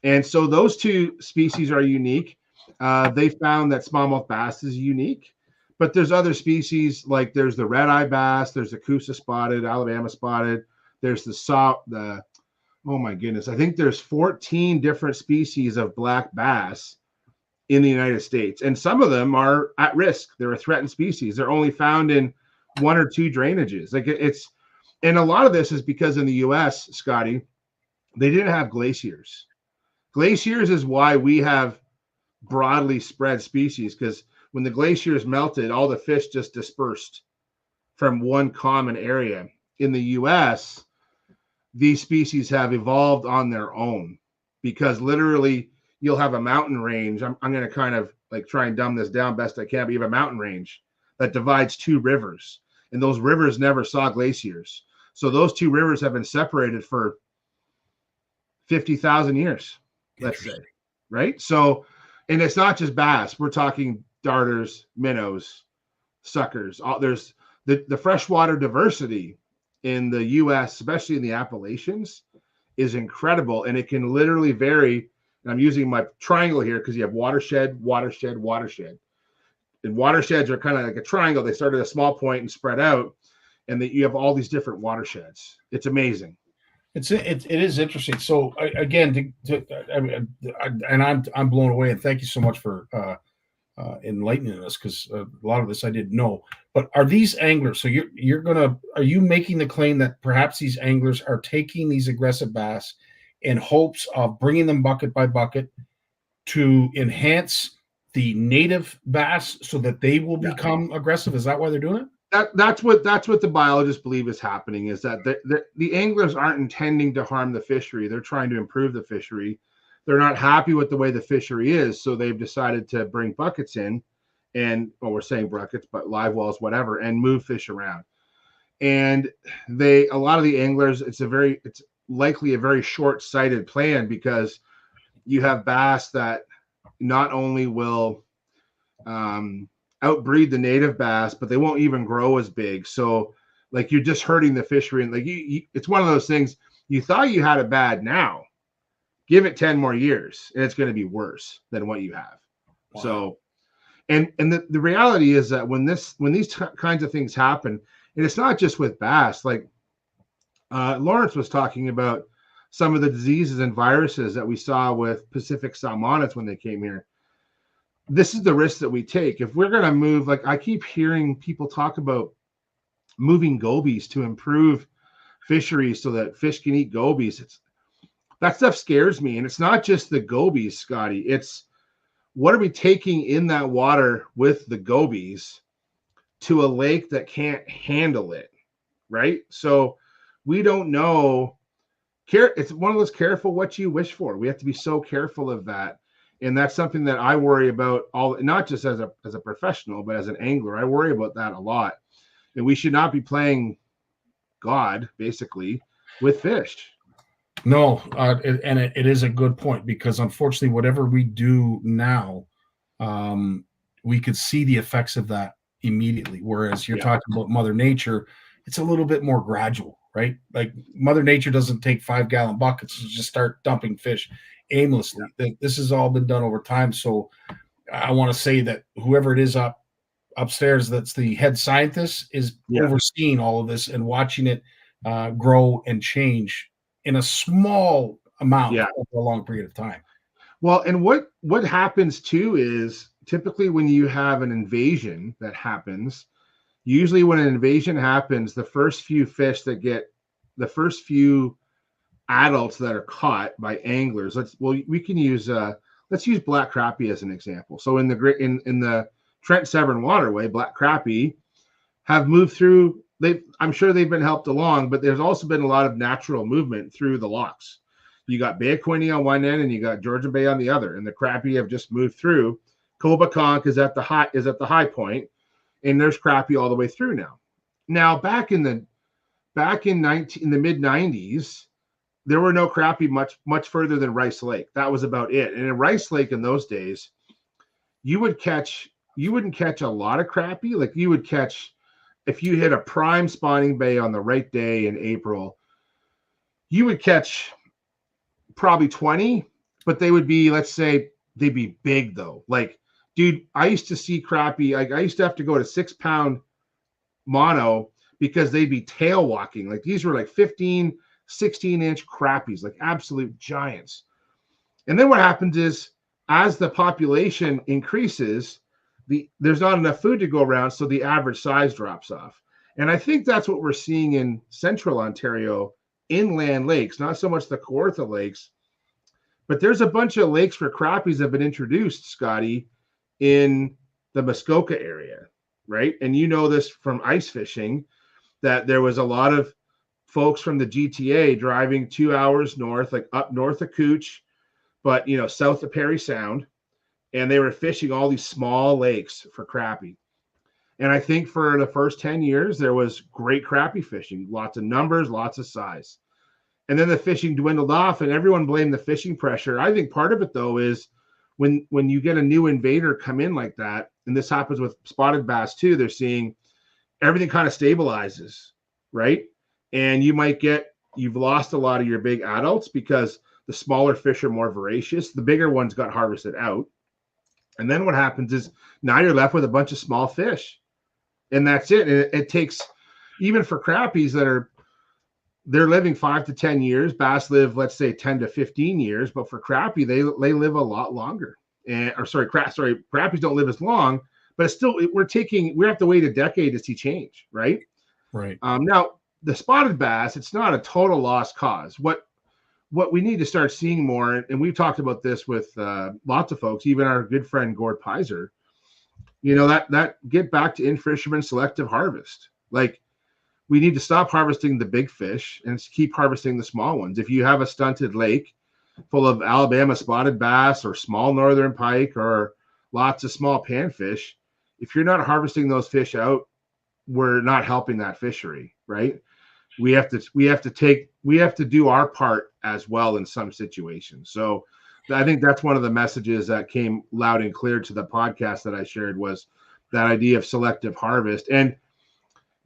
And so those two species are unique. They found that smallmouth bass is unique, but there's other species, like there's the red-eye bass, there's the Coosa spotted, Alabama spotted, there's oh my goodness, I think there's 14 different species of black bass in the United States. And some of them are at risk. They're a threatened species. They're only found in 1 or 2 drainages. And a lot of this is because in the US, Scotty, they didn't have glaciers. Glaciers is why we have broadly spread species, because when the glaciers melted, all the fish just dispersed from one common area. In the US, these species have evolved on their own, because literally you'll have a mountain range. I'm going to kind of like try and dumb this down best I can, but you have a mountain range that divides 2 rivers, and those rivers never saw glaciers. So those 2 rivers have been separated for 50,000 years, let's say, right? So, and it's not just bass. We're talking darters, minnows, suckers. There's the freshwater diversity in the U.S., especially in the Appalachians, is incredible, and it can literally vary. And I'm using my triangle here because you have watershed, watershed, watershed. And watersheds are kind of like a triangle. They start at a small point and spread out, and that you have all these different watersheds. It's amazing. It is interesting. So again, I'm blown away, and thank you so much for enlightening us, because a lot of this I didn't know. But are these anglers? So are you making the claim that perhaps these anglers are taking these aggressive bass in hopes of bringing them bucket by bucket to enhance the native bass so that they will become aggressive? Is that why they're doing it? That's what the biologists believe is happening, is that the anglers aren't intending to harm the fishery. They're trying to improve the fishery. They're not happy with the way the fishery is, so they've decided to bring buckets in and we're saying buckets, but live wells, whatever, and move fish around. And a lot of the anglers, it's likely a very short-sighted plan, because you have bass that not only will outbreed the native bass, but they won't even grow as big. So like, you're just hurting the fishery. And like, it's one of those things, you thought you had it bad, now give it 10 more years and it's going to be worse than what you have. Wow. So, and the reality is that when these kinds of things happen, and it's not just with bass, like Lawrence was talking about some of the diseases and viruses that we saw with Pacific salmonids when they came here. This is the risk that we take. If we're going to move, like I keep hearing people talk about moving gobies to improve fisheries so that fish can eat gobies. That stuff scares me. And it's not just the gobies, Scotty. It's what are we taking in that water with the gobies to a lake that can't handle it, right? So we don't know. It's one of those careful what you wish for. We have to be so careful of that. And that's something that I worry about, not just as a professional, but as an angler. I worry about that a lot. And we should not be playing God, basically, with fish. No, and it is a good point, because unfortunately, whatever we do now, we could see the effects of that immediately. Whereas you're talking about Mother Nature, it's a little bit more gradual, right? Like Mother Nature doesn't take 5-gallon buckets and just start dumping fish aimlessly. This has all been done over time. So I want to say that whoever it is upstairs, that's the head scientist, is overseeing all of this and watching it grow and change in a small amount over a long period of time. Well, and what happens too is typically when you have an invasion that happens, usually when an invasion happens, the first few adults that are caught by anglers, let's use black crappie as an example. So in the Trent Severn waterway, black crappie have moved through. I'm sure they've been helped along, but there's also been a lot of natural movement through the locks. You got Bay of Quinte on one end and you got Georgian Bay on the other, and the crappie have just moved through. Coba Conch is at the high point, and there's crappie all the way through now. Now back in the mid 90s, there were no crappie much further than Rice Lake. That was about it. And in Rice Lake in those days, you wouldn't catch a lot of crappie. Like you would catch, if you hit a prime spawning bay on the right day in April, you would catch probably 20, but they would be, let's say, they'd be big though. Like, dude, I used to see crappie. Like I used to have to go to 6-pound mono because they'd be tail walking. Like these were like 15, 16-inch crappies, like absolute giants. And then what happens is, as the population increases, there's not enough food to go around, so the average size drops off. And I think that's what we're seeing in central Ontario, inland lakes, not so much the Kawartha lakes, but there's a bunch of lakes where crappies have been introduced, Scotty, in the Muskoka area, right? And you know this from ice fishing, that there was a lot of folks from the GTA driving 2 hours north, like up north of Cooch, but south of Parry Sound, and they were fishing all these small lakes for crappie. And I think for the first 10 years, there was great crappie fishing, lots of numbers, lots of size. And then the fishing dwindled off and everyone blamed the fishing pressure. I think part of it, though, is when you get a new invader come in like that, and this happens with spotted bass too, they're seeing everything kind of stabilizes, right? And you've lost a lot of your big adults because the smaller fish are more voracious. The bigger ones got harvested out. And then what happens is now you're left with a bunch of small fish. And that's it. And it takes, even for crappies they're living 5 to 10 years. Bass live, let's say, 10 to 15 years. But for crappie, they live a lot longer. Crappies don't live as long. But it's still, we have to wait a decade to see change, right? Right. Now, the spotted bass, it's not a total lost cause. What we need to start seeing more, and we've talked about this with lots of folks, even our good friend Gord Pizer, that get back to in-fisherman selective harvest. Like, we need to stop harvesting the big fish and keep harvesting the small ones. If you have a stunted lake full of Alabama spotted bass or small northern pike or lots of small panfish, if you're not harvesting those fish out, we're not helping that fishery, right? We have to do our part as well in some situations. So I think that's one of the messages that came loud and clear to the podcast that I shared, was that idea of selective harvest, and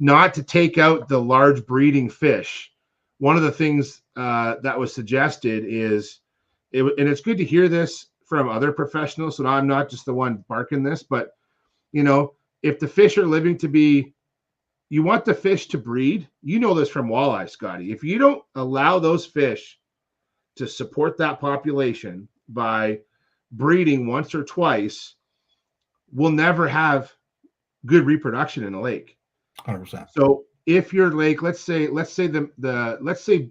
not to take out the large breeding fish. One of the things that was suggested is, and it's good to hear this from other professionals, so I'm not just the one barking this, but if the fish are living to be, you want the fish to breed. You know this from walleye, Scotty. If you don't allow those fish to support that population by breeding once or twice, we'll never have good reproduction in a lake. 100%. So if your lake, let's say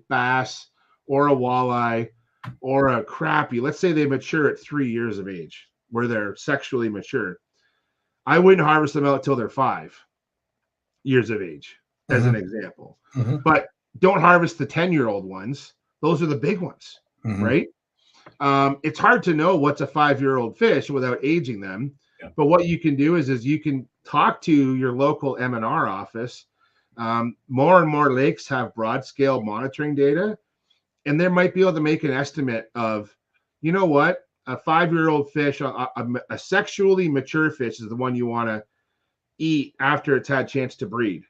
bass or a walleye or a crappie, let's say they mature at 3 years of age, where they're sexually mature, I wouldn't harvest them out till they're 5 years of age, as an example. But don't harvest the 10-year-old ones. Those are the big ones, right? It's hard to know what's a 5-year-old fish without aging them. Yeah. But what you can do is you can talk to your local M&R office. More and more lakes have broad scale monitoring data, and they might be able to make an estimate of, you know what, a 5-year-old fish, a sexually mature fish is the one you want to eat after it's had a chance to breed.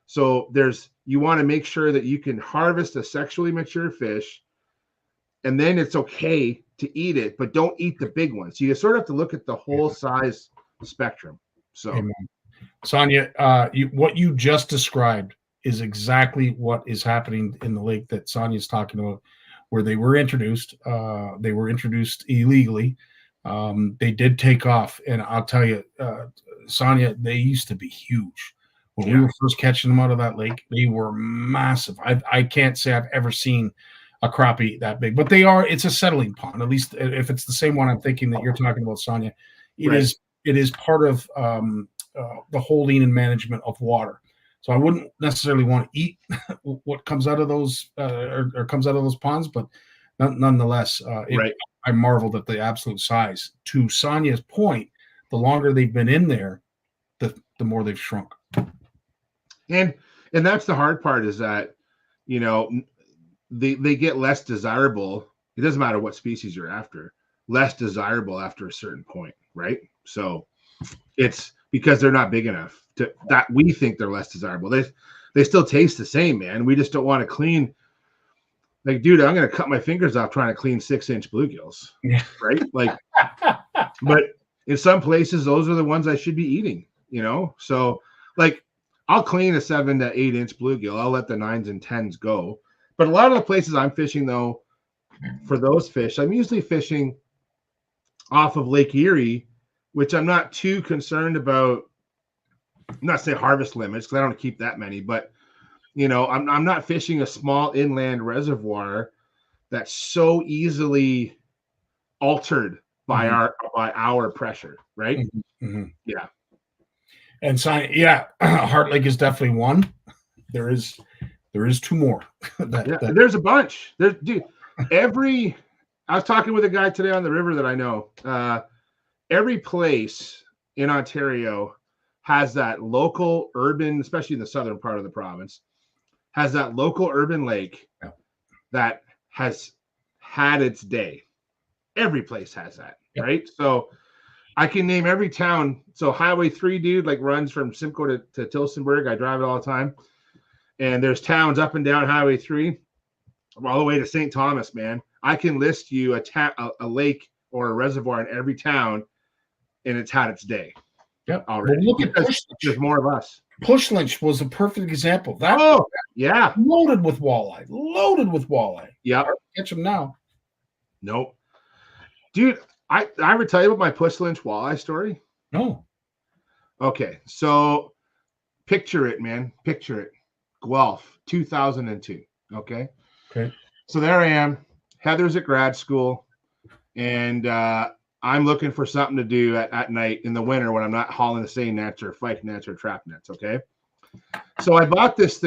So you want to make sure that you can harvest a sexually mature fish, and then it's okay to eat it, but don't eat the big ones. So you sort of have to look at the whole size spectrum. So, Amen. Sonia, what you just described is exactly what is happening in the lake that Sonia's talking about, where they were introduced. They were introduced illegally. They did take off, and I'll tell you, Sonia, they used to be huge. When we were first catching them out of that lake, they were massive. I can't say I've ever seen a crappie that big, but it's a settling pond. At least if it's the same one I'm thinking that you're talking about, Sonia, it is part of the holding and management of water. So I wouldn't necessarily want to eat what comes out of those or comes out of those ponds, but nonetheless, I marveled at the absolute size. To Sonia's point, the longer they've been in there, the more they've shrunk. And that's the hard part, is that, they get less desirable. It doesn't matter what species you're after, less desirable after a certain point, right? So it's because they're not big enough that we think they're less desirable. They still taste the same, man. We just don't want to clean. Like, dude, I'm going to cut my fingers off trying to clean 6-inch bluegills, right? Like, but in some places, those are the ones I should be eating, So, like, I'll clean a 7 to 8-inch bluegill. I'll let the 9s and 10s go. But a lot of the places I'm fishing, though, for those fish, I'm usually fishing off of Lake Erie, which I'm not too concerned about. I'm not saying harvest limits, because I don't keep that many, but I'm not fishing a small inland reservoir that's so easily altered by our pressure, right? Yeah. And Heart Lake is definitely one. There is 2 more. There's a bunch. Dude, I was talking with a guy today on the river that I know. Every place in Ontario has that local urban, especially in the southern part of the province, has that local urban lake that has had its day. Every place has that, right? So I can name every town. So Highway 3, dude, like runs from Simcoe to Tillsonburg. I drive it all the time. And there's towns up and down Highway 3 all the way to St. Thomas, man. I can list you a lake or a reservoir in every town, and it's had its day. Yep. Already. Well, look at Push. There's more of us. Push Lynch was a perfect example. Loaded with walleye. Yeah. Catch them now. Nope. Dude, I ever tell you about my Push Lynch walleye story? No. Okay, so picture it, man. Picture it. Guelph, 2002. Okay. So there I am. Heather's at grad school, and I'm looking for something to do at night in the winter when I'm not hauling the seine nets or fike nets or trap nets. Okay. So I bought this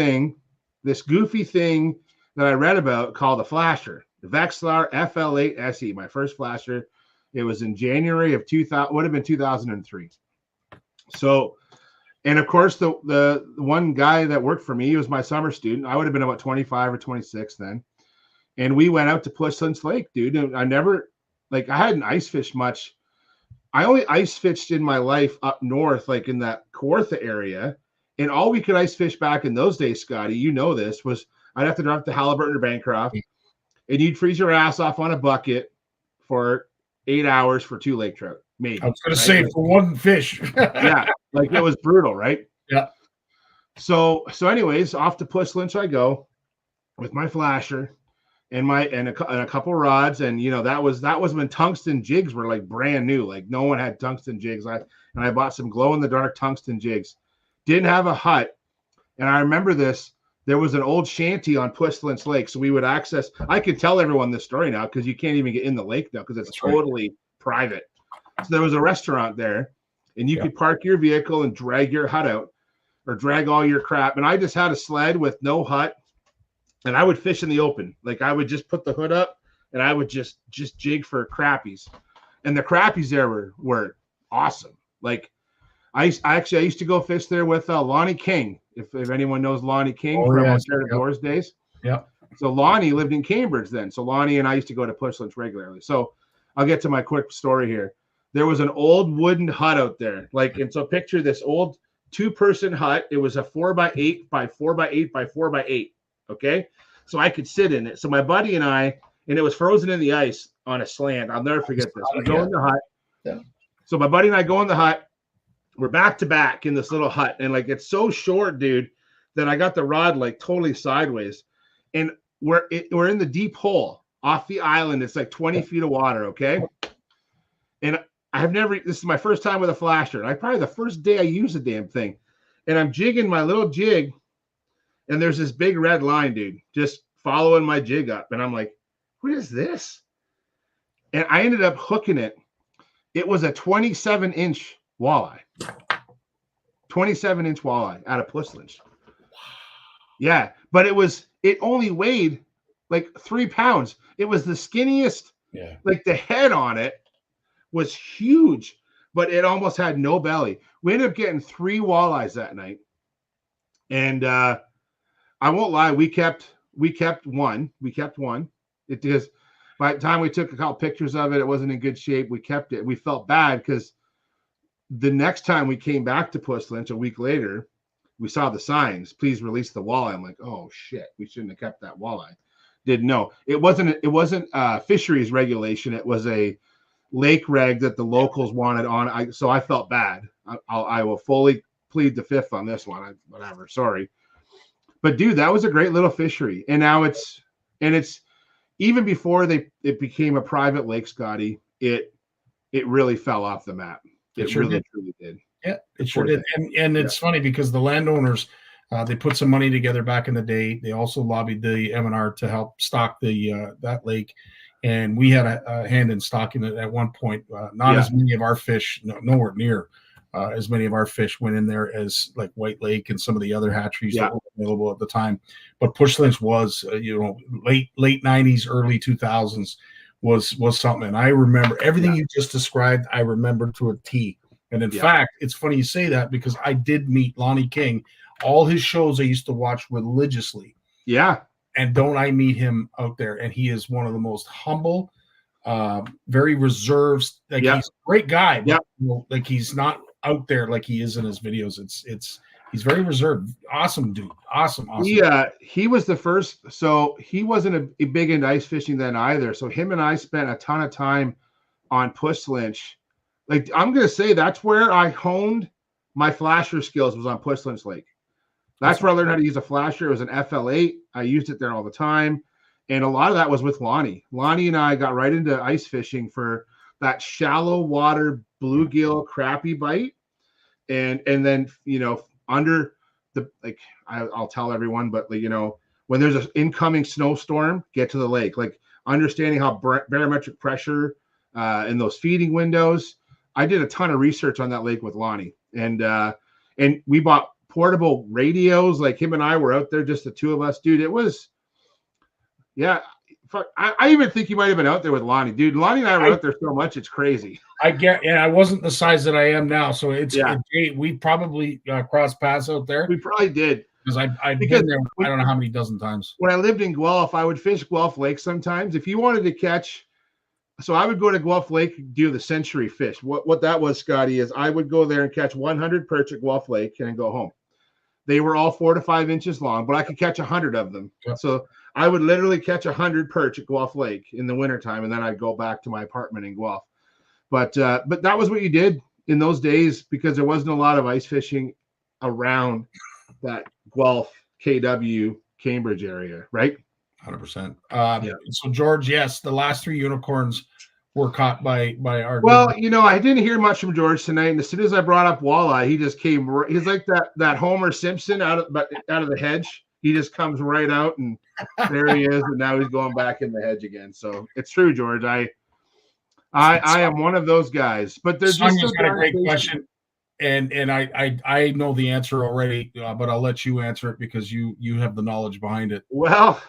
goofy thing that I read about called a flasher, the Vexlar FL8 SE, my first flasher. It was in January of 2003. So, and of course, the one guy that worked for me, he was my summer student. I would have been about 25 or 26 then. And we went out to Pushlands Lake, dude. And I hadn't ice fished much. I only ice fished in my life up north, like in that Kawartha area. And all we could ice fish back in those days, Scotty, you know this, was I'd have to drive to Halliburton or Bancroft, and you'd freeze your ass off on a bucket for 8 hours for 2 lake trout. Maybe. I was going to say for one fish. Yeah, like it was brutal, right? Yeah. So anyways, off to Pushlands I go with my flasher and a couple rods, and that was when tungsten jigs were like brand new. Like no one had tungsten jigs. I bought some glow in the dark tungsten jigs. Didn't have a hut, and I remember this. There was an old shanty on Pushlands Lake, so we would access. I could tell everyone this story now because you can't even get in the lake now because it's totally private. So there was a restaurant there, and you could park your vehicle and drag your hut out, or drag all your crap. And I just had a sled with no hut, and I would fish in the open. Like I would just put the hood up, and I would just jig for crappies, and the crappies there were awesome. Like I used to go fish there with Lonnie King. If anyone knows Lonnie King from Ontario Doors days. Yeah. So Lonnie lived in Cambridge then. So Lonnie and I used to go to Pushlands regularly. So I'll get to my quick story here. There was an old wooden hut out there. And so picture this old 2-person hut. It was a 4x8 by 4x8 by 4x8. Okay. So I could sit in it. So my buddy and I, and it was frozen in the ice on a slant. I'll never forget this. We go in the hut. Yeah. So my buddy and I go in the hut. We're back to back in this little hut, and it's so short, dude, that I got the rod totally sideways, and we're in the deep hole off the island. It's like 20 feet of water, okay? And this is my first time with a flasher, and probably the first day I used the damn thing, and I'm jigging my little jig, and there's this big red line, dude, just following my jig up, and I'm like, what is this? And I ended up hooking it. It was a 27-inch walleye. 27-inch walleye out of Pushlands. Yeah, but it only weighed like 3 pounds. It was the skinniest. Yeah. Like the head on it was huge, but it almost had no belly. We ended up getting 3 walleyes that night. And I won't lie, we kept one. It is by the time we took a couple pictures of it, it wasn't in good shape. We kept it. We felt bad because the next time we came back to Pushlands a week later, we saw the signs, please release the walleye. I'm like, oh shit, we shouldn't have kept that walleye. Didn't know. It wasn't fisheries regulation. It was a lake reg that the locals wanted on. So I felt bad. I will fully plead the fifth on this one. Whatever. Sorry. But dude, that was a great little fishery. And now it's even before it became a private lake, Scotty, it really fell off the map. It sure really truly did. Yeah, it sure did. And it's funny because the landowners, they put some money together back in the day. They also lobbied the M&R to help stock that lake. And we had a hand in stocking it at one point. Not as many of our fish, nowhere near as many of our fish went in there as like White Lake and some of the other hatcheries that were available at the time. But Pushlands was, late 90s, early 2000s was something. And I remember everything you just described. I remember to a T. And in fact, it's funny you say that because I did meet Lonnie King. All his shows I used to watch religiously. Yeah. And don't I meet him out there? And he is one of the most humble, very reserved. Like he's a great guy. But, like he's not out there like he is in his videos. He's very reserved. Awesome dude. Awesome. He was the first. So he wasn't a big into ice fishing then either. So him and I spent a ton of time on Pushlands. Like I'm gonna say that's where I honed my flasher skills was on Pushlands Lake. That's where I learned how to use a flasher. It was an FL8. I used it there all the time. And a lot of that was with Lonnie. Lonnie and I got right into ice fishing for that shallow water bluegill crappie bite. And then, under the, I'll tell everyone, but when there's an incoming snowstorm, get to the lake, like understanding how barometric pressure in those feeding windows. I did a ton of research on that lake with Lonnie, and we bought portable radios. Like him and I were out there, just the two of us, dude. It was, fuck, I even think you might have been out there with Lonnie, dude. Lonnie and I were out there so much, it's crazy. And I wasn't the size that I am now, so Yeah. we probably crossed paths out there We probably did. because I've been there. I don't know how many dozen times. When I lived in Guelph, I would fish Guelph Lake sometimes. If you wanted to catch, so I would go to Guelph Lake, do the century fish. What that was, Scotty, is I would go there and catch 100 perch at Guelph Lake and then go home. They were all 4 to 5 inches long, but I could catch 100 of them. Yeah. So I would literally catch 100 perch at Guelph Lake in the wintertime, and then I'd go back to my apartment in Guelph. But that was what you did in those days because there wasn't a lot of ice fishing around that Guelph, KW, Cambridge area, right? 100%. So George, yes, the last 3 unicorns were caught by our. Well, you know, I didn't hear much from George tonight, and as soon as I brought up walleye, he just came. He's like that Homer Simpson out of the hedge. He just comes right out, and there he is, and now he's going back in the hedge again. So it's true, George. I am one of those guys, but there's Sonya's got a great question, and I know the answer already, but I'll let you answer it because you have the knowledge behind it. Well,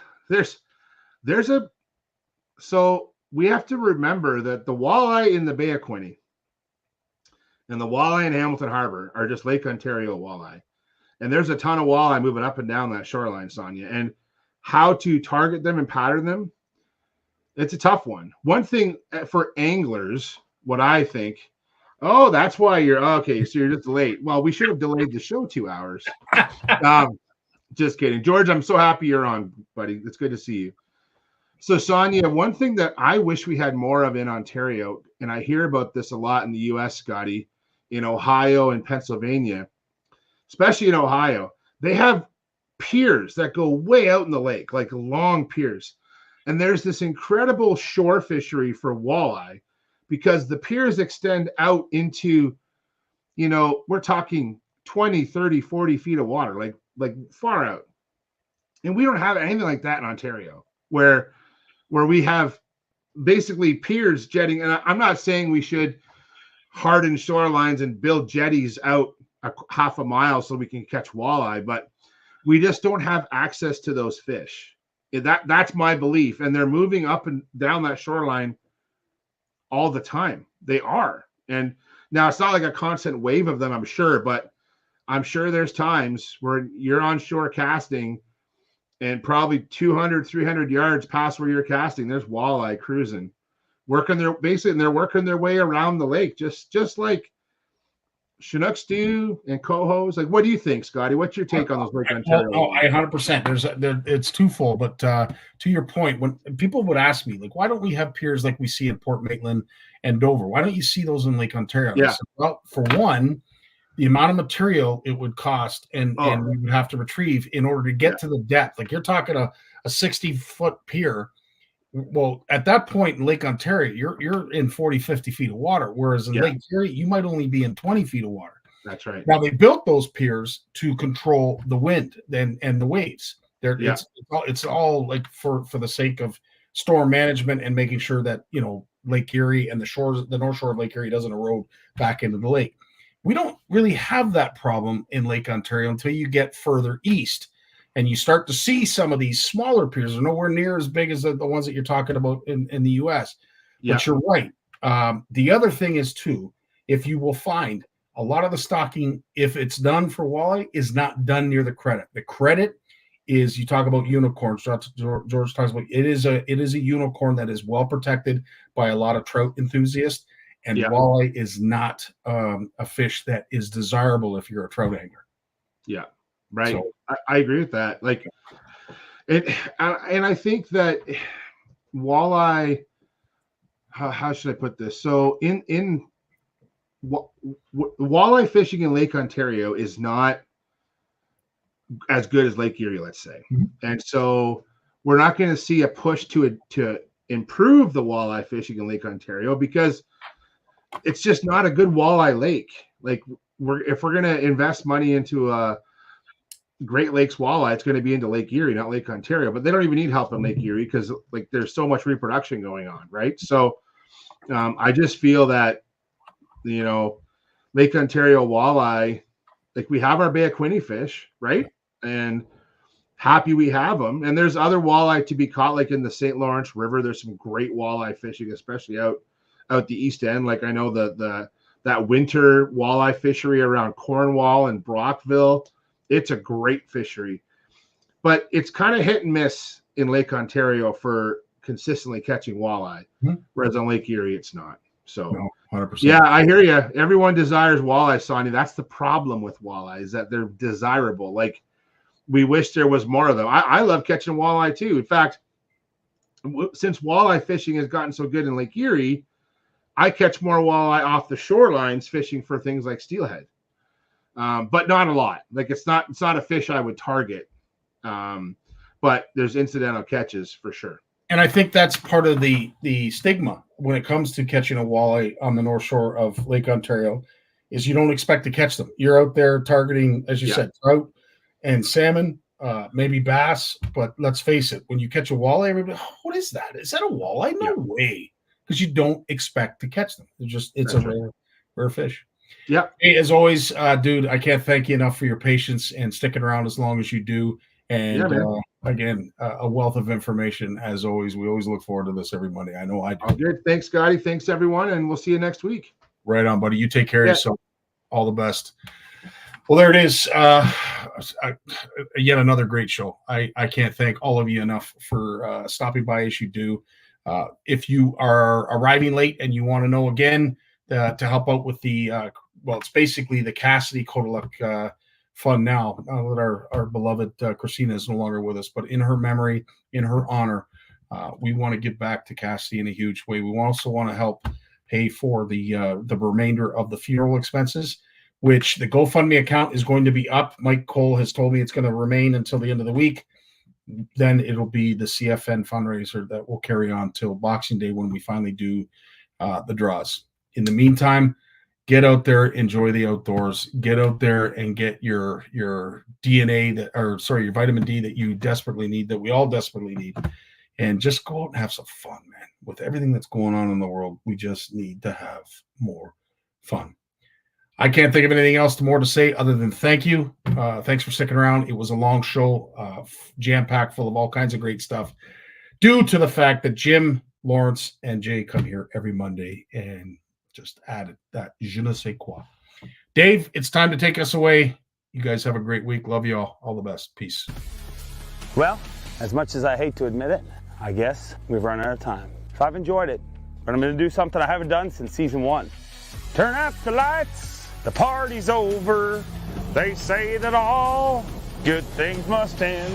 so we have to remember that the walleye in the Bay of Quinte and the walleye in Hamilton Harbor are just Lake Ontario walleye. And there's a ton of walleye moving up and down that shoreline, Sonia. And how to target them and pattern them, it's a tough one. One thing for anglers, what I think, that's why you're okay. So you're just late. Well, we should have delayed the show 2 hours. Just kidding. George, I'm so happy you're on, buddy. It's good to see you. So, Sonia, one thing that I wish we had more of in Ontario, and I hear about this a lot in the U.S., Scotty, in Ohio and Pennsylvania, especially in Ohio, they have piers that go way out in the lake, like long piers. And there's this incredible shore fishery for walleye because the piers extend out into, you know, we're talking 20, 30, 40 feet of water, like far out. And we don't have anything like that in Ontario where we have basically piers jetting. And I'm not saying we should harden shorelines and build jetties out a half a mile so we can catch walleye, but we just don't have access to those fish. That's my belief. And they're moving up and down that shoreline all the time. They are. And now it's not like a constant wave of them, I'm sure, but I'm sure there's times where you're on shore casting and probably 200, 300 yards past where you're casting, there's walleye cruising, they're working their way around the lake, just like Chinooks do and cohos. Like, what do you think, Scotty? What's your take on those Lake Ontario? Oh, 100%. It's twofold, but to your point, when people would ask me, like, why don't we have piers like we see in Port Maitland and Dover? Why don't you see those in Lake Ontario? Yeah. Said, well, for one, the amount of material it would cost and we would have to retrieve in order to get to the depth. Like you're talking a 60-foot pier. Well, at that point in Lake Ontario, you're in 40, 50 feet of water, whereas in Lake Erie, you might only be in 20 feet of water. That's right. Now, they built those piers to control the wind and the waves. It's all like for the sake of storm management and making sure that, you know, Lake Erie and the north shore of Lake Erie doesn't erode back into the lake. We don't really have that problem in Lake Ontario until you get further east. And you start to see some of these smaller piers are nowhere near as big as the ones that you're talking about in the U.S. Yeah. But you're right. The other thing is, too, if you will find a lot of the stocking, if it's done for walleye, is not done near the credit. The credit is, you talk about unicorns. George talks about it is a unicorn that is well protected by a lot of trout enthusiasts. And walleye is not a fish that is desirable if you're a trout angler. Yeah. Right. So, I agree with that. Like it, and I think that walleye, how should I put this? So in walleye fishing in Lake Ontario is not as good as Lake Erie, let's say. Mm-hmm. And so we're not going to see a push to improve the walleye fishing in Lake Ontario because it's just not a good walleye lake. Like if we're going to invest money into a Great Lakes walleye, it's going to be into Lake Erie, not Lake Ontario. But they don't even need help in Lake Erie because like there's so much reproduction going on, right? So I just feel that, you know, Lake Ontario walleye, like we have our Bay of Quinte fish, right? And happy we have them. And there's other walleye to be caught, like in the St. Lawrence River. There's some great walleye fishing, especially out the east end. Like I know that winter walleye fishery around Cornwall and Brockville, it's a great fishery. But it's kind of hit and miss in Lake Ontario for consistently catching walleye, whereas on Lake Erie it's not. So No, 100%. yeah, I hear you. Everyone desires walleye, Sonny. That's the problem with walleye, is that they're desirable. Like, we wish there was more of them. I love catching walleye too. In fact, since walleye fishing has gotten so good in Lake Erie, I catch more walleye off the shorelines fishing for things like steelhead, but not a lot. Like it's not a fish I would target, but there's incidental catches for sure. And I think that's part of the stigma when it comes to catching a walleye on the North Shore of Lake Ontario, is you don't expect to catch them. You're out there targeting, as you said, trout and salmon, maybe bass. But let's face it, when you catch a walleye, everybody, what is that? Is that a walleye? No way, because you don't expect to catch them. It's a rare fish. Yeah. Hey, as always, dude, I can't thank you enough for your patience and sticking around as long as you do. And again, a wealth of information as always. We always look forward to this every Monday. I know I do. All good. Thanks, Scotty. Thanks, everyone. And we'll see you next week. Right on, buddy. You take care of yourself. All the best. Well, there it is. Yet another great show. I can't thank all of you enough for stopping by as you do. If you are arriving late and you want to know again to help out with the, it's basically the Cassidy Kodaluk fund now that our beloved Krystina is no longer with us, but in her memory, in her honor, we want to give back to Cassidy in a huge way. We also want to help pay for the remainder of the funeral expenses, which the GoFundMe account is going to be up. Mike Cole has told me it's going to remain until the end of the week. Then it'll be the CFN fundraiser that will carry on till Boxing Day when we finally do the draws. In the meantime, get out there, enjoy the outdoors, get out there and get your DNA your vitamin D that you desperately need, that we all desperately need, and just go out and have some fun, man. With everything that's going on in the world, we just need to have more fun. I can't think of anything else more to say other than thank you. Thanks for sticking around. It was a long show, jam-packed full of all kinds of great stuff, due to the fact that Jim, Lawrence, and Jay come here every Monday and just added that je ne sais quoi. Dave, it's time to take us away. You guys have a great week. Love you all. All the best. Peace. Well, as much as I hate to admit it, I guess we've run out of time. So I've enjoyed it, but I'm going to do something I haven't done since season 1. Turn out the lights. The party's over. They say that all good things must end.